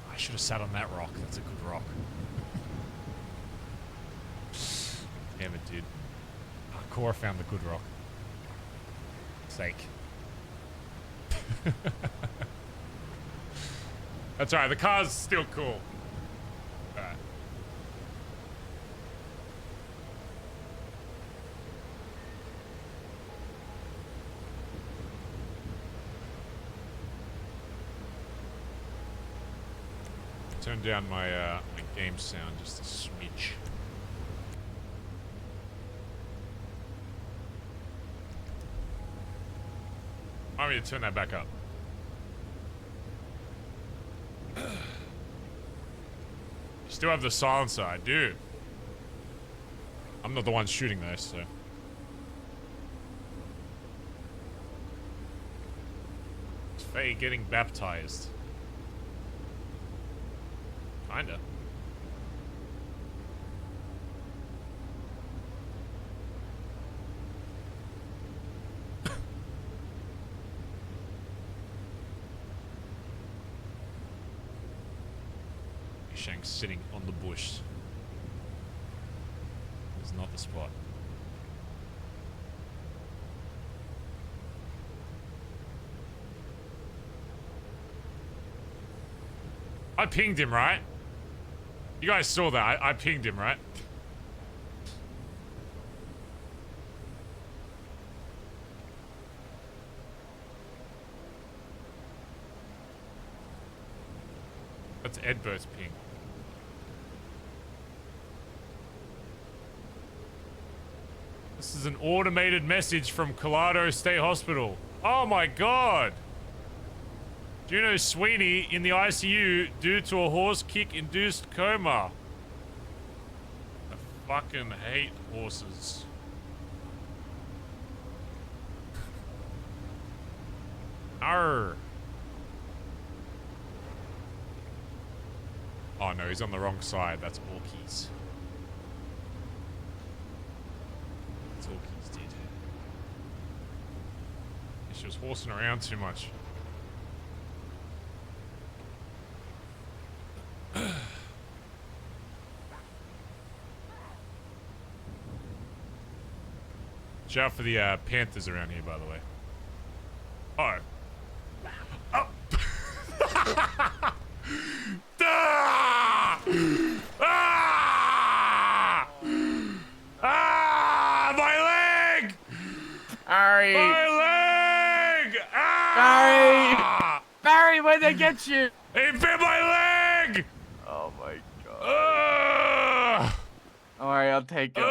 I should have sat on that rock. That's a good rock. Damn it, dude. core found the good rock. Sake. That's alright, the car's still cool. Alright. Turn down my my game sound just a smidge. I want me to turn that back up. You still have the silencer, I do. I'm not the one shooting those, so. Is Faye getting baptized? Kinda. Shank's sitting on the bush. It's not the spot. I pinged him, right? You guys saw that. I pinged him, right? That's Edbert's ping. This is an automated message from Colorado State Hospital. Oh my god! Juno Sweeney in the ICU due to a horse kick-induced coma. I fucking hate horses. Arr. Oh no, he's on the wrong side. That's Orkies. That's Orkies did. She was horsing around too much. Watch out for the panthers around here, by the way. Oh. Oh. Ah! Ah! Ah! My leg! Barry! My leg! Ah! Barry, where'd they get you? He bit my leg! Oh my god. Alright, I'll take it.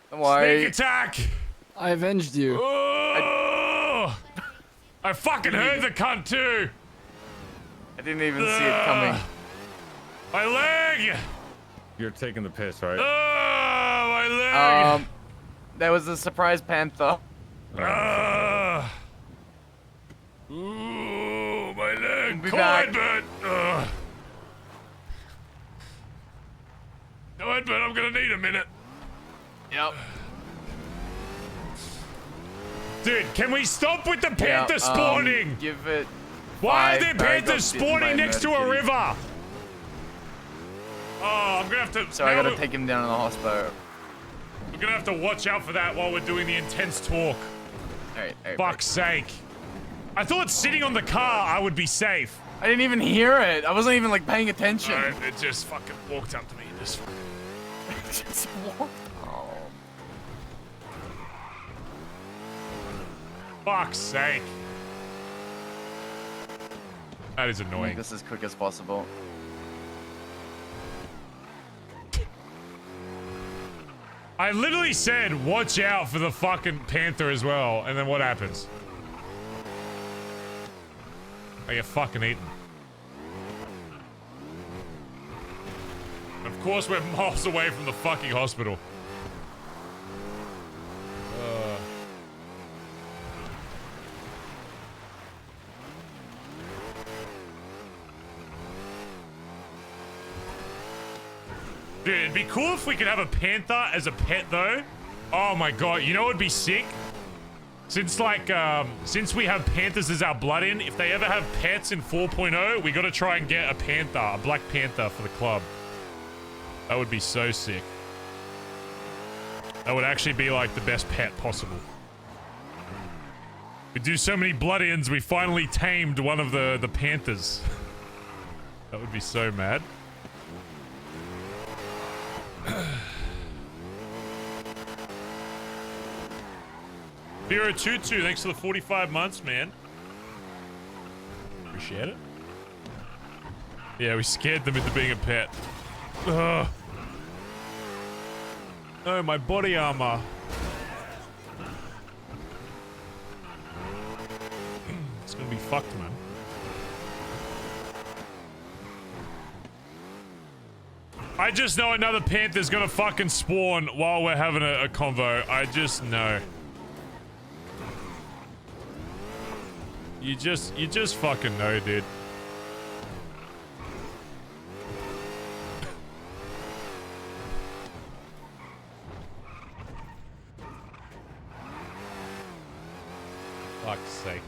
Don't worry. Sneak attack! I avenged you. I fucking heard the cunt too! I didn't even see it coming. My leg! You're taking the piss, right? My leg! There was a surprise panther. Ooh, my leg! Be back. Edbert! No, Edbert, I'm gonna need a minute. Yep. Dude, can we stop with the panther spawning? Give it. Why are there Barry panthers got bitten by spawning next to a kitty. river? Oh, I'm gonna have to. So I gotta take him down to the hospital. We're gonna have to watch out for that while we're doing the intense talk. Alright, Fuck's sake. I thought sitting on the car I would be safe. I didn't even hear it. I wasn't even like paying attention. It just fucking walked up to me and just. Just walked. Oh. Fuck's sake. That is Make annoying. this as quick as possible. I literally said, watch out for the fucking panther as well, and then what happens? I get fucking eaten. Of course we're miles away from the fucking hospital. Dude, it'd be cool if we could have a panther as a pet, though. Oh my god, you know what would be sick? Since, like, since we have panthers as our blood in, if they ever have pets in 4.0, we gotta try and get a panther, a black panther for the club. That would be so sick. That would actually be like the best pet possible. We do so many blood-ins, we finally tamed one of the panthers. That would be so mad. 022, thanks for the 45 months, man. Appreciate it. Yeah, we scared them into being a pet. Ugh. No, my body armor. It's gonna be fucked, man. I just know another panther's gonna fucking spawn while we're having a convo. I just know. You just fucking know, dude. Fuck's sake.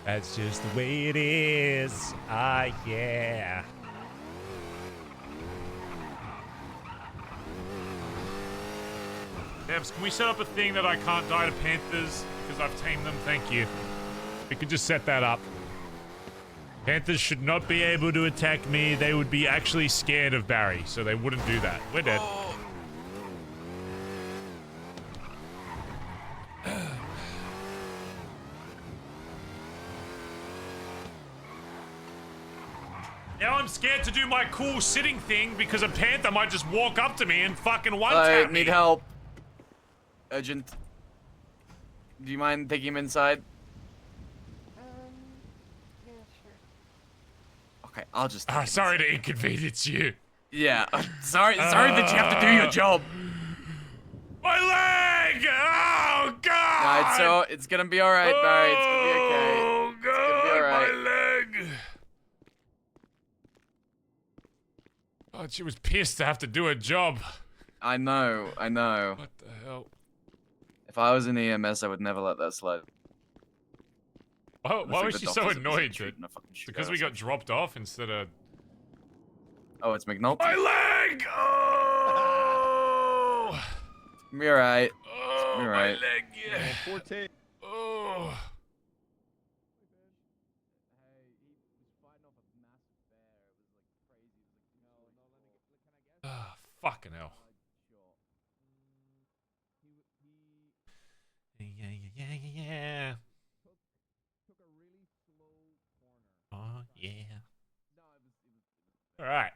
That's just the way it is. Ah, yeah. Devs, can we set up a thing that I can't die to panthers because I've tamed them? Thank you. We could just set that up. Panthers should not be able to attack me. They would be actually scared of Barry, so they wouldn't do that. We're dead. Now I'm scared to do my cool sitting thing because a panther might just walk up to me and fucking one-tap me. Need help. Urgent. Do you mind taking him inside? Yeah, sure. Okay, I'll just. Sorry to inconvenience you. Yeah, sorry that you have to do your job. My leg! Oh God! Alright, so it's gonna be alright, Barry. It's gonna be okay. Oh God, it's gonna be alright. my leg! Oh, she was pissed to have to do a job. I know. What the hell? If I was in EMS, I would never let that slide. Oh, why was the she so doctors are busy annoyed? treating a fucking shootout Because or we got something. dropped off instead of... Oh, it's McNulty. My leg! Oh! It's gonna be alright. Oh, It's alright. my leg, yeah. 14. Oh. Ah, fucking hell. Yeah. Oh, yeah. Alright.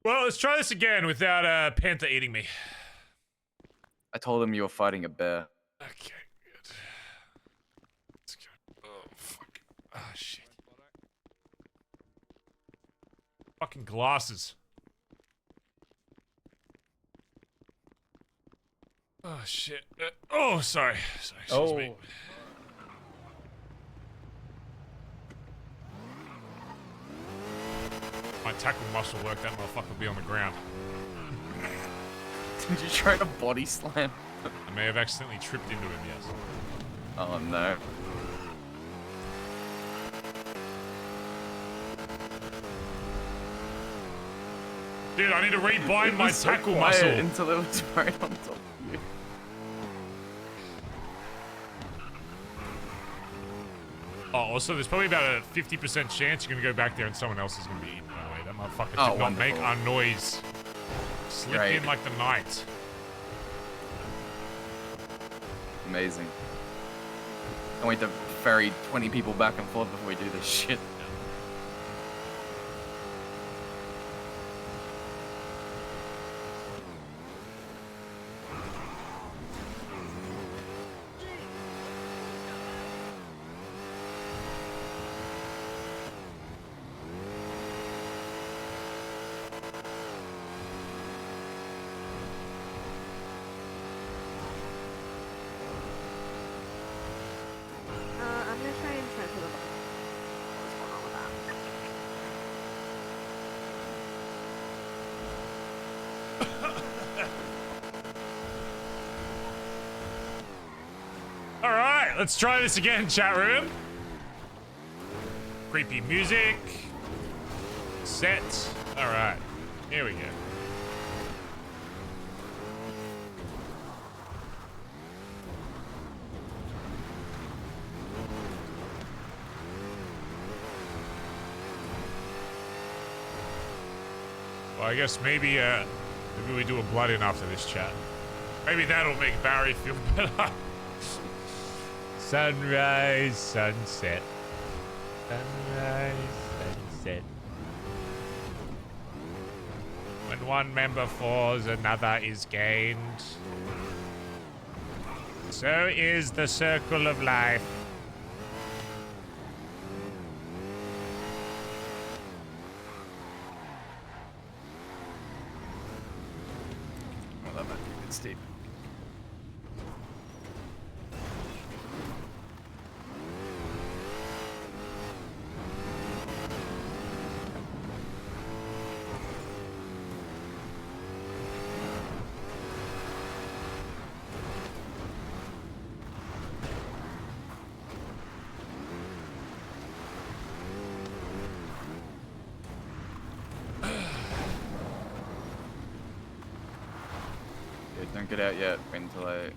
Well, let's try this again without a panther eating me. I told him you were fighting a bear. Okay, good. Let's go. Oh, fuck. Ah, shit. Fucking glasses. Oh, shit. Oh, sorry. Excuse me. My tackle muscle work, that motherfucker will be on the ground. Did you try to body slam? I may have accidentally tripped into him, yes. Oh no. Dude, I need to rebind my so tackle quiet muscle. until it was right on top of you. Oh, also, there's probably about a 50% chance you're gonna go back there and someone else is gonna be eaten. By the way, that motherfucker did not make a noise. Slipped Great. in like the night. Amazing. Can't wait to ferry 20 people back and forth before we do this shit. I'm gonna try and transfer the. What's going on with that? Alright, let's try this again, chat room. Creepy music. set. All right, here we go. Well, I guess maybe we do a blood in after this chat. Maybe that'll make Barry feel better. Sunrise, sunset. Sunrise, sunset. When one member falls, another is gained. So is the circle of life. Well, that might be a bit steep. Don't get out yet. Wait until I. Okay.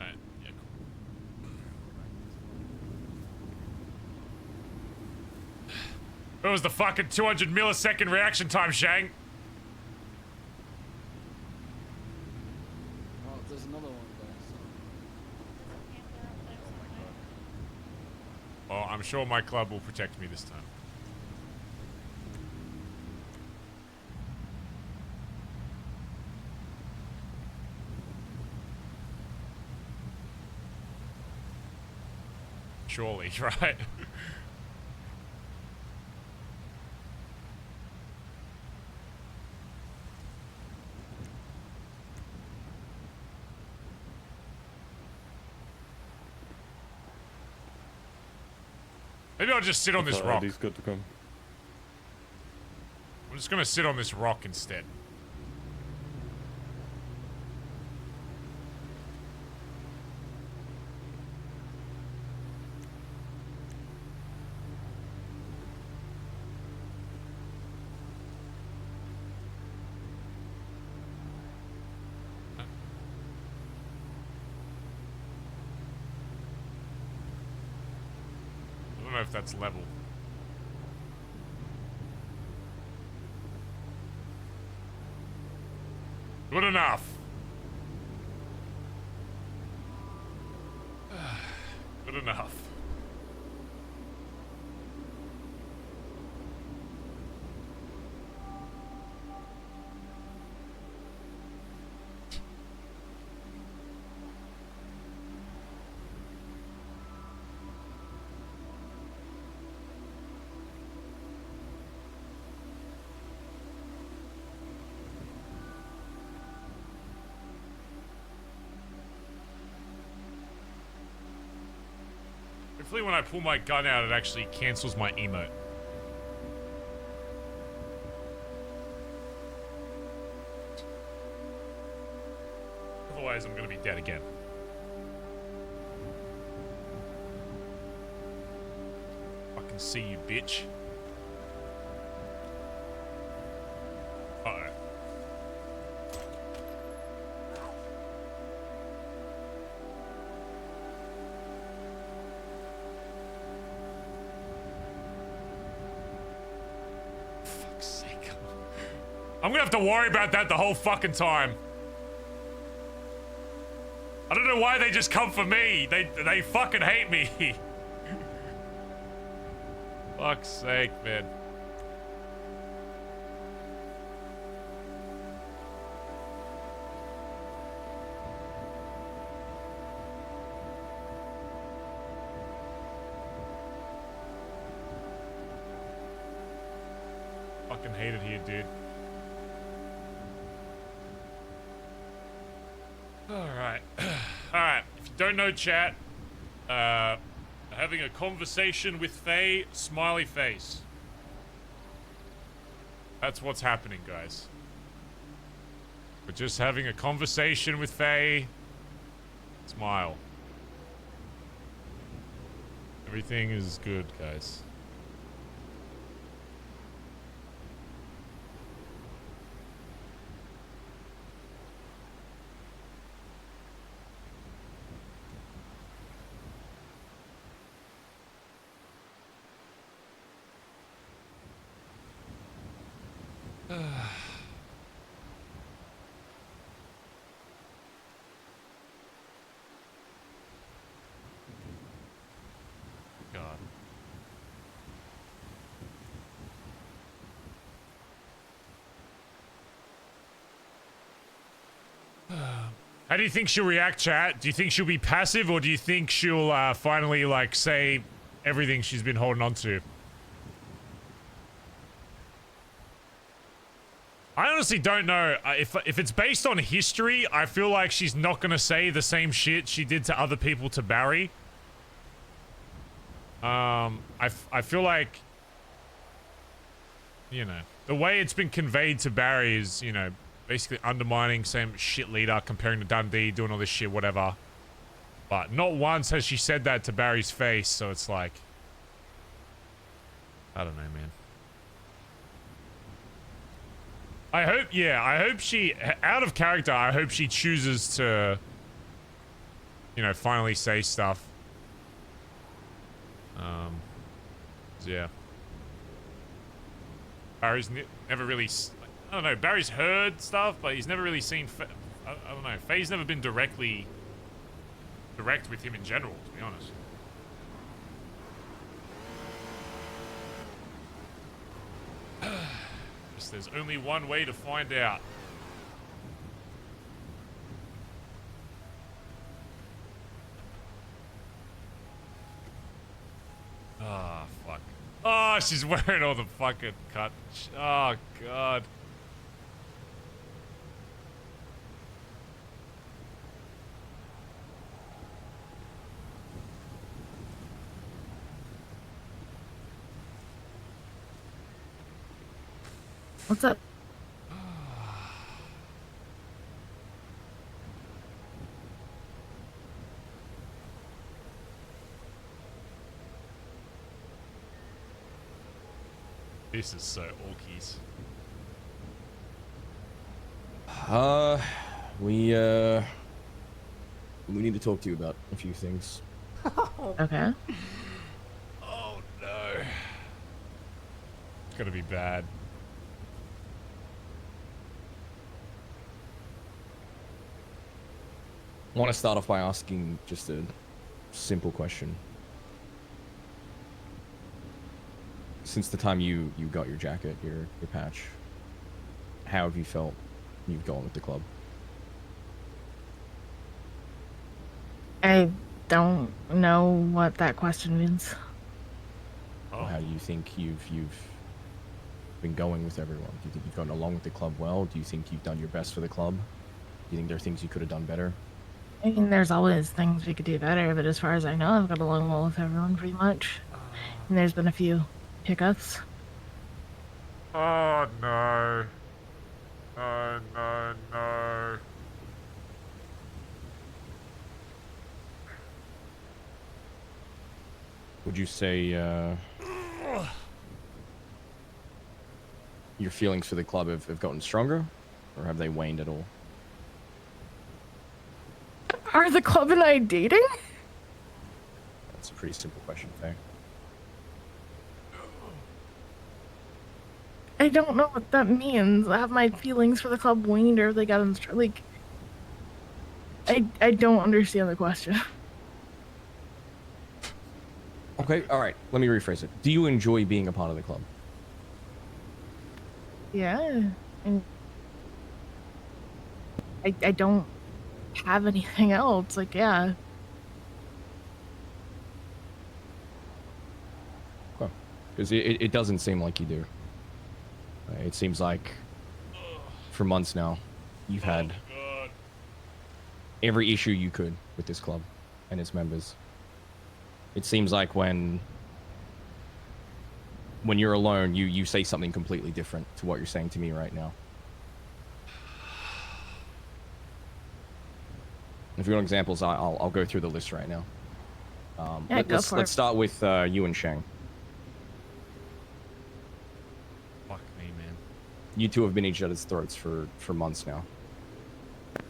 Alright, yeah, cool. What was the fucking 200 millisecond reaction time, Shang? Oh, there's another one, guys. Well, I'm sure my club will protect me this time. Surely, right? Maybe I'll just sit on this rock. He's good to come. I'm just gonna sit on this rock instead. I don't know if that's level. Good enough. Good enough. Hopefully when I pull my gun out, it actually cancels my emote. Otherwise, I'm gonna be dead again. Fucking see you, bitch. Uh-oh. I'm gonna have to worry about that the whole fucking time. I don't know why they just come for me. They fucking hate me. Fuck's sake, man. Fucking hate it here, dude. Alright. Alright. If you don't know, chat, having a conversation with Faye, smiley face. That's what's happening, guys. We're just having a conversation with Faye. Smile. Everything is good, guys. God. How do you think she'll react, chat? Do you think she'll be passive, or do you think she'll finally, like, say everything she's been holding on to? I honestly don't know. If it's based on history, I feel like she's not gonna say the same shit she did to other people to Barry. I feel like, you know, the way it's been conveyed to Barry is, you know, basically undermining same shit leader, comparing to Dundee, doing all this shit, whatever. But not once has she said that to Barry's face, so it's like, I don't know, man. I hope she, out of character, I hope she chooses to, you know, finally say stuff. Yeah. Barry's never really, I don't know, Barry's heard stuff, but he's never really seen, I don't know, Faye's never been direct with him in general, to be honest. There's only one way to find out. Oh, fuck. Oh, she's wearing all the fucking cut. Oh, God. What's up? This is so orkies. We need to talk to you about a few things. Okay. Oh no. It's gonna be bad. I want to start off by asking just a simple question. Since the time you got your jacket, your patch, how have you felt you've gone with the club? I don't know what that question means. Oh. How do you think you've been going with everyone? Do you think you've gone along with the club well? Do you think you've done your best for the club? Do you think there are things you could have done better? I mean, there's always things we could do better, but as far as I know, I've got along well with everyone pretty much. And there's been a few hiccups. Oh no. Oh no, no. Would you say your feelings for the club have gotten stronger, or have they waned at all? Are the club and I dating? That's a pretty simple question, Faye. I don't know what that means. Have my feelings for the club waned, or they got like? I don't understand the question. Okay, all right. Let me rephrase it. Do you enjoy being a part of the club? Yeah, and I don't have anything else. Like, yeah. Okay. Because it doesn't seem like you do. It seems like for months now, you've had every issue you could with this club and its members. It seems like when you're alone, you say something completely different to what you're saying to me right now. If you want examples, I'll go through the list right now. Yeah, Let's start with you and Shang. Fuck me, man. You two have been at each other's throats for months now.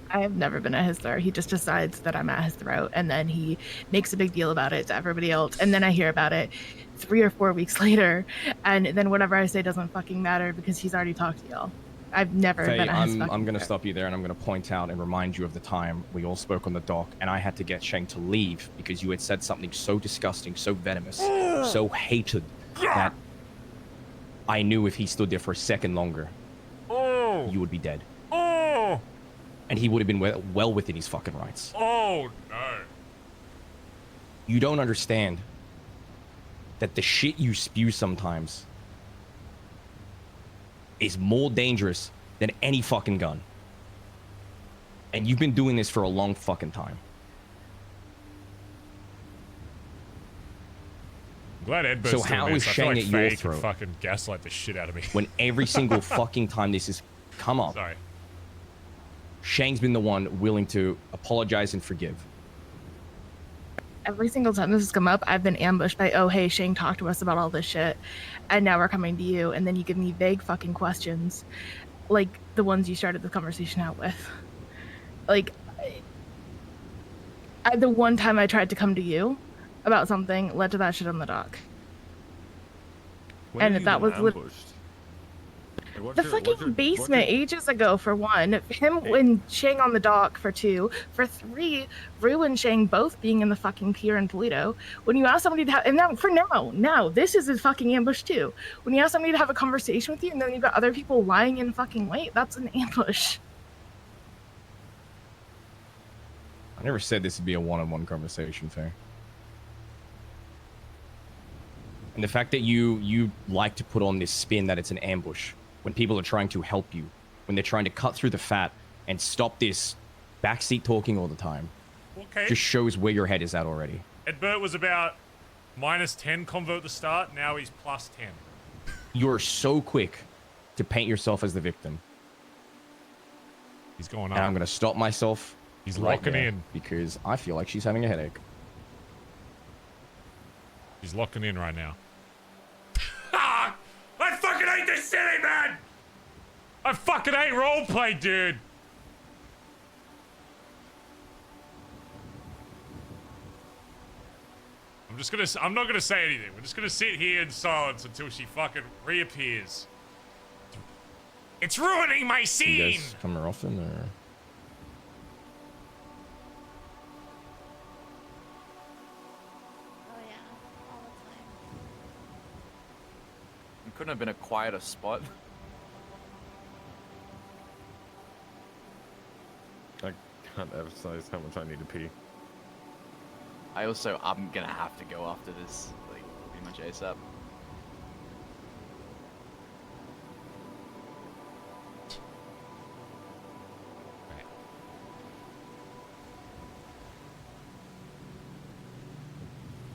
I have never been at his throat. He just decides that I'm at his throat, and then he makes a big deal about it to everybody else, and then I hear about it 3 or 4 weeks later, and then whatever I say doesn't fucking matter because he's already talked to y'all. I've never Faye, been at his fucking I'm going to throat. stop you there, and I'm going to point out and remind you of the time we all spoke on the dock, and I had to get Shang to leave because you had said something so disgusting, so venomous, so hated that I knew if he stood there for a second longer, you would be dead. And he would have been well within his fucking rights. Oh, no. You don't understand that the shit you spew sometimes is more dangerous than any fucking gun. And you've been doing this for a long fucking time. I'm glad Ed So how is Shang at your throat? Fucking gaslight the shit out of me. When every single fucking time this has come up, Sorry. Shang's been the one willing to apologize and forgive. Every single time this has come up, I've been ambushed by, oh, hey, Shang talked to us about all this shit, and now we're coming to you, and then you give me vague fucking questions, like the ones you started the conversation out with. Like, the one time I tried to come to you about something led to that shit on the dock. When And have you that been was lit- ambushed? Like, what's The your- fucking what's your- basement ages ago, for one. Him and Shang on the dock, for 2. For 3, Rue and Shang both being in the fucking pier in Toledo. When you ask somebody to have, and now, this is a fucking ambush too. When you ask somebody to have a conversation with you, and then you've got other people lying in fucking wait, that's an ambush. I never said this would be a one-on-one conversation, Faye. And the fact that you like to put on this spin that it's an ambush when people are trying to help you, when they're trying to cut through the fat and stop this backseat talking all the time, Okay. just shows where your head is at already. Ed Burt was about -10 convo at the start. Now he's +10. You're so quick to paint yourself as the victim. He's going And up. I'm going to stop myself. He's right locking there in. because I feel like she's having a headache. He's locking in right now. Ah! I fucking hate this city, man! I fucking hate roleplay, dude! I'm not gonna say anything. We're just gonna sit here in silence until she fucking reappears. It's ruining my You scene! guys come here often, or? It couldn't have been a quieter spot. I can't emphasize how much I need to pee. I'm gonna have to go after this, like, pretty much ASAP.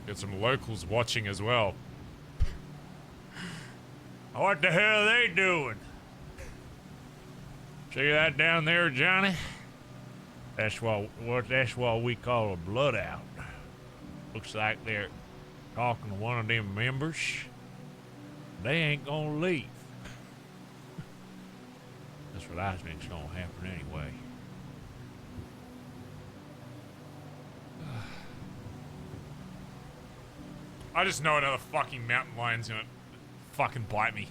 Got some locals watching as well. What the hell are they doing? See that down there, Johnny? That's what we call a blood out. Looks like they're talking to one of them members. They ain't gonna leave. That's what I think's gonna happen anyway. I just know another fucking mountain lion's gonna fucking bite me.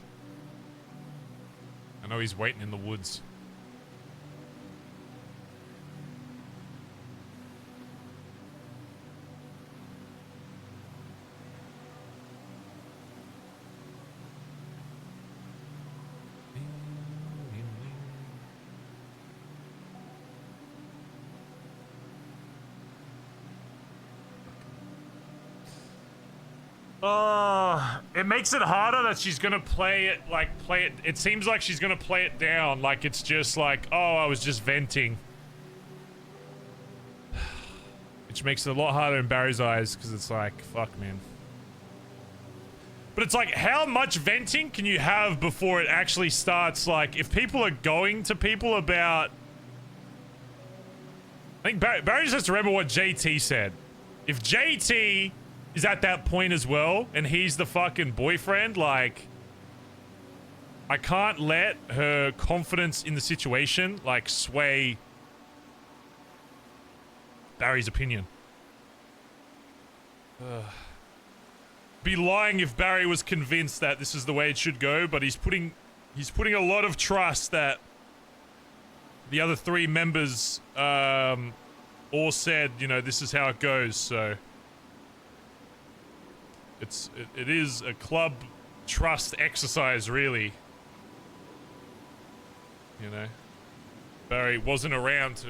I know he's waiting in the woods. It makes it harder that she's gonna play it. It seems like she's gonna play it down, like it's just like, oh, I was just venting. Which makes it a lot harder in Barry's eyes, because it's like, fuck, man. But it's like, how much venting can you have before it actually starts? Like, if people are going to people about... I think Barry just has to remember what JT said. If JT is at that point as well, and he's the fucking boyfriend, like, I can't let her confidence in the situation, like, sway Barry's opinion. Be lying if Barry was convinced that this is the way it should go, but he's putting a lot of trust that the other 3 members all said, you know, this is how it goes. So it is a club trust exercise, really. You know, Barry wasn't around to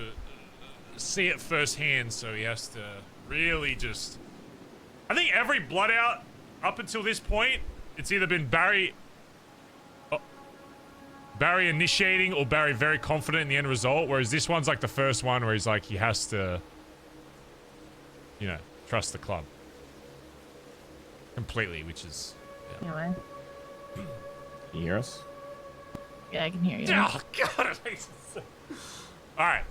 see it firsthand, so he has to really just. I think every blood out up until this point, it's either been Barry initiating or Barry very confident in the end result, whereas this one's like the first one where he's like, he has to, you know, trust the club completely, which is, yeah. Anyway. Can you hear us? Yeah, I can hear you. Oh god, it makes it so... Alright.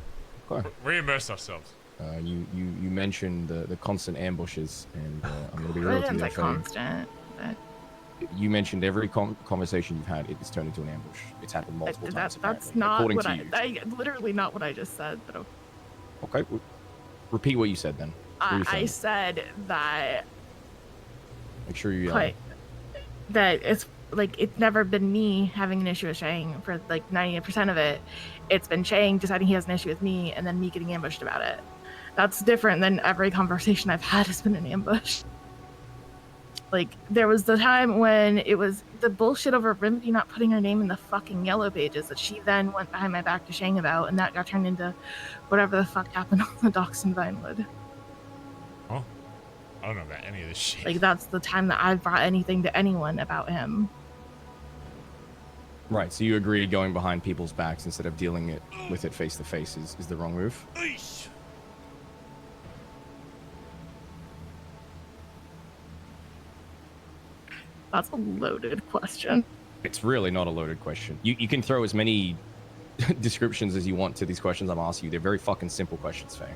Okay. Reimmerse ourselves. You mentioned the constant ambushes, and I'm going to be real with you there, Faye. Constant, but You mentioned every conversation you've had, it's turned into an ambush. It's happened multiple times. that's not according what to you. I literally not what I just said. But Okay, repeat what you said then. What were you I saying? said that Make sure you. That it's like it's never been me having an issue with Shang for like 90% of it. It's been Shang deciding he has an issue with me and then me getting ambushed about it. That's different than every conversation I've had has been an ambush. Like, there was the time when it was the bullshit over Remedy not putting her name in the fucking yellow pages that she then went behind my back to Shang about, and that got turned into whatever the fuck happened on the docks in Vinewood. Oh, I don't know about any of this shit. Like, that's the time that I've brought anything to anyone about him. Right, so you agree going behind people's backs instead of dealing with it face to face is the wrong move? That's a loaded question. It's really not a loaded question. You can throw as many descriptions as you want to these questions I'm asking you. They're very fucking simple questions, Faye.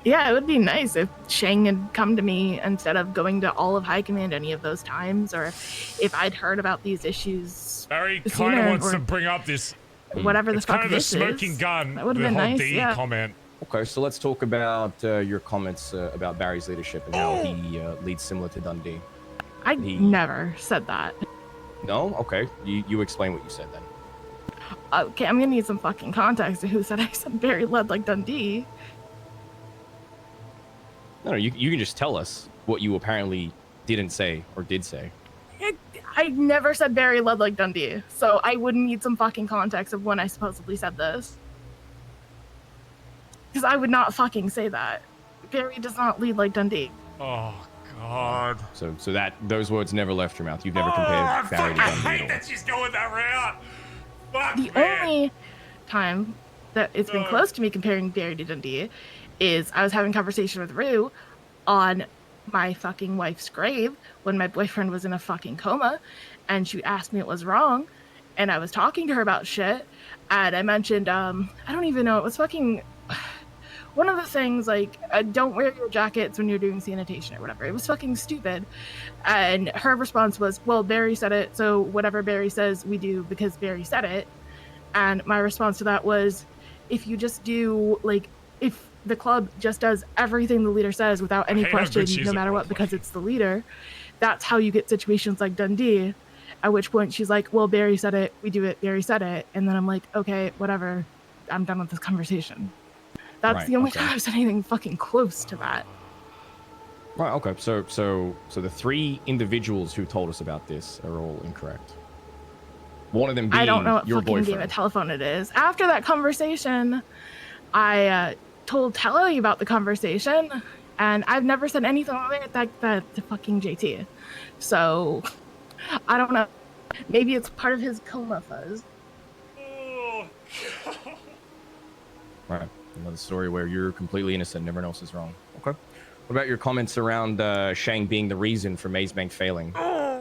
Yeah, it would be nice if Shang had come to me instead of going to all of High Command any of those times, or if I'd heard about these issues. Barry kind of wants to bring up this. Whatever the it's fuck kind of the this smoking is. gun. That would the have been whole nice. D Yeah. comment. Okay, so let's talk about your comments about Barry's leadership and how he leads similar to Dundee. I never said that. No? Okay. You explain what you said then. Okay, I'm gonna need some fucking context to who said I said Barry led like Dundee. No, you can just tell us what you apparently didn't say or did say. I never said Barry led like Dundee, so I would need some fucking context of when I supposedly said this. Because I would not fucking say that. Barry does not lead like Dundee. Oh, God. So that those words never left your mouth. You've never compared Barry to I Dundee hate at all. that she's going that route. Fuck, The man. only time that it's been close to me comparing Barry to Dundee is I was having a conversation with Rue on my fucking wife's grave when my boyfriend was in a fucking coma, and she asked me what was wrong, and I was talking to her about shit, and I mentioned I don't even know, it was fucking one of the things like don't wear your jackets when you're doing sanitation or whatever. It was fucking stupid. And her response was, well, Barry said it, so whatever Barry says we do because Barry said it. And my response to that was, if you just do, like, if the club just does everything the leader says without any question, no matter what, because it's the leader, that's how you get situations like Dundee. At which point she's like, well, Barry said it, we do it, Barry said it. And then I'm like, okay, whatever, I'm done with this conversation. That's Right, the only okay. time I've said anything fucking close to that. Right, okay. So the 3 individuals who told us about this are all incorrect. One of them being I don't know what your fucking boyfriend. game of telephone it is. After that conversation, I told Telly about the conversation, and I've never said anything like that to fucking JT. So, I don't know. Maybe it's part of his coma fuzz. Right. Another story where you're completely innocent and everyone else is wrong. Okay. What about your comments around Shang being the reason for Maze Bank failing?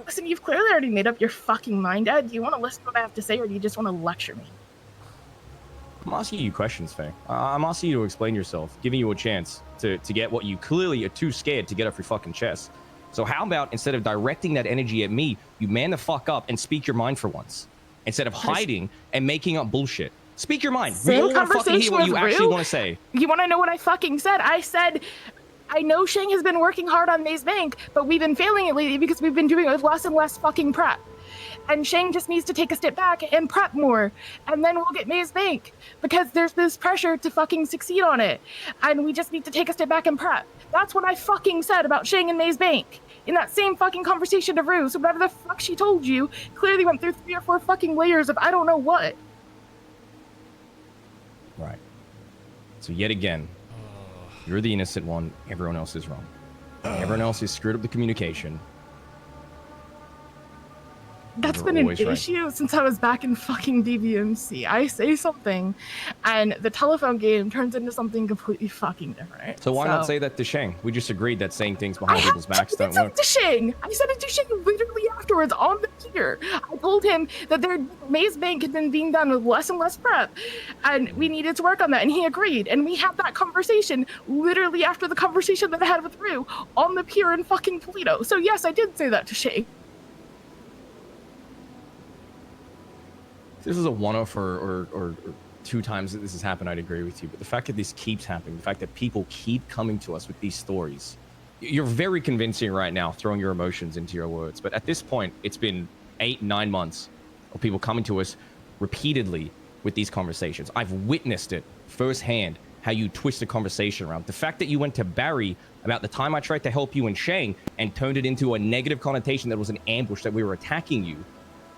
Listen, you've clearly already made up your fucking mind, Ed. Do you want to listen to what I have to say, or do you just want to lecture me? I'm asking you questions, Faye. I'm asking you to explain yourself, giving you a chance to get what you clearly are too scared to get off your fucking chest. So how about instead of directing that energy at me, you man the fuck up and speak your mind for once, instead of hiding and making up bullshit. Speak your mind. We Same all want to fucking hear conversation what you with actually Rue. want to say. You want to know what I fucking said? I said, I know Shang has been working hard on Maze Bank, but we've been failing it lately because we've been doing it with less and less fucking prep. And Shang just needs to take a step back and prep more, and then we'll get Maze Bank, because there's this pressure to fucking succeed on it, and we just need to take a step back and prep. That's what I fucking said about Shang and Maze Bank in that same fucking conversation to Rue. So whatever the fuck she told you clearly went through 3 or 4 fucking layers of I don't know what. Right. So yet again, you're the innocent one. Everyone else is wrong. Everyone else has screwed up the communication. That's You're been an always right. issue since I was back in fucking DMCA. I say something, and the telephone game turns into something completely fucking different. So why not say that to Shang? We just agreed that saying things behind people's backs don't work. To Shang. I said it to Shang literally afterwards on the pier. I told him that their Maze Bank had been being done with less and less prep, and we needed to work on that, and he agreed. And we had that conversation literally after the conversation that I had with Rue on the pier in fucking Toledo. So yes, I did say that to Shang. If this is a one-off or 2 times that this has happened, I'd agree with you. But the fact that this keeps happening, the fact that people keep coming to us with these stories, you're very convincing right now, throwing your emotions into your words. But at this point, it's been 8, 9 months of people coming to us repeatedly with these conversations. I've witnessed it firsthand, how you twist the conversation around. The fact that you went to Barry about the time I tried to help you and Shang and turned it into a negative connotation that was an ambush, that we were attacking you,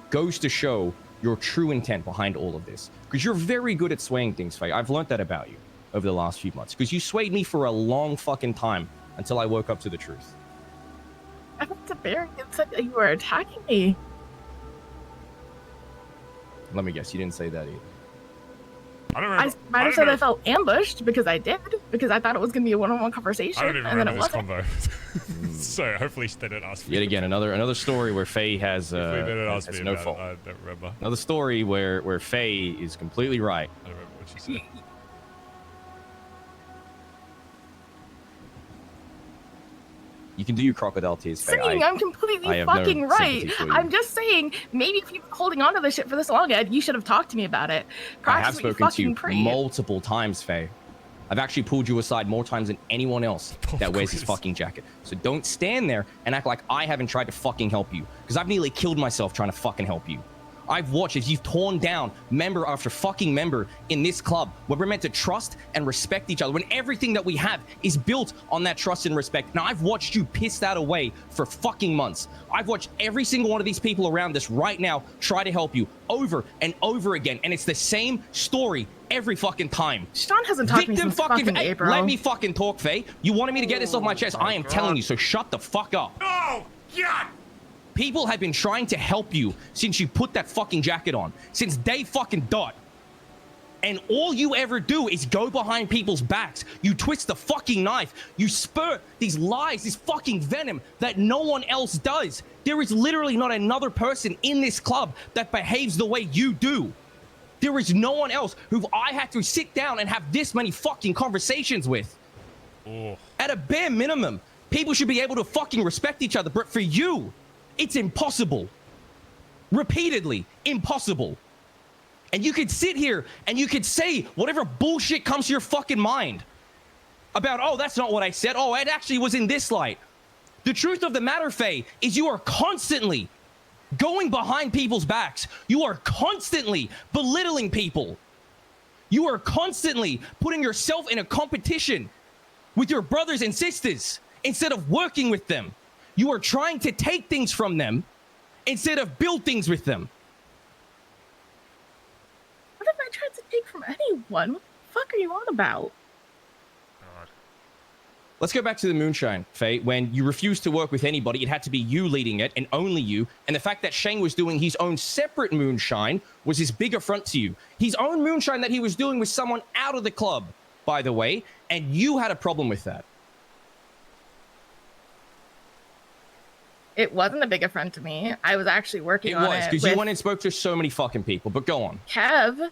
goes to show your true intent behind all of this. Because you're very good at swaying things, Faye. I've learned that about you over the last few months. Because you swayed me for a long fucking time until I woke up to the truth. I went to Barry and said that you were attacking me. Let me guess, you didn't say that either. I don't I remember. might have said I felt ambushed because I did, because I thought it was going to be a one-on-one conversation, I don't even and then it remember this wasn't. convo. So hopefully they didn't ask me. Yet again, another story where Faye has, Hopefully they didn't ask has me no about fault. it. I don't remember. Another story where Faye is completely right. I don't remember what she said. You can do your crocodile tears, Faye. Saying I'm completely I have no fucking right. sympathy for you. I'm just saying, maybe if you've been holding on to this shit for this long, Ed, you should have talked to me about it. I have Practice what you spoken to fucking you preach. multiple times, Faye. I've actually pulled you aside more times than anyone else that wears his fucking jacket. So don't stand there and act like I haven't tried to fucking help you. Because I've nearly killed myself trying to fucking help you. I've watched as you've torn down member after fucking member in this club where we're meant to trust and respect each other, when everything that we have is built on that trust and respect. Now, I've watched you piss that away for fucking months. I've watched every single one of these people around us right now try to help you over and over again, and it's the same story every fucking time. Sean hasn't talked to me since fucking Hey, April. let me fucking talk, Faye. You wanted me to get this off my chest. I am telling you, so shut the fuck up. Oh, God! People have been trying to help you since you put that fucking jacket on. Since day fucking dot. And all you ever do is go behind people's backs. You twist the fucking knife. You spurt these lies, this fucking venom that no one else does. There is literally not another person in this club that behaves the way you do. There is no one else who I had to sit down and have this many fucking conversations with. Oh. At a bare minimum, people should be able to fucking respect each other. But for you, it's impossible. Repeatedly impossible. And you could sit here and you could say whatever bullshit comes to your fucking mind about, oh, that's not what I said. Oh, it actually was in this light. The truth of the matter, Faye, is you are constantly going behind people's backs. You are constantly belittling people. You are constantly putting yourself in a competition with your brothers and sisters instead of working with them. You are trying to take things from them instead of build things with them. What have I tried to take from anyone? What the fuck are you on about? Let's go back to the moonshine, Faye. When you refused to work with anybody, it had to be you leading it and only you. And the fact that Shang was doing his own separate moonshine was his big affront to you. His own moonshine that he was doing with someone out of the club, by the way, and you had a problem with that. It wasn't a big affront to me. I was actually working on it. It was, because you went and spoke to so many fucking people, but go on. Kev,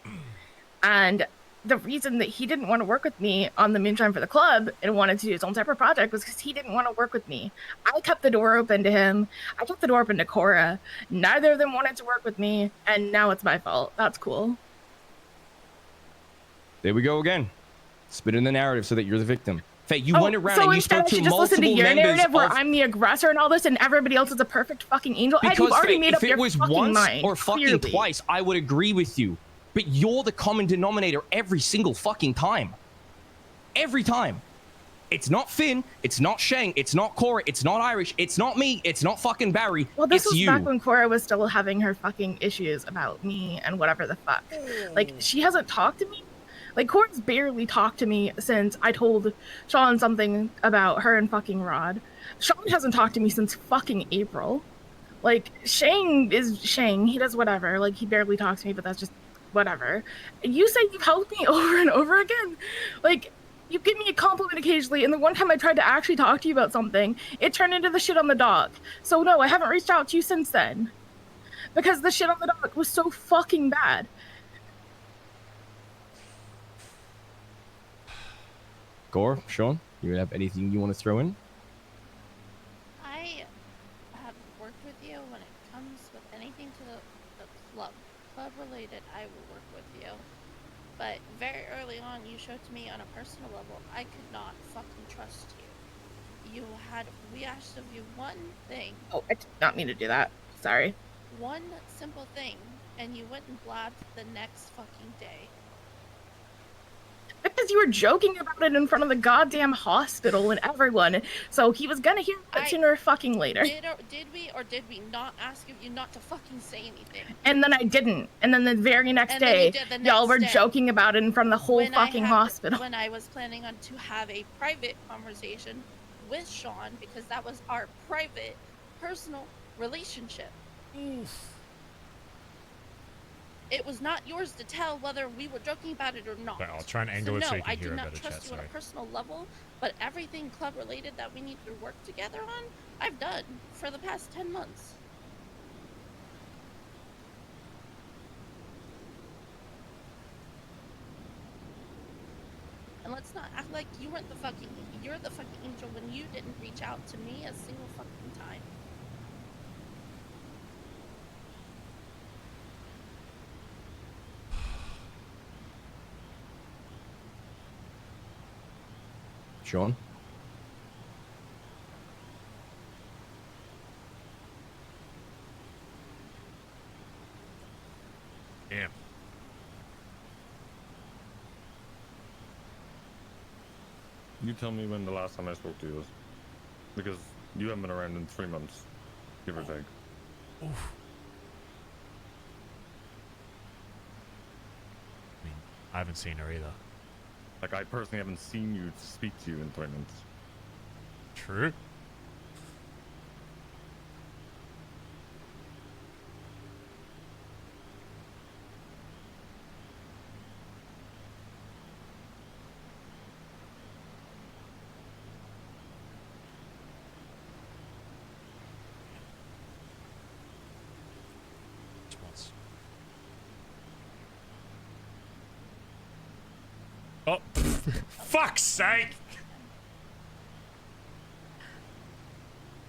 and the reason that he didn't want to work with me on the Moonshine for the Club and wanted to do his own separate project was because he didn't want to work with me. I kept the door open to him. I kept the door open to Cora. Neither of them wanted to work with me, and now it's my fault. That's cool. There we go again. Spinning the narrative so that you're the victim. Faye, you went around so and you instead spoke I to should just listen to multiple your members narrative where of... I'm the aggressor and all this, and everybody else is a perfect fucking angel. Ed, Because you've already Faye, made up if it your was fucking once mind. or fucking clearly. twice, I would agree with you. But you're the common denominator every single fucking time. Every time. It's not Finn, it's not Shang, it's not Cora, it's not Irish, it's not me, it's not fucking Barry, Well, this it's was you. back when Cora was still having her fucking issues about me and whatever the fuck. Like, she hasn't talked to me. Like, Cora's barely talked to me since I told Sean something about her and fucking Rod. Sean hasn't talked to me since fucking April. Like, Shang is Shang. He does whatever. Like, he barely talks to me, but that's just whatever. You say you've helped me over and over again. Like, you give me a compliment occasionally, and the one time I tried to actually talk to you about something, it turned into the shit on the dock. So no, I haven't reached out to you since then. Because the shit on the dock was so fucking bad. Gore, Sean, you have anything you want to throw in? I have worked with you when it comes with anything to the club related. I will work with you, but very early on you showed to me on a personal level I could not fucking trust you. We asked of you one thing. Oh, I did not mean to do that. Sorry. One simple thing, and you went and blabbed the next fucking day. Because you were joking about it in front of the goddamn hospital and everyone, so he was gonna hear it sooner or fucking later. Did we not ask you not to fucking say anything? And then I didn't. And then the very next day, y'all were joking about it in front of the whole fucking hospital. When I was planning on to have a private conversation with Sean, because that was our private, personal relationship. Oof. It was not yours to tell whether we were joking about it or not. Right, I'll try and angle it so you can hear it better, I do not trust you on a personal level, but everything club related that we need to work together on, I've done for the past 10 months. And let's not act like you're the fucking angel when you didn't reach out to me a single fucking time. Sean? Damn. You tell me when the last time I spoke to you was. Because you haven't been around in 3 months, give or take. Oof. I mean, I haven't seen her either. Like, I personally haven't seen you speak to you in 3 months. True. Oh, fuck's sake!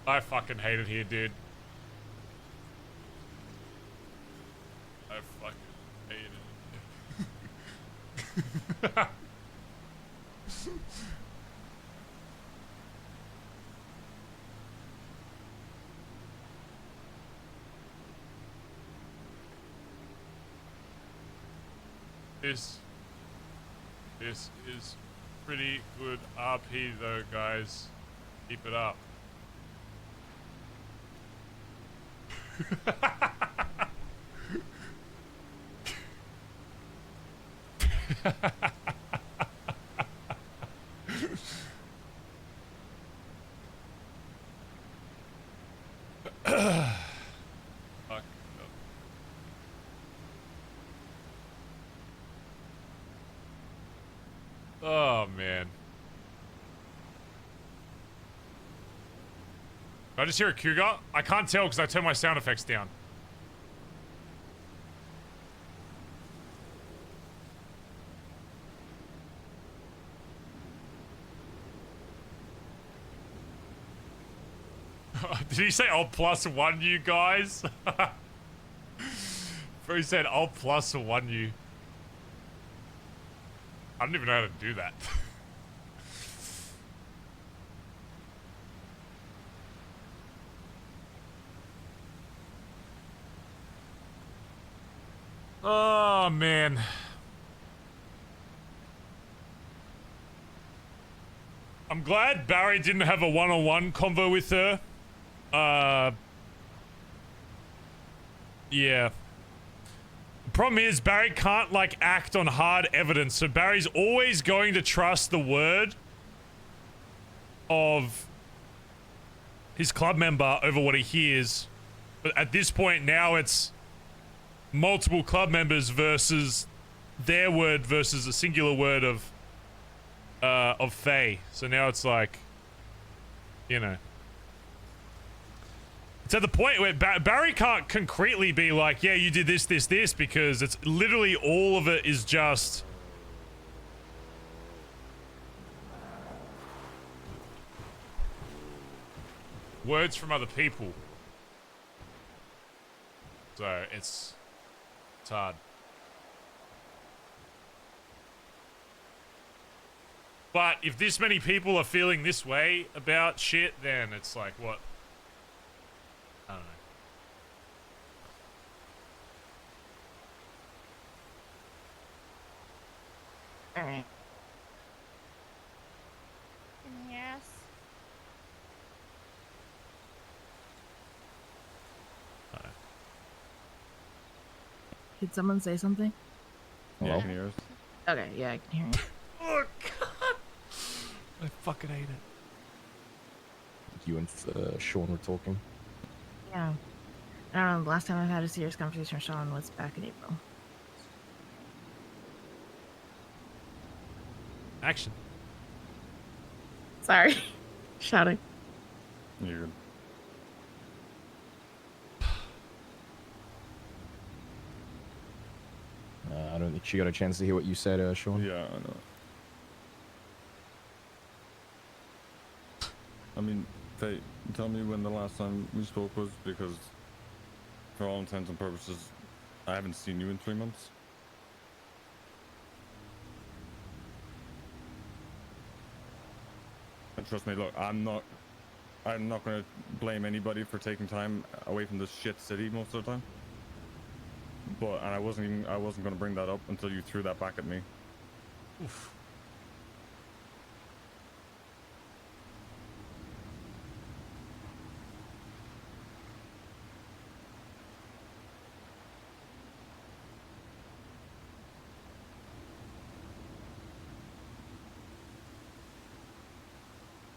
I fucking hate it here, dude. I fucking hate it. This is pretty good RP though, guys. Keep it up. Fuck. Oh man. Did I just hear a cougar? I can't tell because I turned my sound effects down. Did he say I'll +1 you guys? Bro, he said I'll +1 you. I don't even know how to do that. Oh, man. I'm glad Barry didn't have a one-on-one convo with her. Yeah. The problem is Barry can't, like, act on hard evidence, so Barry's always going to trust the word of his club member over what he hears. But at this point now it's multiple club members versus their word versus a singular word of Faye. So now it's like, you know, it's at the point where Barry can't concretely be like, yeah, you did this, this, this, because it's literally all of it is just words from other people. So it's hard. But if this many people are feeling this way about shit, then it's like, what? I don't know. Alright. Yes. Did someone say something? Yeah, I can hear us. Okay, yeah, I can hear you. Oh, God. I fucking hate it. You and Sean were talking. Yeah. I don't know, the last time I've had a serious conversation with Sean was back in April. Action. Sorry. Shouting. You're good. I don't think she got a chance to hear what you said, Sean. Yeah, I know. I mean, Faye, tell me when the last time we spoke was, because for all intents and purposes, I haven't seen you in 3 months. And trust me, look, I'm not gonna blame anybody for taking time away from this shit city most of the time. But, and I wasn't gonna bring that up until you threw that back at me. Oof.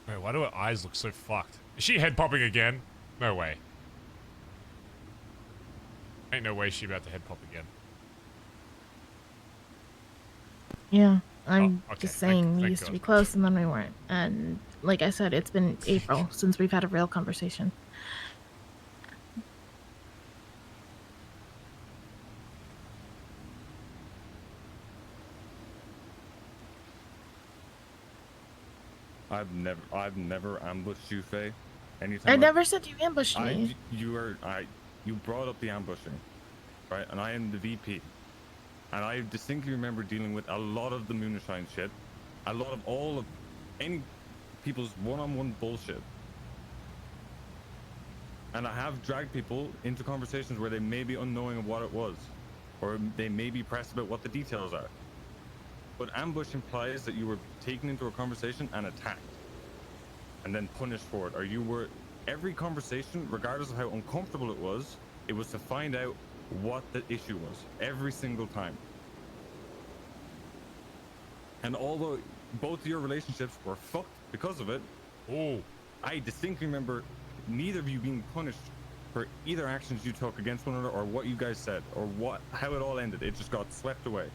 Wait, why do her eyes look so fucked? Is she head popping again? No way. Ain't no way she about to head pop again. Yeah, I'm Oh, okay. just saying we Thank used to God. be close and then we weren't. And like I said, it's been April since we've had a real conversation. I've never ambushed you, Faye. Anytime I never said you ambushed me. You brought up the ambushing, right? And I am the VP. And I distinctly remember dealing with a lot of the moonshine shit, a lot of all of any people's one-on-one bullshit. And I have dragged people into conversations where they may be unknowing of what it was, or they may be pressed about what the details are. But ambush implies that you were taken into a conversation and attacked, and then punished for it, or you were... Every conversation, regardless of how uncomfortable it was to find out what the issue was, every single time. And although both of your relationships were fucked because of it, I distinctly remember neither of you being punished for either actions you took against one another, or what you guys said, or how it all ended. It just got swept away.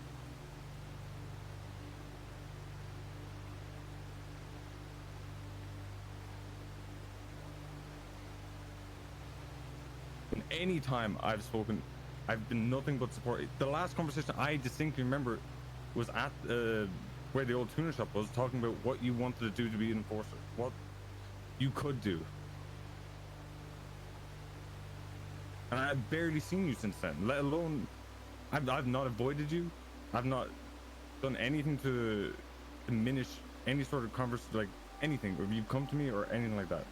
And any time I've spoken, I've been nothing but support. The last conversation I distinctly remember was at where the old tuna shop was, talking about what you wanted to do to be an enforcer, what you could do. And I've barely seen you since then, let alone I've not avoided you. I've not done anything to diminish any sort of conversation, like anything, if you've come to me or anything like that.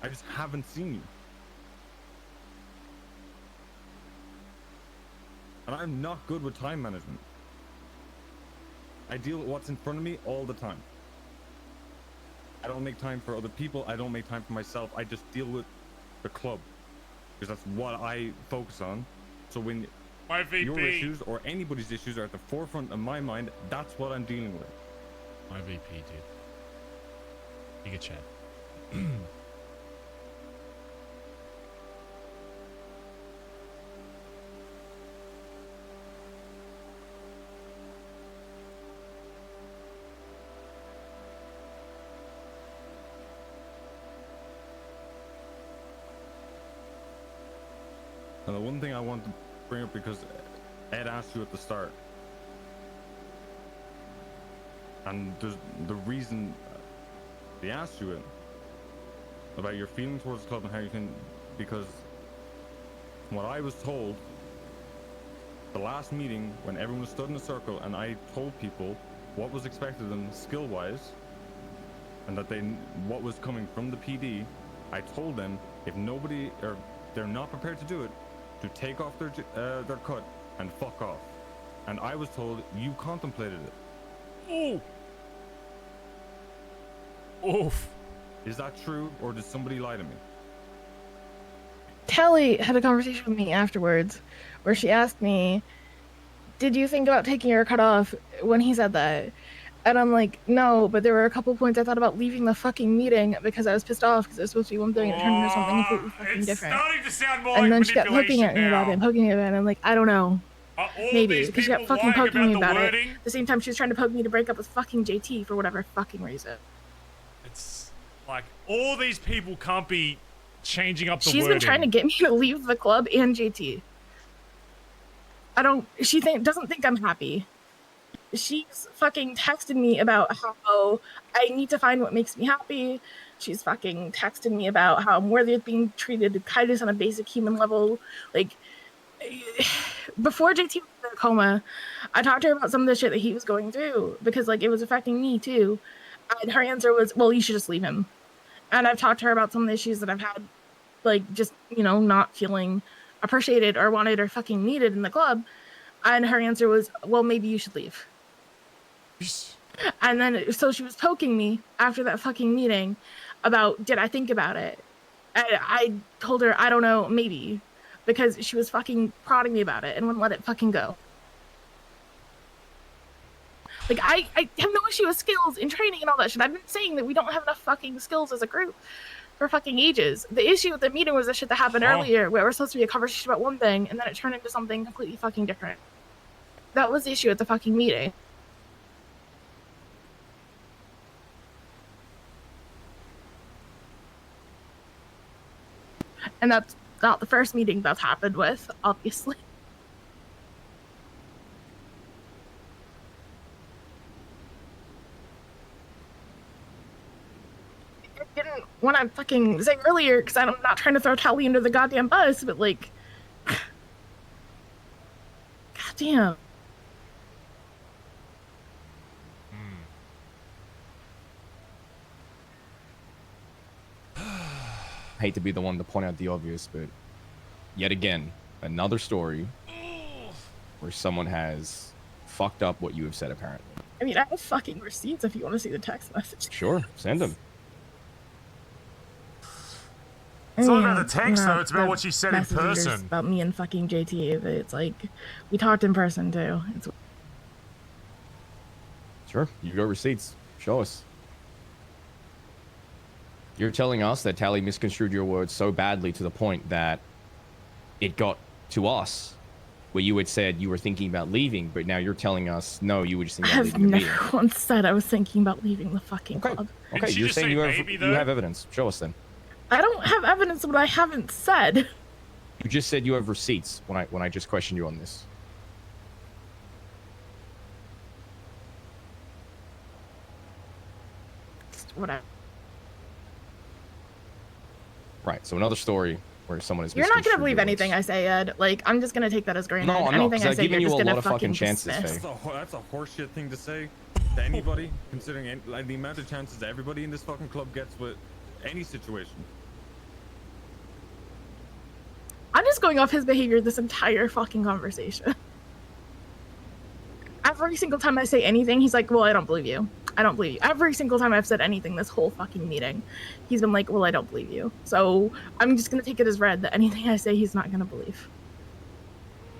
I just haven't seen you. And I'm not good with time management. I deal with what's in front of me all the time. I don't make time for other people. I don't make time for myself. I just deal with the club because that's what I focus on. So when your issues or anybody's issues are at the forefront of my mind, that's what I'm dealing with. My VP, dude. You get chat. And the one thing I want to bring up, because Ed asked you at the start, and there's the reason they asked you it about your feelings towards the club and how you can, because from what I was told, the last meeting when everyone stood in a circle and I told people what was expected of them skill-wise, and that what was coming from the PD, I told them if nobody or they're not prepared to do it, to take off their cut and fuck off. And I was told you contemplated it. Oof. Is that true, or did somebody lie to me? Tally had a conversation with me afterwards where she asked me, did you think about taking your cut off when he said that? And I'm like, no, but there were a couple points I thought about leaving the fucking meeting because I was pissed off because it was supposed to be one thing and it turned into something completely fucking different. Starting to sound more And like then she kept poking at me about it and poking me about it, and I'm like, I don't know. Maybe, because she kept fucking poking me about it. At the same time, she was trying to poke me to break up with fucking JT for whatever fucking reason. It's like all these people can't be changing up the She's wording. been trying to get me to leave the club and JT. She doesn't think I'm happy. She's fucking texted me about how I need to find what makes me happy. She's fucking texted me about how I'm worthy of being treated kindness on a basic human level. Like, before JT was in a coma, I talked to her about some of the shit that he was going through because, like, it was affecting me too. And her answer was, well, you should just leave him. And I've talked to her about some of the issues that I've had, like, just, not feeling appreciated or wanted or fucking needed in the club. And her answer was, well, maybe you should leave. And then, so she was poking me after that fucking meeting about, did I think about it? And I told her, I don't know, maybe. Because she was fucking prodding me about it and wouldn't let it fucking go. Like, I have no issue with skills and training and all that shit. I've been saying that we don't have enough fucking skills as a group for fucking ages. The issue with the meeting was the shit that happened earlier, where it was supposed to be a conversation about one thing, and then it turned into something completely fucking different. That was the issue at the fucking meeting. And that's not the first meeting that's happened with, obviously. I didn't want to fucking say earlier, because I'm not trying to throw Tally under the goddamn bus, but, like, goddamn. Hate to be the one to point out the obvious, but yet again, another story where someone has fucked up what you have said, apparently. I mean, I have fucking receipts if you want to see the text message. Sure, send them. It's not about the text, though. It's about what she said in person. About me and fucking JT, but it's like, we talked in person, too. It's... Sure, you got receipts. Show us. You're telling us that Tally misconstrued your words so badly to the point that it got to us, where you had said you were thinking about leaving, but now you're telling us, no, you were just thinking about I've leaving the never meeting. once said I was thinking about leaving the fucking club. Okay, you're saying you have evidence. Show us then. I don't have evidence of what I haven't said. You just said you have receipts when I just questioned you on this. Whatever. Right, so another story where someone is. You're not gonna misconstrued believe your anything I say, Ed. Like, I'm just gonna take that as granted. No, I'm not, Anything 'cause I I've say, given you're you just a gonna lot of fucking chances, dismiss. Faye. That's a horseshit thing to say to anybody, considering like, the amount of chances everybody in this fucking club gets with any situation. I'm just going off his behavior this entire fucking conversation. Every single time I say anything, he's like, well, I don't believe you. I don't believe you. Every single time I've said anything this whole fucking meeting, he's been like, well, I don't believe you. So I'm just gonna take it as read that anything I say, he's not gonna believe.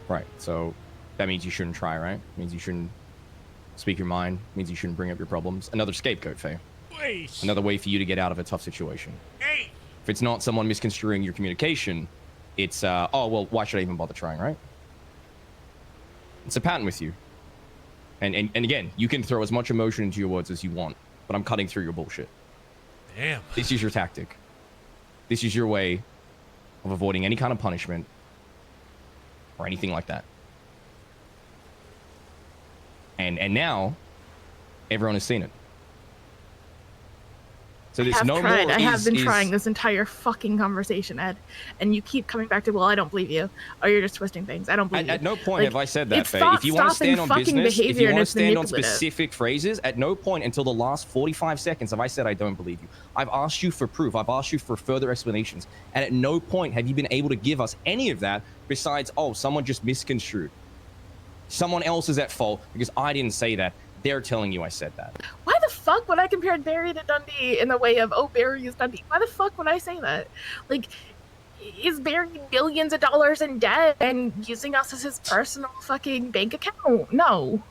Right. So that means you shouldn't try, right? Means you shouldn't speak your mind. Means you shouldn't bring up your problems. Another scapegoat, Faye. Wait. Another way for you to get out of a tough situation. Hey. If it's not someone misconstruing your communication, it's oh well, why should I even bother trying, right? It's a pattern with you. And again, you can throw as much emotion into your words as you want, but I'm cutting through your bullshit. Damn. This is your tactic. This is your way of avoiding any kind of punishment or anything like that. And now everyone has seen it. So there's no more. I have been trying this entire fucking conversation, Ed, and you keep coming back to, well, I don't believe you, or you're just twisting things. I don't believe you. At no point have I said that, it's Faye. thought If you want to stand on stopping fucking business, if behavior you and want to it's stand on manipulative. specific phrases, at no point until the last 45 seconds have I said I don't believe you. I've asked you for proof. I've asked you for further explanations. And at no point have you been able to give us any of that besides, oh, someone just misconstrued. Someone else is at fault because I didn't say that. They're telling you I said that. Why the fuck would I compare Barry to Dundee in the way of, oh, Barry is Dundee? Why the fuck would I say that? Like, is Barry billions of dollars in debt and using us as his personal fucking bank account? No.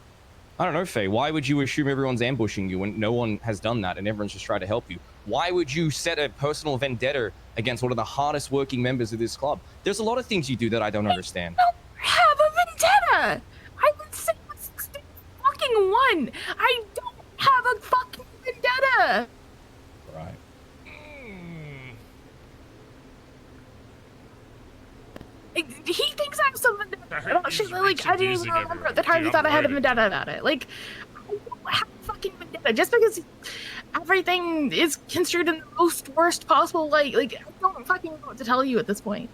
I don't know, Faye. Why would you assume everyone's ambushing you when no one has done that and everyone's just trying to help you? Why would you set a personal vendetta against one of the hardest working members of this club? There's a lot of things you do that I don't understand. I don't have a vendetta. I would say fucking one. I don't have a fucking vendetta. Right. He thinks I have some vendetta about shit. Like, I didn't even remember at the time he thought I had a vendetta about it. Like, I don't have a fucking vendetta. Just because everything is construed in the most worst possible light. Like, I don't fucking know what to tell you at this point.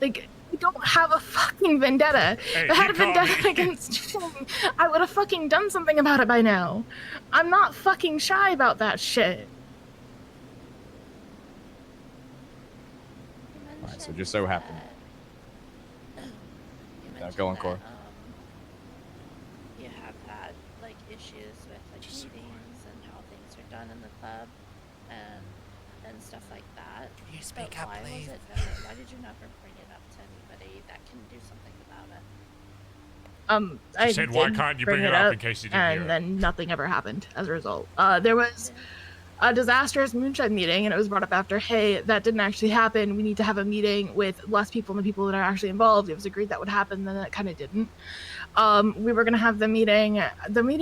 Like, I don't have a fucking vendetta. If I had a vendetta against Shane, I would have fucking done something about it by now. I'm not fucking shy about that shit. Alright, so just so happened. Now go on, Cora. You have had like issues with like meetings and how things are done in the club and stuff like that. Can you speak up, please? Why did you never bring it up to anybody that can do something about it? She I said, why did can't you bring it up in case you didn't hear and it? then nothing ever happened as a result. There was a disastrous moonshine meeting, and it was brought up after, hey, that didn't actually happen. We need to have a meeting with less people than the people that are actually involved. It was agreed that would happen, then that kind of didn't. We were going to have the meeting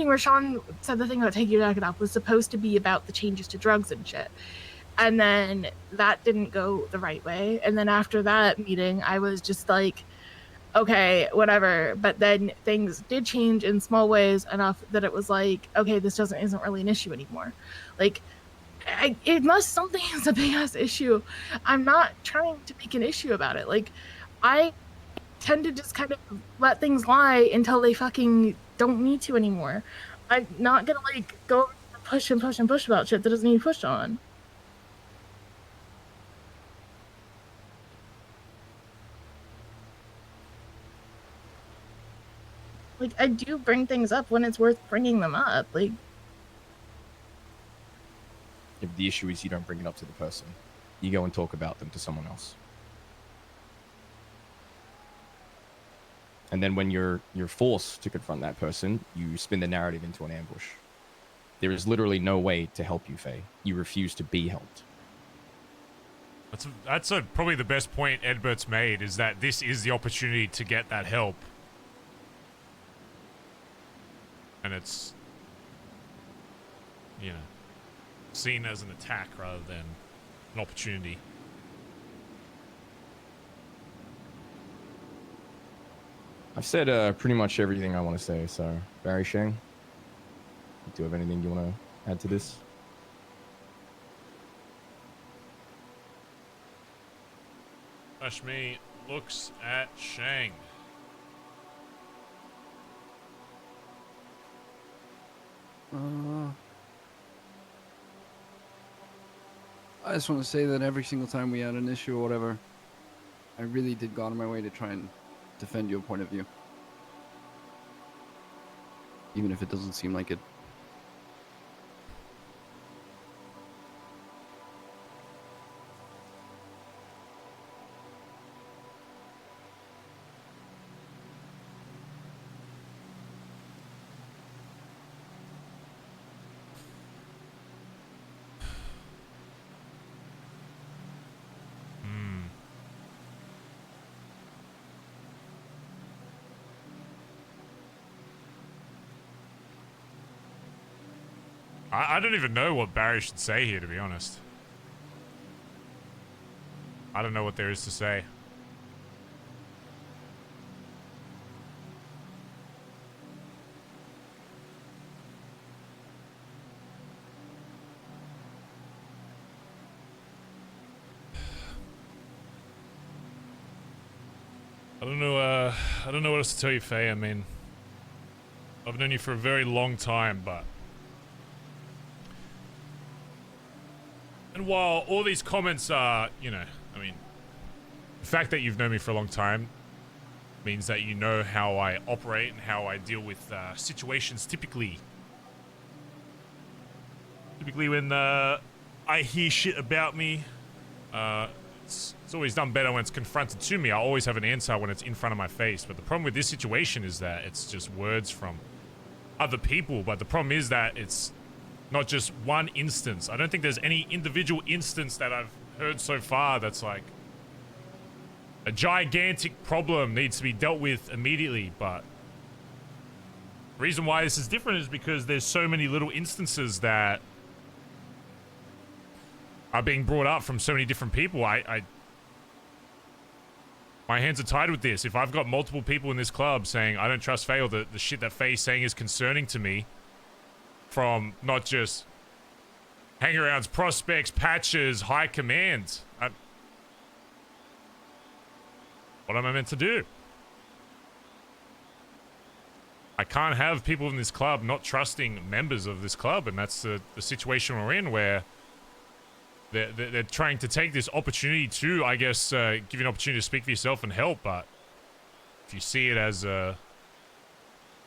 where Sean said the thing about taking your jacket off was supposed to be about the changes to drugs and shit. And then that didn't go the right way. And then after that meeting, I was just like, okay, whatever. But then things did change in small ways enough that it was like, okay, this isn't really an issue anymore. Like, unless something is a big ass issue, I'm not trying to make an issue about it. Like, I tend to just kind of let things lie until they fucking don't need to anymore. I'm not gonna like go push and push and push about shit that doesn't need pushed on. Like, I do bring things up when it's worth bringing them up. Like, If the issue is you don't bring it up to the person, you go and talk about them to someone else. And then when you're forced to confront that person, you spin the narrative into an ambush. There is literally no way to help you, Faye. You refuse to be helped. That's probably the best point Edbert's made, is that this is the opportunity to get that help. And it's, you know, seen as an attack rather than an opportunity. I've said pretty much everything I want to say, so Barry, Sheng, do you have anything you want to add to this? Me looks at Shang. I just want to say that every single time we had an issue or whatever, I really did go out of my way to try and defend your point of view. Even if it doesn't seem like it. I don't even know what Barry should say here, to be honest. I don't know what there is to say. I don't know what else to tell you, Faye. I mean, I've known you for a very long time, but... And while all these comments are, you know, I mean, the fact that you've known me for a long time means that you know how I operate and how I deal with situations typically. Typically when I hear shit about me, it's always done better when it's confronted to me. I always have an answer when it's in front of my face. But the problem with this situation is that it's just words from other people. But the problem is that it's not just one instance. I don't think there's any individual instance that I've heard so far that's like a gigantic problem needs to be dealt with immediately. But the reason why this is different is because there's so many little instances that are being brought up from so many different people. My hands are tied with this. If I've got multiple people in this club saying I don't trust Faye, or the shit that Faye's saying is concerning to me, from not just hang-arounds, prospects, patches, high command, what am I meant to do? I can't have people in this club not trusting members of this club, and that's the situation we're in, where they're trying to take this opportunity to, I guess, give you an opportunity to speak for yourself and help. But if you see it as an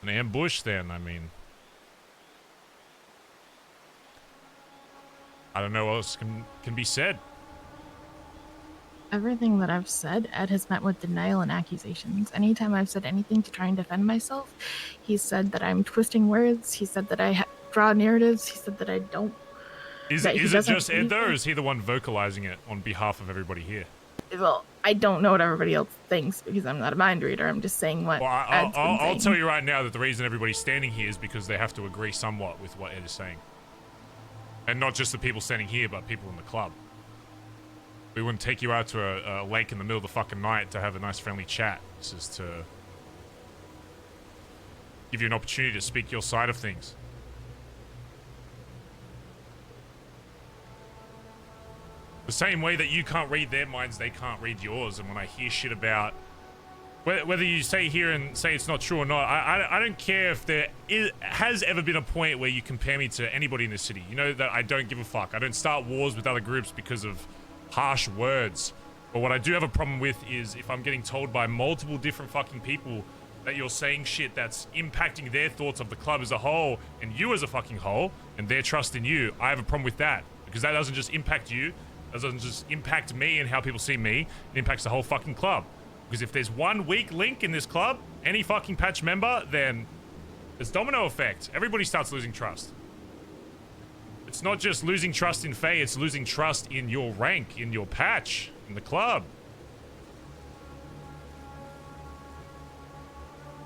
ambush, then, I mean, I don't know what else can be said. Everything that I've said, Ed has met with denial and accusations. Anytime I've said anything to try and defend myself, he said that I'm twisting words. He said that I draw narratives. He said that I don't. Is it just Ed, though, or is he the one vocalizing it on behalf of everybody here? Well, I don't know what everybody else thinks because I'm not a mind reader. I'm just saying what Ed's been saying. I'll tell you right now that the reason everybody's standing here is because they have to agree somewhat with what Ed is saying. And not just the people standing here, but people in the club. We wouldn't take you out to a lake in the middle of the fucking night to have a nice friendly chat. This is to give you an opportunity to speak your side of things. The same way that you can't read their minds, they can't read yours. And when I hear shit about whether you say here and say it's not true or not, I don't care if there has ever been a point where you compare me to anybody in the city. You know that I don't give a fuck. I don't start wars with other groups because of harsh words. But what I do have a problem with is if I'm getting told by multiple different fucking people that you're saying shit that's impacting their thoughts of the club as a whole and you as a fucking whole and their trust in you. I have a problem with that because that doesn't just impact you. That doesn't just impact me and how people see me. It impacts the whole fucking club. Because if there's one weak link in this club, any fucking patch member, then there's domino effect. Everybody starts losing trust. It's not just losing trust in Faye, it's losing trust in your rank, in your patch, in the club.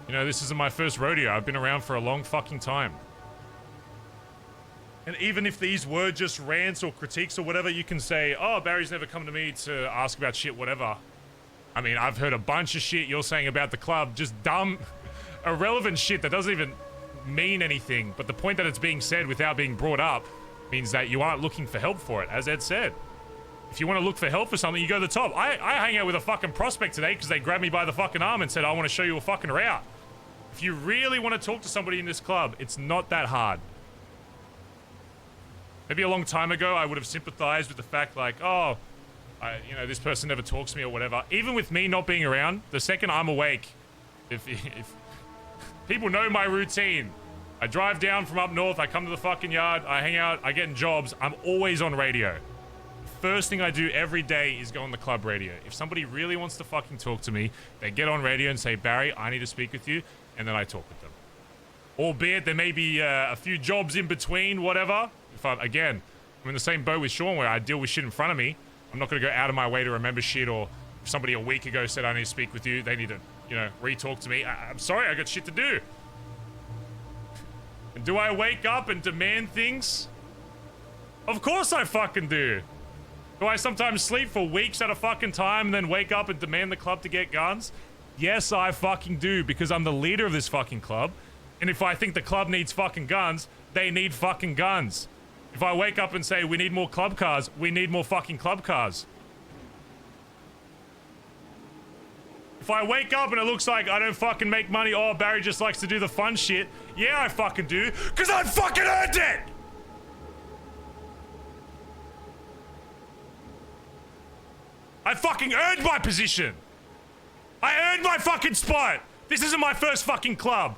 You know, this isn't my first rodeo. I've been around for a long fucking time. And even if these were just rants or critiques or whatever, you can say, oh, Barry's never come to me to ask about shit, whatever. I mean, I've heard a bunch of shit you're saying about the club, just dumb, irrelevant shit that doesn't even mean anything. But the point that it's being said without being brought up means that you aren't looking for help for it, as Ed said. If you want to look for help for something, you go to the top. I hang out with a fucking prospect today because they grabbed me by the fucking arm and said, I want to show you a fucking route. If you really want to talk to somebody in this club, it's not that hard. Maybe a long time ago, I would have sympathized with the fact like, oh, you know, this person never talks to me or whatever. Even with me not being around, the second I'm awake, if people know my routine, I drive down from up north, I come to the fucking yard, I hang out, I get in jobs, I'm always on radio. First thing I do every day is go on the club radio. If somebody really wants to fucking talk to me, they get on radio and say, Barry, I need to speak with you, and then I talk with them. Albeit there may be a few jobs in between, whatever. If I'm in the same boat with Sean where I deal with shit in front of me, I'm not going to go out of my way to remember shit, or if somebody a week ago said I need to speak with you, they need to, you know, re-talk to me. I'm sorry, I got shit to do. And do I wake up and demand things? Of course I fucking do. Do I sometimes sleep for weeks at a fucking time and then wake up and demand the club to get guns? Yes, I fucking do, because I'm the leader of this fucking club. And if I think the club needs fucking guns, they need fucking guns. If I wake up and say we need more club cars, we need more fucking club cars. If I wake up and it looks like I don't fucking make money, oh, Barry just likes to do the fun shit. Yeah, I fucking do, because I fucking earned it! I fucking earned my position. I earned my fucking spot. This isn't my first fucking club.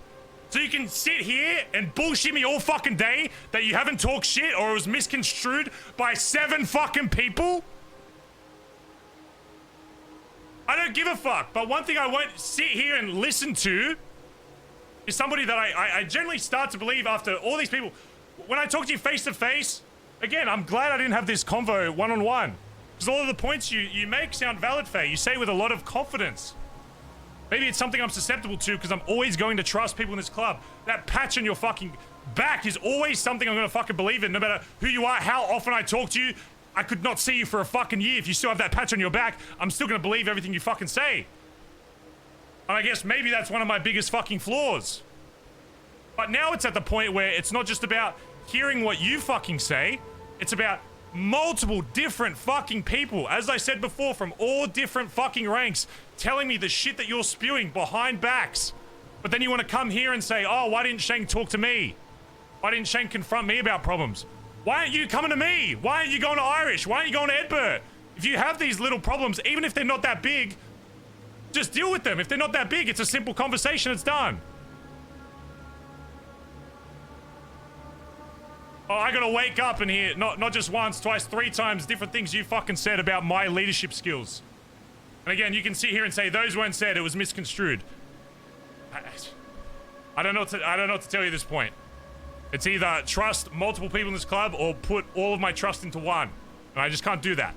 So you can sit here and bullshit me all fucking day that you haven't talked shit or it was misconstrued by 7 fucking people? I don't give a fuck, but one thing I won't sit here and listen to is somebody that I generally start to believe after all these people. When I talk to you face to face, again, I'm glad I didn't have this convo one-on-one. Because all of the points you make sound valid, Faye. You say with a lot of confidence. Maybe it's something I'm susceptible to because I'm always going to trust people in this club. That patch on your fucking back is always something I'm going to fucking believe in. No matter who you are, how often I talk to you, I could not see you for a fucking year. If you still have that patch on your back, I'm still going to believe everything you fucking say. And I guess maybe that's one of my biggest fucking flaws. But now it's at the point where it's not just about hearing what you fucking say. It's about multiple different fucking people, as I said before, from all different fucking ranks, telling me the shit that you're spewing behind backs. But then you want to come here and say, oh, why didn't Shane talk to me? Why didn't Shane confront me about problems? Why aren't you coming to me? Why aren't you going to Irish? Why aren't you going to Edbert? If you have these little problems, even if they're not that big, just deal with them. If they're not that big, it's a simple conversation, it's done. Oh, I gotta wake up and hear, not just once, twice, 3 times, different things you fucking said about my leadership skills. And again, you can sit here and say, those weren't said, it was misconstrued. I don't know what to tell you at this point. It's either trust multiple people in this club or put all of my trust into one. And I just can't do that.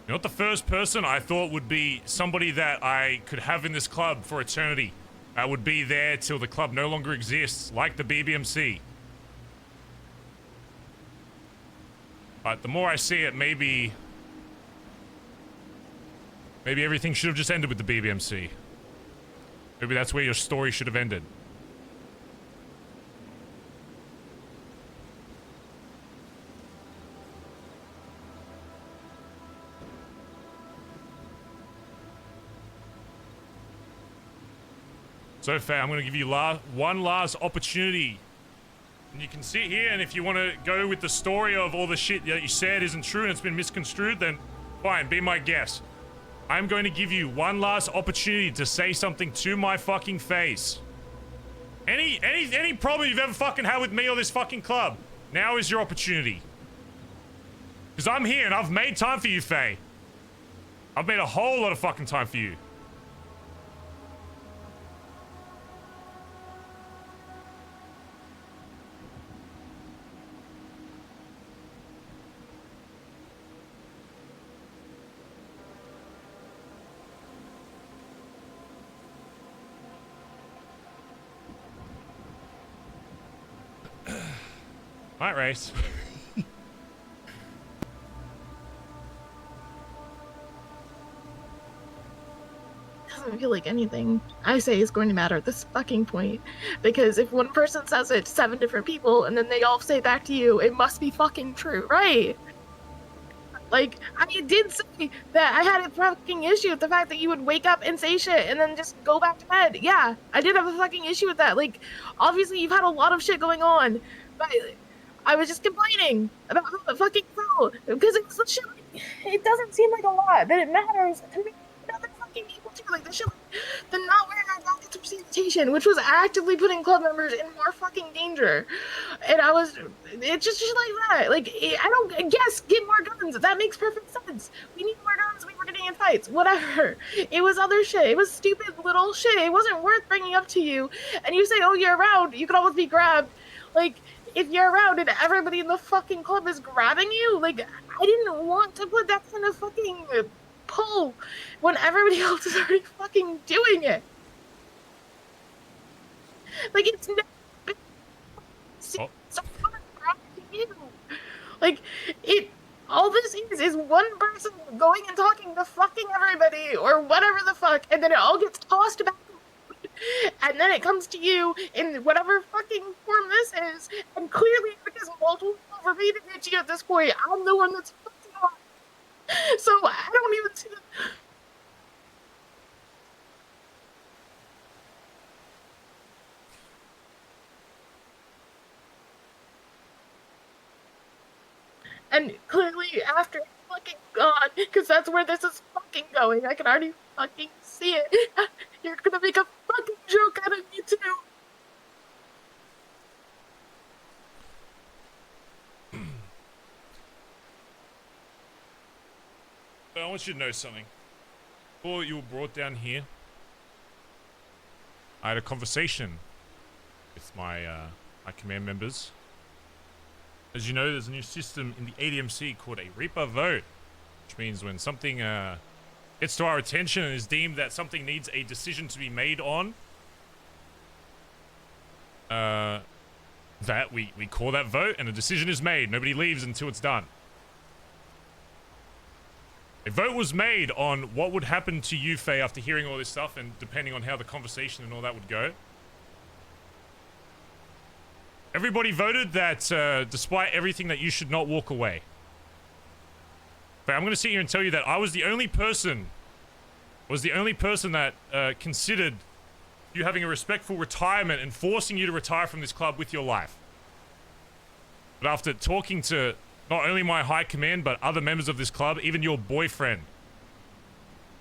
You know what the first person I thought would be somebody that I could have in this club for eternity. That would be there till the club no longer exists, like the BBMC. But the more I see it, maybe everything should have just ended with the BBMC. Maybe that's where your story should have ended. So fair, I'm going to give you one last opportunity. And you can sit here, and if you want to go with the story of all the shit that you said isn't true and it's been misconstrued, then fine, be my guest. I'm going to give you one last opportunity to say something to my fucking face. Any problem you've ever fucking had with me or this fucking club, now is your opportunity. Because I'm here and I've made time for you, Faye. I've made a whole lot of fucking time for you. Alright, race. doesn't feel like anything I say is going to matter at this fucking point. Because if one person says it to 7 different people and then they all say back to you, it must be fucking true, right? Like, I did say that I had a fucking issue with the fact that you would wake up and say shit and then just go back to bed. Yeah, I did have a fucking issue with that. Like, obviously you've had a lot of shit going on, but I was just complaining about how it fucking felt. Because it was the shit, it doesn't seem like a lot, but it matters to me and other fucking people too. Like, the shit, the not wearing our jackets for sanitation, which was actively putting club members in more fucking danger. And it's just shit like that. Like, yes, get more guns. That makes perfect sense. We need more guns. We were getting in fights. Whatever. It was other shit. It was stupid little shit. It wasn't worth bringing up to you. And you say, oh, you're around. You could almost be grabbed. Like, if you're around and everybody in the fucking club is grabbing you, like, I didn't want to put that kind of fucking pull when everybody else is already fucking doing it. Like, it's never so you. Like, all this is one person going and talking to fucking everybody or whatever the fuck, and then it all gets tossed back, and then it comes to you in whatever fucking form this is, and clearly because multiple people are repeating it to you at this point, I'm the one that's fucking on. So I don't even see it. And clearly, after it's fucking gone, because that's where this is fucking going, I can already fucking see it. You're gonna make a fucking joke out of me too. But I want you to know something. Before you were brought down here, I had a conversation with my command members. As you know, there's a new system in the ADMC called a Reaper vote, which means when something gets to our attention and is deemed that something needs a decision to be made on, that we call that vote and a decision is made. Nobody leaves until it's done. A vote was made on what would happen to you, Faye, after hearing all this stuff, and depending on how the conversation and all that would go. Everybody voted that, despite everything, that you should not walk away. But I'm going to sit here and tell you that I was the only person that considered you having a respectful retirement and forcing you to retire from this club with your life. But after talking to not only my high command, but other members of this club, even your boyfriend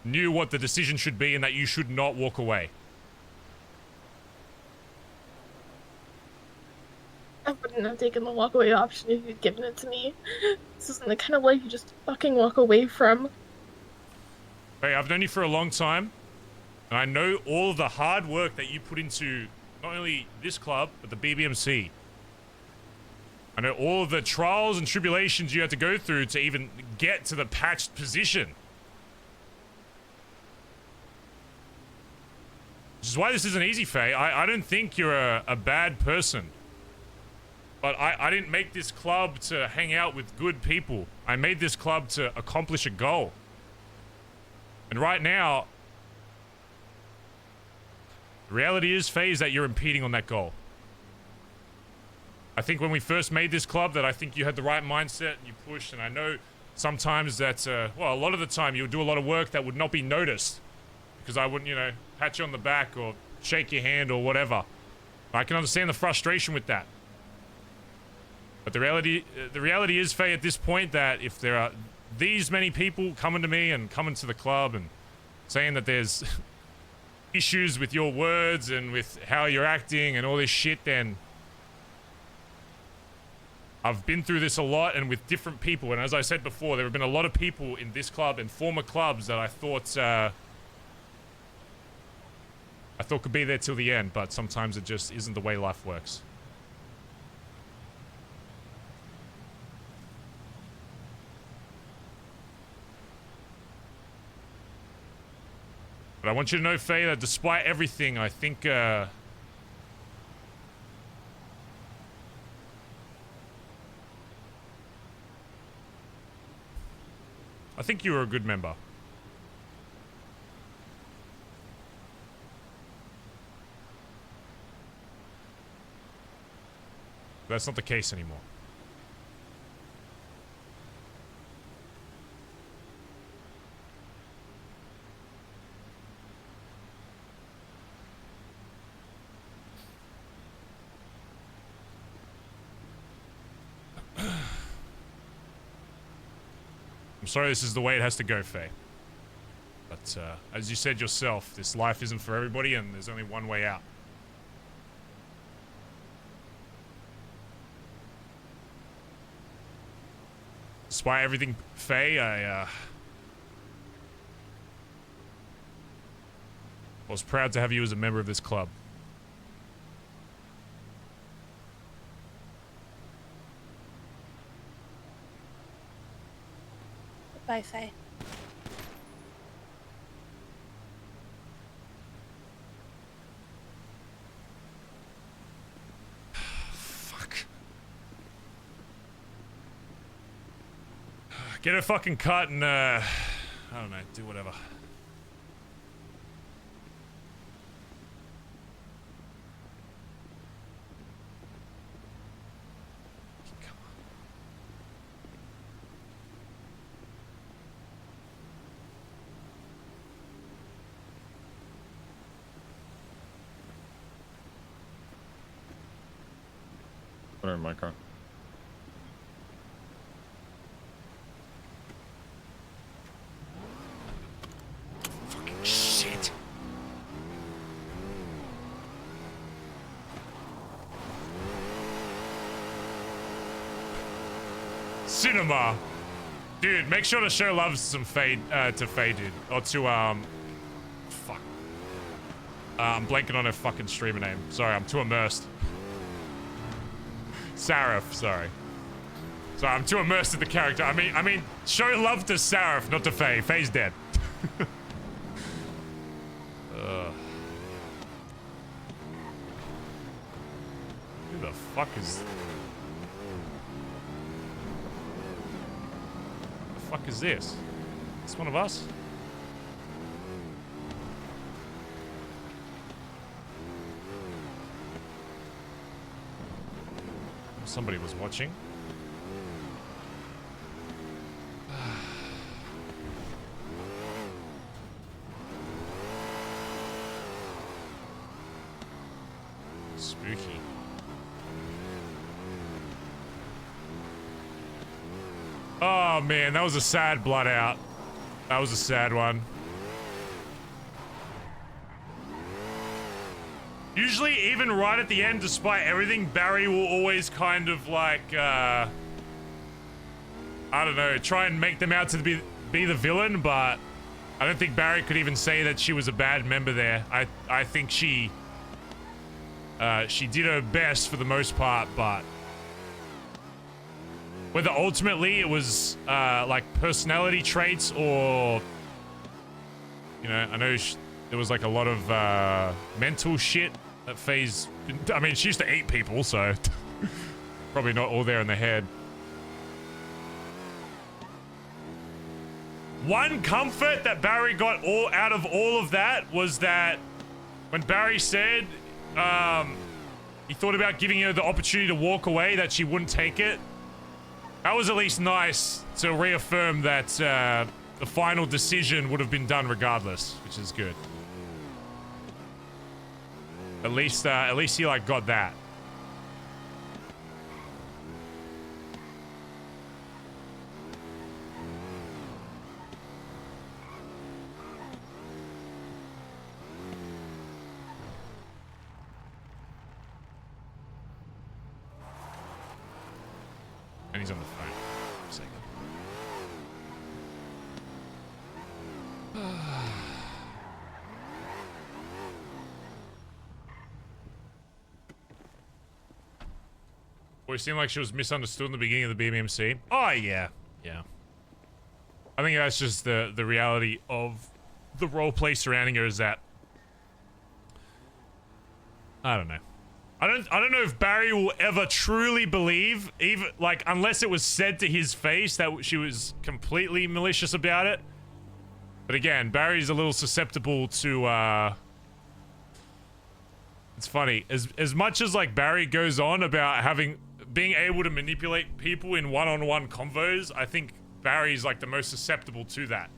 knew what the decision should be and that you should not walk away. I wouldn't have taken the walkaway option if you'd given it to me. This isn't the kind of life you just fucking walk away from. Hey, I've known you for a long time, and I know all of the hard work that you put into not only this club, but the BBMC. I know all of the trials and tribulations you had to go through to even get to the patched position. Which is why this isn't easy, Faye. I don't think you're a bad person. But I didn't make this club to hang out with good people. I made this club to accomplish a goal. And right now, the reality is, Faye, is that you're impeding on that goal. I think when we first made this club that I think you had the right mindset and you pushed, and I know sometimes that, well, a lot of the time you would do a lot of work that would not be noticed because I wouldn't, you know, pat you on the back or shake your hand or whatever. I can understand the frustration with that. But the reality is, Faye, at this point, that if there are these many people coming to me and coming to the club and saying that there's issues with your words and with how you're acting and all this shit, then I've been through this a lot and with different people. And as I said before, there have been a lot of people in this club and former clubs that I thought could be there till the end, but sometimes it just isn't the way life works. But I want you to know, Faye, that despite everything, I think, I think you were a good member. That's not the case anymore. I'm sorry this is the way it has to go, Faye. But, as you said yourself, this life isn't for everybody and there's only one way out. Despite everything, Faye, I was proud to have you as a member of this club. Bye, Faye. Get a fucking cut and, I don't know, do whatever. Put her in my car. Shit. Cinema. Dude, make sure to show love to Faye, dude. Or to, fuck. I'm blanking on her fucking streamer name. Sorry, I'm too immersed. Sarif, sorry. Sorry, I'm too immersed in the character. I mean, show love to Sarif, not to Faye. Faye's dead. Who the fuck is... the fuck is this? It's one of us? Somebody was watching. Spooky. Oh man, that was a sad blood out. That was a sad one. Usually, even right at the end, despite everything, Barry will always kind of like, I don't know, try and make them out to be the villain, but I don't think Barry could even say that she was a bad member there. I think she did her best for the most part, but whether ultimately it was like personality traits or, you know, I know there was like a lot of mental shit that Faye's, I mean, she used to eat people, so probably not all there in the head. One comfort that Barry got out of all of that was that when Barry said he thought about giving her the opportunity to walk away, that she wouldn't take it. That was at least nice to reaffirm that the final decision would have been done regardless, which is good. At least he like got that. And he's on the phone. For a second. Well, it seemed like she was misunderstood in the beginning of the BMC. Oh, yeah. Yeah. I think that's just the reality of the roleplay surrounding her is that... I don't know. I don't know if Barry will ever truly believe, even, like, unless it was said to his face that she was completely malicious about it. But again, Barry's a little susceptible to, it's funny. As much as, like, Barry goes on about having being able to manipulate people in one-on-one convos, I think Barry's like the most susceptible to that.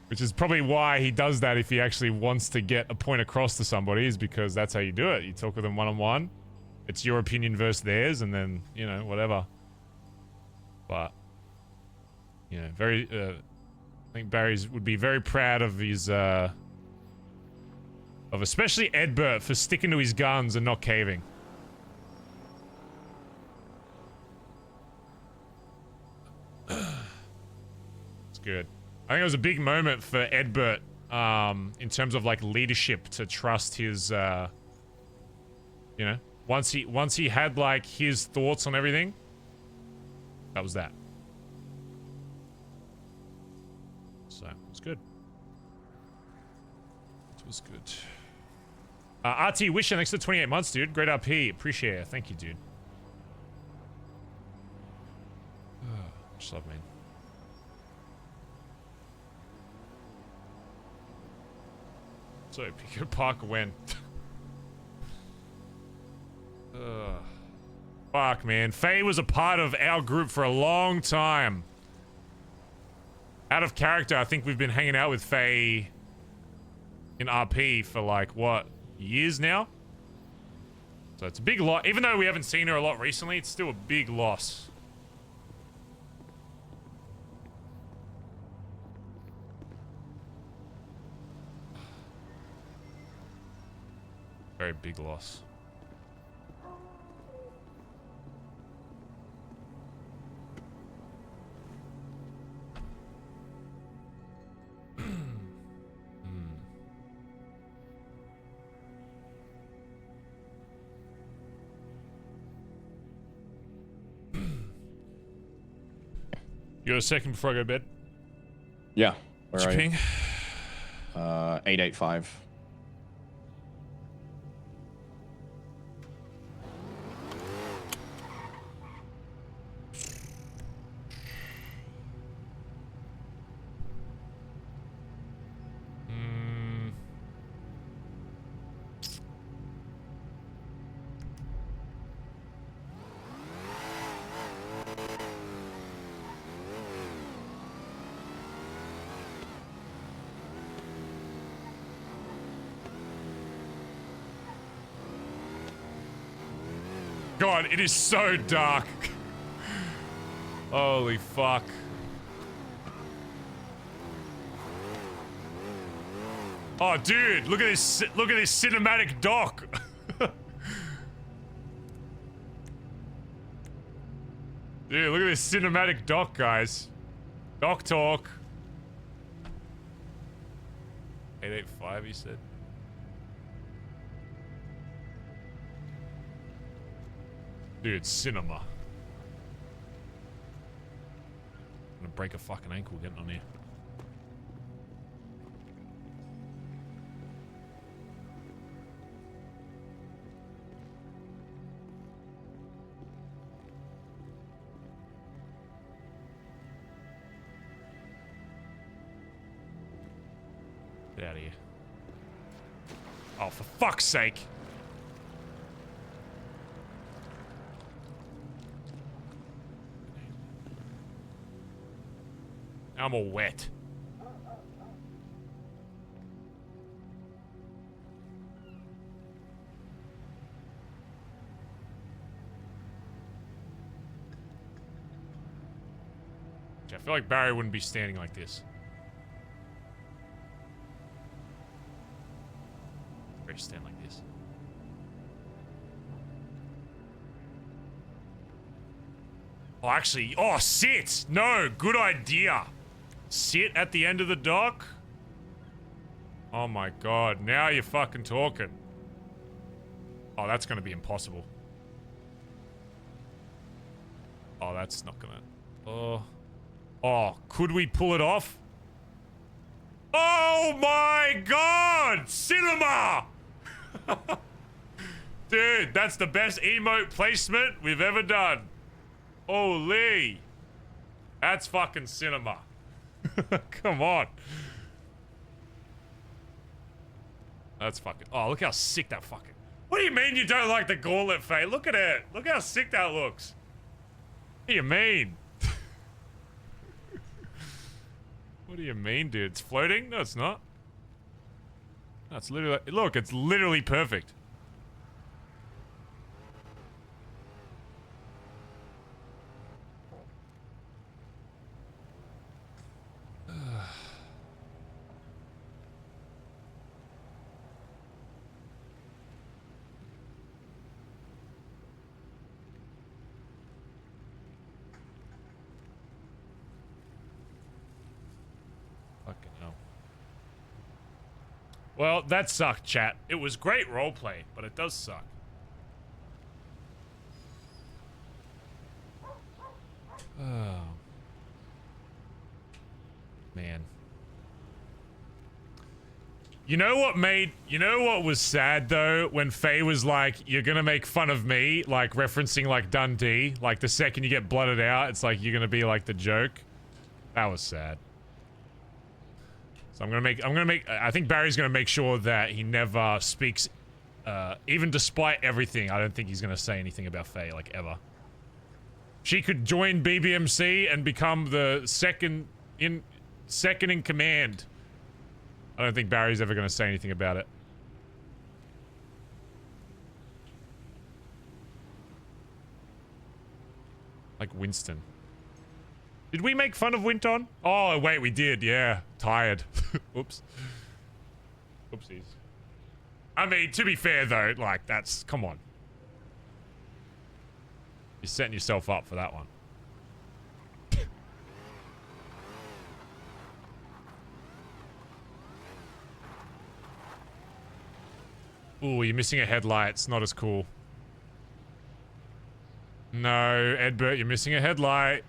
Which is probably why he does that if he actually wants to get a point across to somebody, is because that's how you do it. You talk with them one-on-one. It's your opinion versus theirs, and then, you know, whatever. But, you know, very, I think Barry's would be very proud of his, of especially Edbert for sticking to his guns and not caving. It's good. I think it was a big moment for Edbert, in terms of like leadership, to trust his, you know, once he had like his thoughts on everything, that was that. So it was good. It was good. RT Wisher, thanks for 28 months, dude. Great RP, appreciate it. Thank you, dude. Much love, man. So Pico Park went. Fuck, man. Faye was a part of our group for a long time. Out of character, I think we've been hanging out with Faye in RP for like, what, years now? So it's a big loss. Even though we haven't seen her a lot recently, it's still a big loss. Very big loss. You got a second before I go to bed? Yeah. What's your ping? 885. God, it is so dark. Holy fuck. Oh, dude, look at this cinematic dock. Dude, look at this cinematic dock, guys. Dock talk. 885, he said. Dude, cinema. I'm gonna break a fucking ankle getting on here. Get out of here. Oh, for fuck's sake. I'm all wet. I feel like Barry wouldn't be standing like this. Barry stand like this. Oh, actually, oh, sit! No, good idea. Sit at the end of the dock? Oh my god, now you're fucking talking. Oh, that's gonna be impossible. Oh, that's not gonna... Oh. Oh, could we pull it off? Oh my god! Cinema! Dude, that's the best emote placement we've ever done. Holy. That's fucking cinema. Come on. That's fucking... Oh, look how sick that fucking... What do you mean you don't like the gauntlet, Faye? Look at it. Look how sick that looks. What do you mean? What do you mean, dude? It's floating? No, it's not. No, it's literally... Look, it's literally perfect. Well, that sucked, chat. It was great roleplay, but it does suck. Oh. Man. You know what was sad, though? When Faye was like, you're gonna make fun of me, like, referencing, like, Dundee. Like, the second you get blooded out, it's like, you're gonna be, like, the joke. That was sad. So I think Barry's gonna make sure that he never speaks, even despite everything. I don't think he's gonna say anything about Faye, like, ever. She could join BBMC and become the second in command. I don't think Barry's ever gonna say anything about it. Like Winston. Did we make fun of Winton? Oh, wait, we did, yeah. Tired. Oops. Oopsies. I mean, to be fair, though, like, that's... Come on. You're setting yourself up for that one. Ooh, you're missing a headlight. It's not as cool. No, Edbert, you're missing a headlight.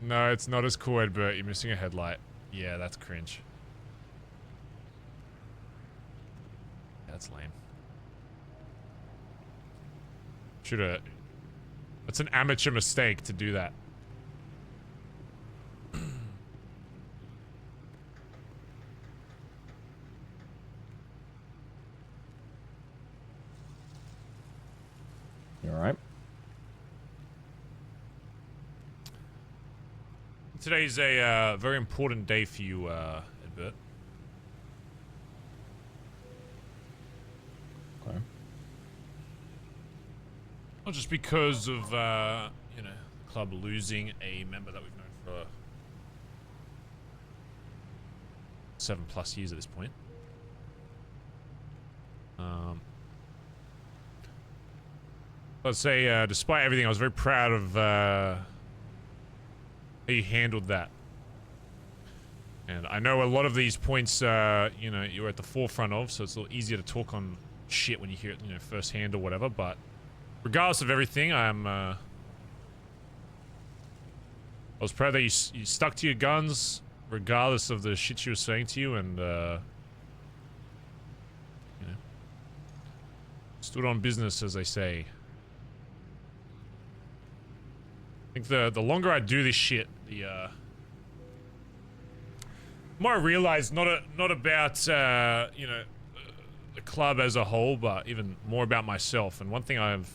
No, it's not as cool, Edbert. You're missing a headlight. Yeah, that's cringe. That's lame. Should've... That's an amateur mistake to do that. You alright? Today's a very important day for you, Edbert. Okay. Not just because of, you know, the club losing a member that we've known for 7+ years at this point. Let's say, despite everything, I was very proud of how you handled that. And I know a lot of these points, you know, you're at the forefront of, so it's a little easier to talk on shit when you hear it, you know, firsthand or whatever, but regardless of everything, I was proud that you stuck to your guns, regardless of the shit she was saying to you, and, you know, stood on business, as they say. I think the longer I do this shit, the more I realize not about you know, the club as a whole, but even more about myself. And one thing I've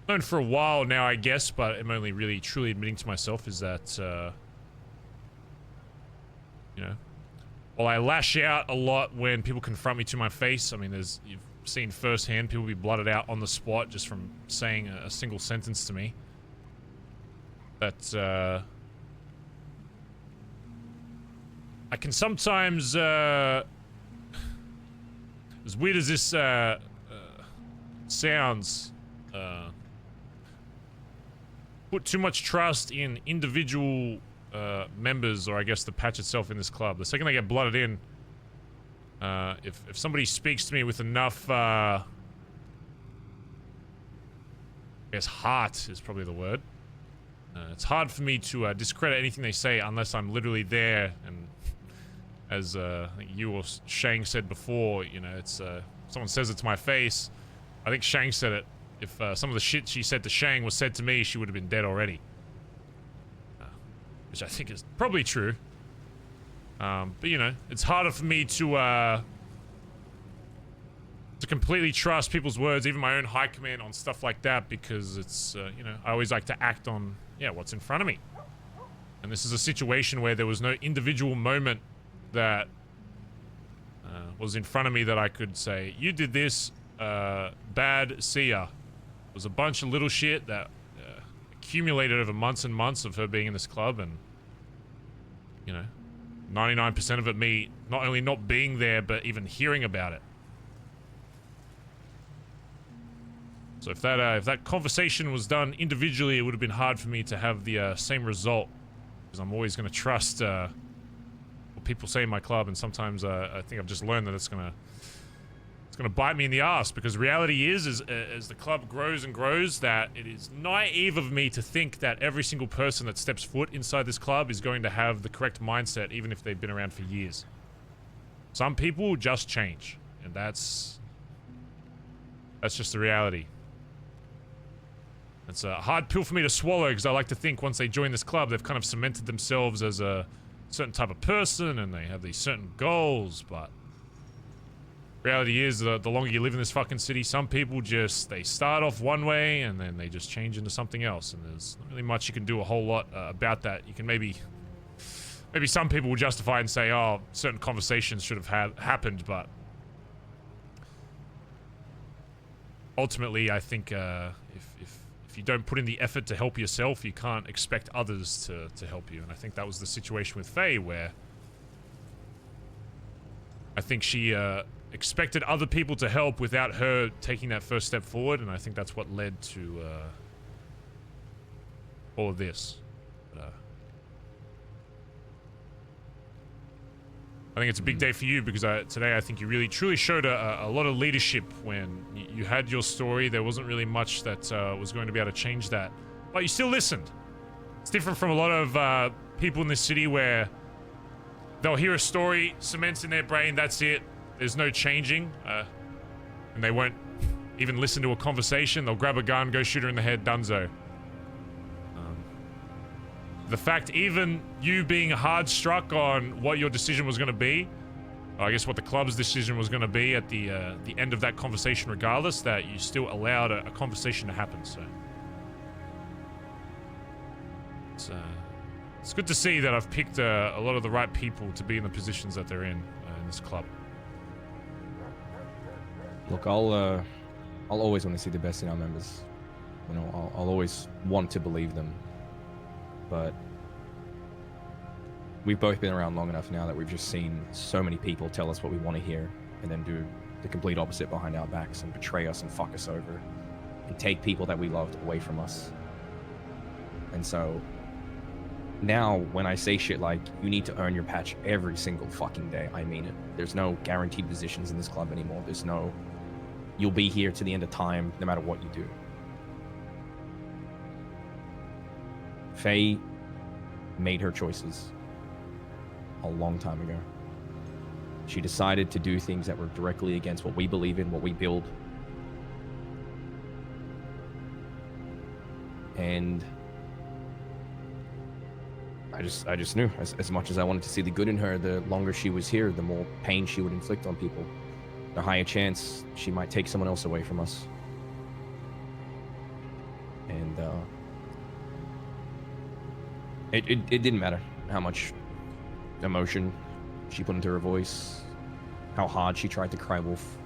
known for a while now, I guess, but I'm only really truly admitting to myself, is that you know, while I lash out a lot when people confront me to my face, I mean, you've seen firsthand people be blooded out on the spot just from saying a single sentence to me. That I can sometimes, as weird as this sounds, put too much trust in individual members, or I guess the patch itself in this club. The second they get blooded in, if somebody speaks to me with enough, I guess heart is probably the word. It's hard for me to discredit anything they say unless I'm literally there. And as I think you or Shang said before, you know, it's someone says it to my face. I think Shang said it. If some of the shit she said to Shang was said to me, she would have been dead already. Which I think is probably true. But you know, it's harder for me to to completely trust people's words, even my own high command on stuff like that, because it's, you know, I always like to act on, yeah, what's in front of me. And this is a situation where there was no individual moment that was in front of me that I could say, you did this, bad, see ya. It was a bunch of little shit that accumulated over months and months of her being in this club, and, you know, 99% of it me not only not being there, but even hearing about it. So if that conversation was done individually, it would have been hard for me to have the same result, because I'm always going to trust what people say in my club, and sometimes I think I've just learned that it's gonna bite me in the ass, because reality is as the club grows and grows, that it is naive of me to think that every single person that steps foot inside this club is going to have the correct mindset, even if they've been around for years. Some people just change, and that's just the reality. It's a hard pill for me to swallow, because I like to think once they join this club, they've kind of cemented themselves as a certain type of person, and they have these certain goals, but reality is that the longer you live in this fucking city, some people just, they start off one way, and then they just change into something else, and there's not really much you can do a whole lot about that. You can maybe some people will justify and say, oh, certain conversations should have happened, but ultimately, I think if you don't put in the effort to help yourself, you can't expect others to help you. And I think that was the situation with Faye, where I think she expected other people to help without her taking that first step forward, and I think that's what led to all of this. But, I think it's a big day for you, because today I think you really truly showed a lot of leadership when you had your story. There wasn't really much that was going to be able to change that, but you still listened. It's different from a lot of people in this city, where they'll hear a story, cements in their brain, that's it, there's no changing, and they won't even listen to a conversation. They'll grab a gun, go shoot her in the head, donezo. The fact even you being hard struck on what your decision was going to be, I guess what the club's decision was going to be at the end of that conversation regardless, that you still allowed a conversation to happen, so. It's good to see that I've picked a lot of the right people to be in the positions that they're in this club. Look, I'll always want to see the best in our members. You know, I'll always want to believe them. But we've both been around long enough now that we've just seen so many people tell us what we want to hear and then do the complete opposite behind our backs and betray us and fuck us over and take people that we loved away from us. And so now when I say shit like, you need to earn your patch every single fucking day, I mean it. There's no guaranteed positions in this club anymore. There's no, you'll be here to the end of time no matter what you do. Faye made her choices a long time ago. She decided to do things that were directly against what we believe in, what we build. And I just knew, as much as I wanted to see the good in her, the longer she was here, the more pain she would inflict on people. The higher chance she might take someone else away from us. And it didn't matter how much emotion she put into her voice, how hard she tried to cry wolf.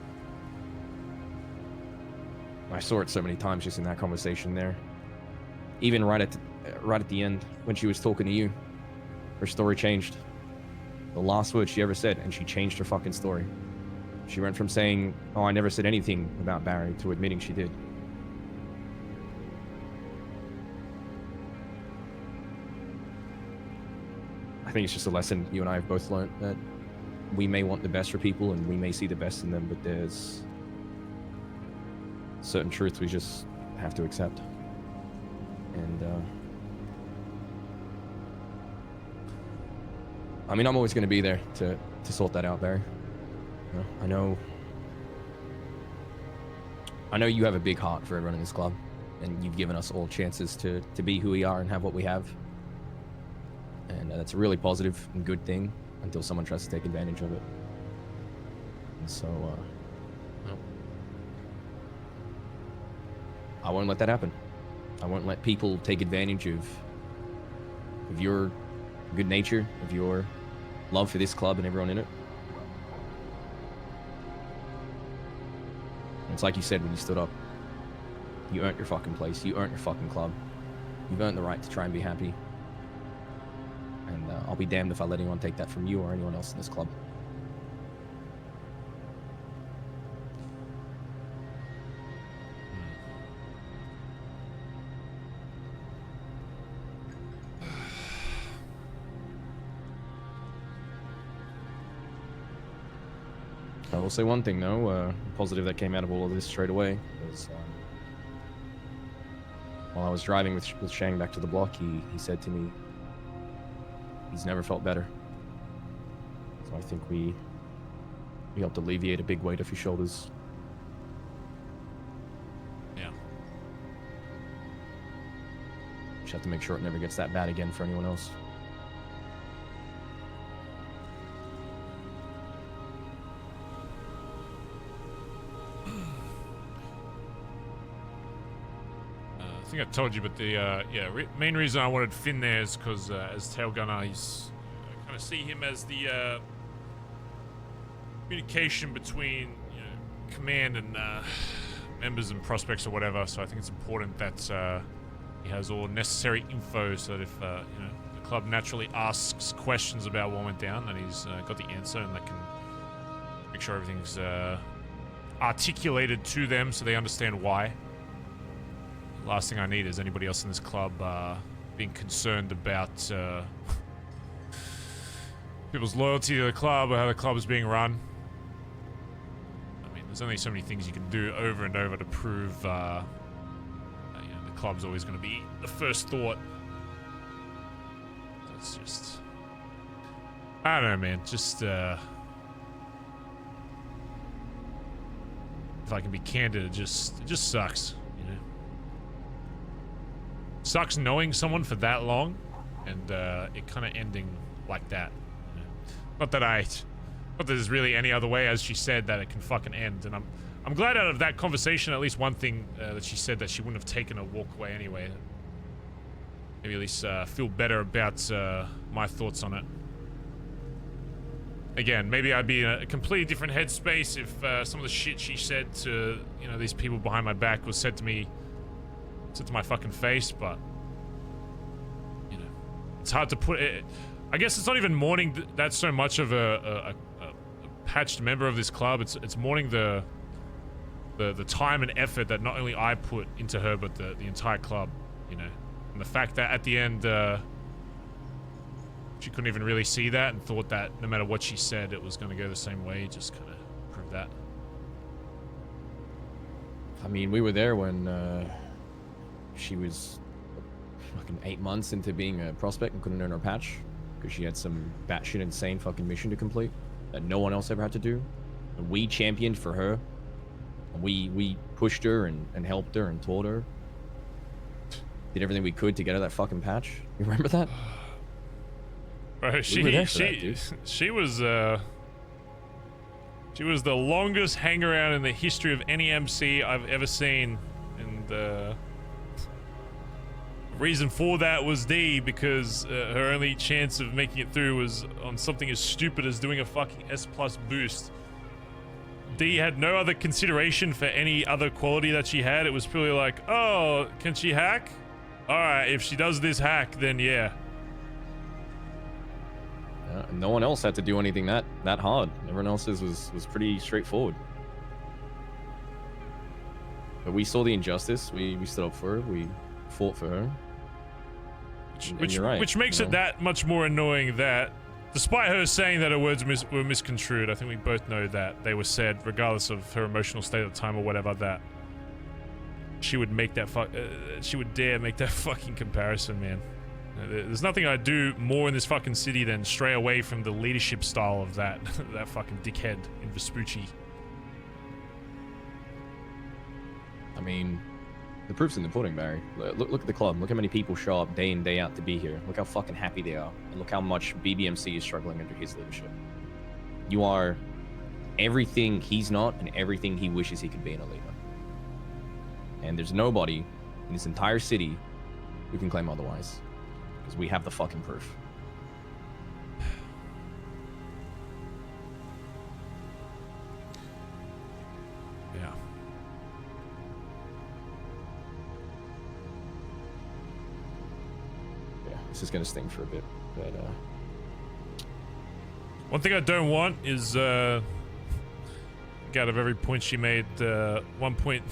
I saw it so many times just in that conversation there. Even right at the end, when she was talking to you, her story changed. The last word she ever said, and she changed her fucking story. She went from saying, oh, I never said anything about Barry, to admitting she did. I think it's just a lesson you and I have both learned, that we may want the best for people and we may see the best in them, but there's certain truths we just have to accept. And I mean, I'm always going to be there to sort that out, Barry. You know, I know you have a big heart for everyone in this club, and you've given us all chances to be who we are and have what we have. And that's a really positive and good thing until someone tries to take advantage of it. And so, No. I won't let that happen. I won't let people take advantage of your good nature, of your love for this club and everyone in it. It's like you said when you stood up. You earned your fucking place. You earned your fucking club. You've earned the right to try and be happy. And I'll be damned if I let anyone take that from you or anyone else in this club. I will say one thing though, positive that came out of all of this straight away was while I was driving with Shang back to the block, he said to me, he's never felt better. So I think we helped alleviate a big weight off his shoulders. Yeah. Just have to make sure it never gets that bad again for anyone else. I think I told you, but the main reason I wanted Finn there is because as tail gunner, I kind of see him as the communication between command and members and prospects or whatever. So I think it's important that he has all necessary info so that if the club naturally asks questions about what went down, that he's got the answer and that can make sure everything's articulated to them so they understand why. Last thing I need is anybody else in this club being concerned about people's loyalty to the club or how the club is being run. I mean, there's only so many things you can do over and over to prove the club's always going to be the first thought. It's just... I don't know, man. Just, if I can be candid, it just sucks. Sucks knowing someone for that long and it kind of ending like that. Not that there's really any other way, as she said, that it can fucking end. And I'm glad out of that conversation, at least one thing that she said, that she wouldn't have taken a walk away anyway. Maybe at least feel better about my thoughts on it. Again, maybe I'd be in a completely different headspace if some of the shit she said to these people behind my back was said to me. To my fucking face, but it's hard to put it. I guess it's not even mourning that so much of a patched member of this club. It's mourning the time and effort that not only I put into her, but the entire club, and the fact that at the end she couldn't even really see that and thought that no matter what she said, it was going to go the same way. Just kind of proved that. I mean, we were there when she was fucking 8 months into being a prospect and couldn't earn her patch because she had some batshit insane fucking mission to complete that no one else ever had to do. And we championed for her. And we pushed her and helped her and taught her. Did everything we could to get her that fucking patch. You remember that? Right, she was the longest hangaround in the history of any MC I've ever seen, and the reason for that was D, because her only chance of making it through was on something as stupid as doing a fucking S+ boost. D had no other consideration for any other quality that she had. It was purely like, oh, can she hack? Alright, if she does this hack, then yeah. No one else had to do anything that hard. Everyone else's was pretty straightforward. But we saw the injustice. We stood up for her. We fought for her. Which makes it that much more annoying that, despite her saying that her words were misconstrued, I think we both know that they were said, regardless of her emotional state at the time or whatever, that she would make that she would dare make that fucking comparison, man. There's nothing I'd do more in this fucking city than stray away from the leadership style of that that fucking dickhead in Vespucci. I mean, the proof's in the pudding, Barry. Look at the club. Look how many people show up day in, day out to be here. Look how fucking happy they are. And look how much BBMC is struggling under his leadership. You are everything he's not and everything he wishes he could be in a leader. And there's nobody in this entire city who can claim otherwise, because we have the fucking proof. Yeah. Yeah, this is gonna sting for a bit, but one thing I don't want is out of every point she made, one point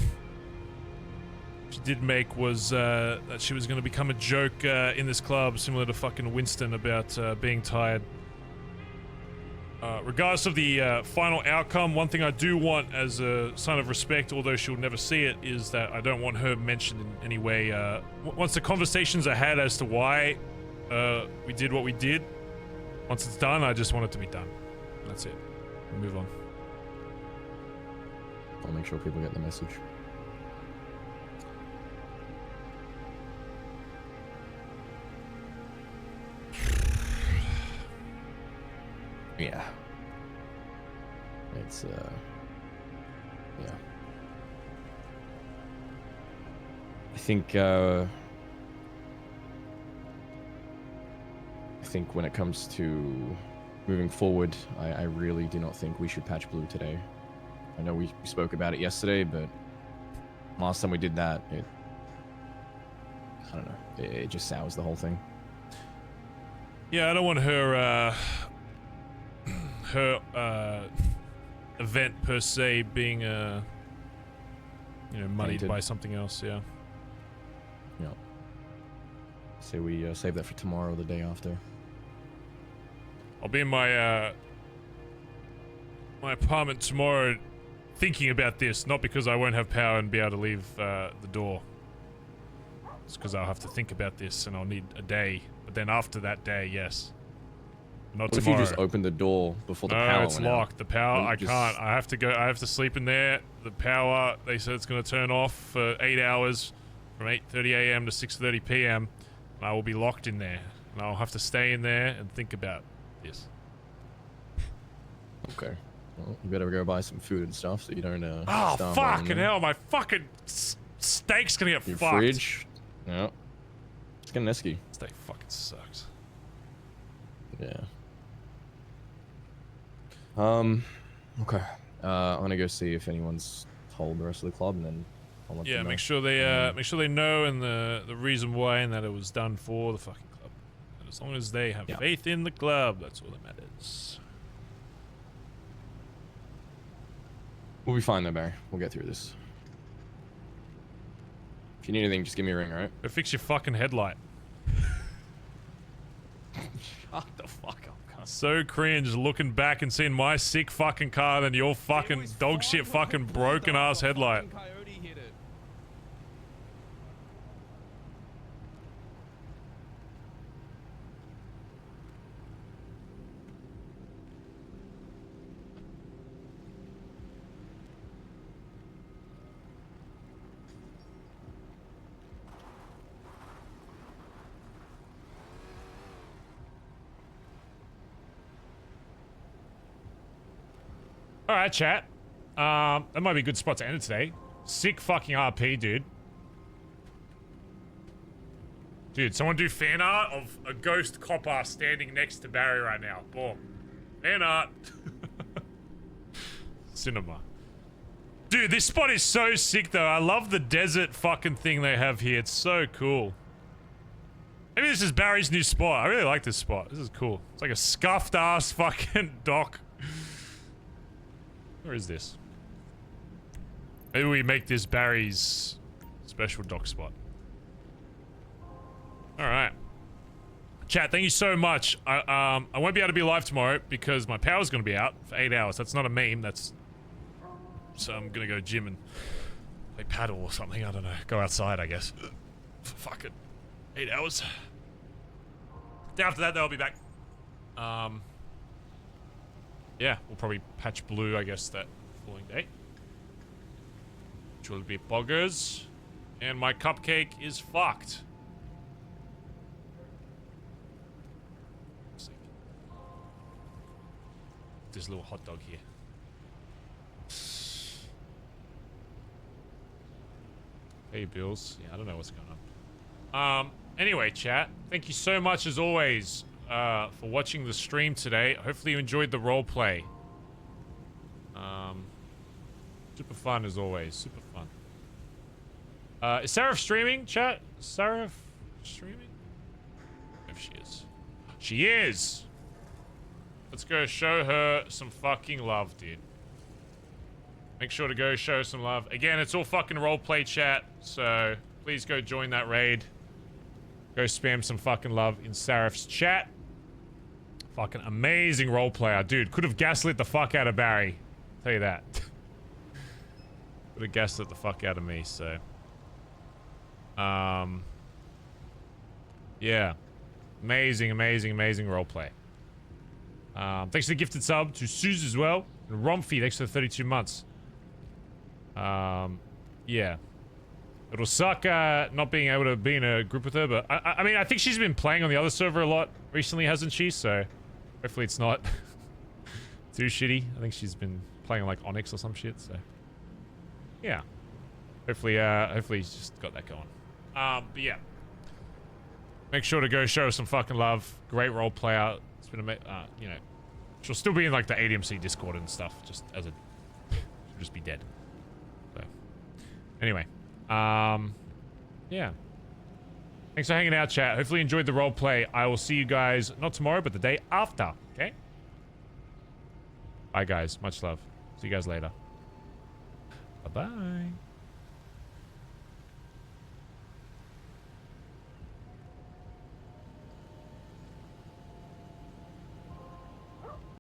she did make was that she was going to become a joke in this club, similar to fucking Winston about being tired. Regardless of the final outcome, one thing I do want as a sign of respect, although she'll never see it, is that I don't want her mentioned in any way. Once the conversations are had as to why we did what we did, once it's done, I just want it to be done. That's it. We'll move on. I'll make sure people get the message. Yeah. It's, yeah. I think when it comes to moving forward, I really do not think we should patch blue today. I know we spoke about it yesterday, but last time we did that, I don't know, it just sours the whole thing. Yeah, I don't want her, event per se being, muddied Painted. by something else, yeah. Yeah. Say we save that for tomorrow or the day after. I'll be in my, my apartment tomorrow thinking about this, not because I won't have power and be able to leave, the door. It's because I'll have to think about this and I'll need a day. But then after that day, yes. Not What tomorrow. if you just open the door before the power No, it's went out? locked. The power, I Just- can't. I have to go. I have to sleep in there. The power, they said it's going to turn off for 8 hours from 8:30 a.m. to 6:30 p.m. And I will be locked in there. And I'll have to stay in there and think about this. Okay. Well, you better go buy some food and stuff so you don't, Oh, starve fucking on hell. My fucking steak's going to get your fucked. fridge. Yeah. It's getting nesky. Steak fucking sucks. Yeah. Okay. I'm gonna go see if anyone's told the rest of the club, and then I'll let Yeah, them know. make sure they know and the reason why and that it was done for the fucking club. And as long as they have faith in the club, that's all that matters. We'll be fine though, Barry. We'll get through this. If you need anything, just give me a ring, alright? Go fix your fucking headlight. Shut the fuck up, cunt. So cringe looking back and seeing my sick fucking car and your fucking dog shit fucking broken ass headlight. Alright, chat. That might be a good spot to end it today. Sick fucking RP, dude. Dude, someone do fan art of a ghost copper standing next to Barry right now. Boom. Fan art. Cinema. Dude, this spot is so sick though. I love the desert fucking thing they have here. It's so cool. Maybe this is Barry's new spot. I really like this spot. This is cool. It's like a scuffed ass fucking dock. Where is this? Maybe we make this Barry's special dock spot. Alright. Chat, thank you so much. I won't be able to be live tomorrow because my power's gonna be out for 8 hours. That's not a meme, that's... So I'm gonna go gym and play paddle or something, I don't know. Go outside, I guess. For fucking 8 hours. After that, though, I'll be back. Yeah, we'll probably patch blue, I guess, that following day. Which will be boggers. And my cupcake is fucked. This little hot dog here. Pay your bills. Yeah, I don't know what's going on. Anyway, chat, thank you so much as always for watching the stream today. Hopefully you enjoyed the role play. Super fun as always. Super fun. Is Sarah streaming, chat? Is Sarah streaming? If she is. She is! Let's go show her some fucking love, dude. Make sure to go show some love. Again, it's all fucking roleplay chat, so please go join that raid. Go spam some fucking love in Saraph's chat. Fucking amazing role player. Dude, could have gaslit the fuck out of Barry. Tell you that. Could have gaslit the fuck out of me, so. Yeah. Amazing, amazing, amazing roleplay. Thanks for the gifted sub to Suze as well. And Romfy, thanks for the 32 months. Yeah. It'll suck, not being able to be in a group with her, but I mean, I think she's been playing on the other server a lot recently, hasn't she? So, hopefully it's not too shitty. I think she's been playing like Onyx or some shit, so. Yeah. Hopefully he's just got that going. But yeah. Make sure to go show her some fucking love. Great role player. It's been you know, she'll still be in like the ADMC Discord and stuff, just as a, she'll just be dead. So, anyway, yeah. Thanks for hanging out, chat. Hopefully you enjoyed the role play. I will see you guys not tomorrow, but the day after. Okay. Bye, guys. Much love. See you guys later. Bye bye.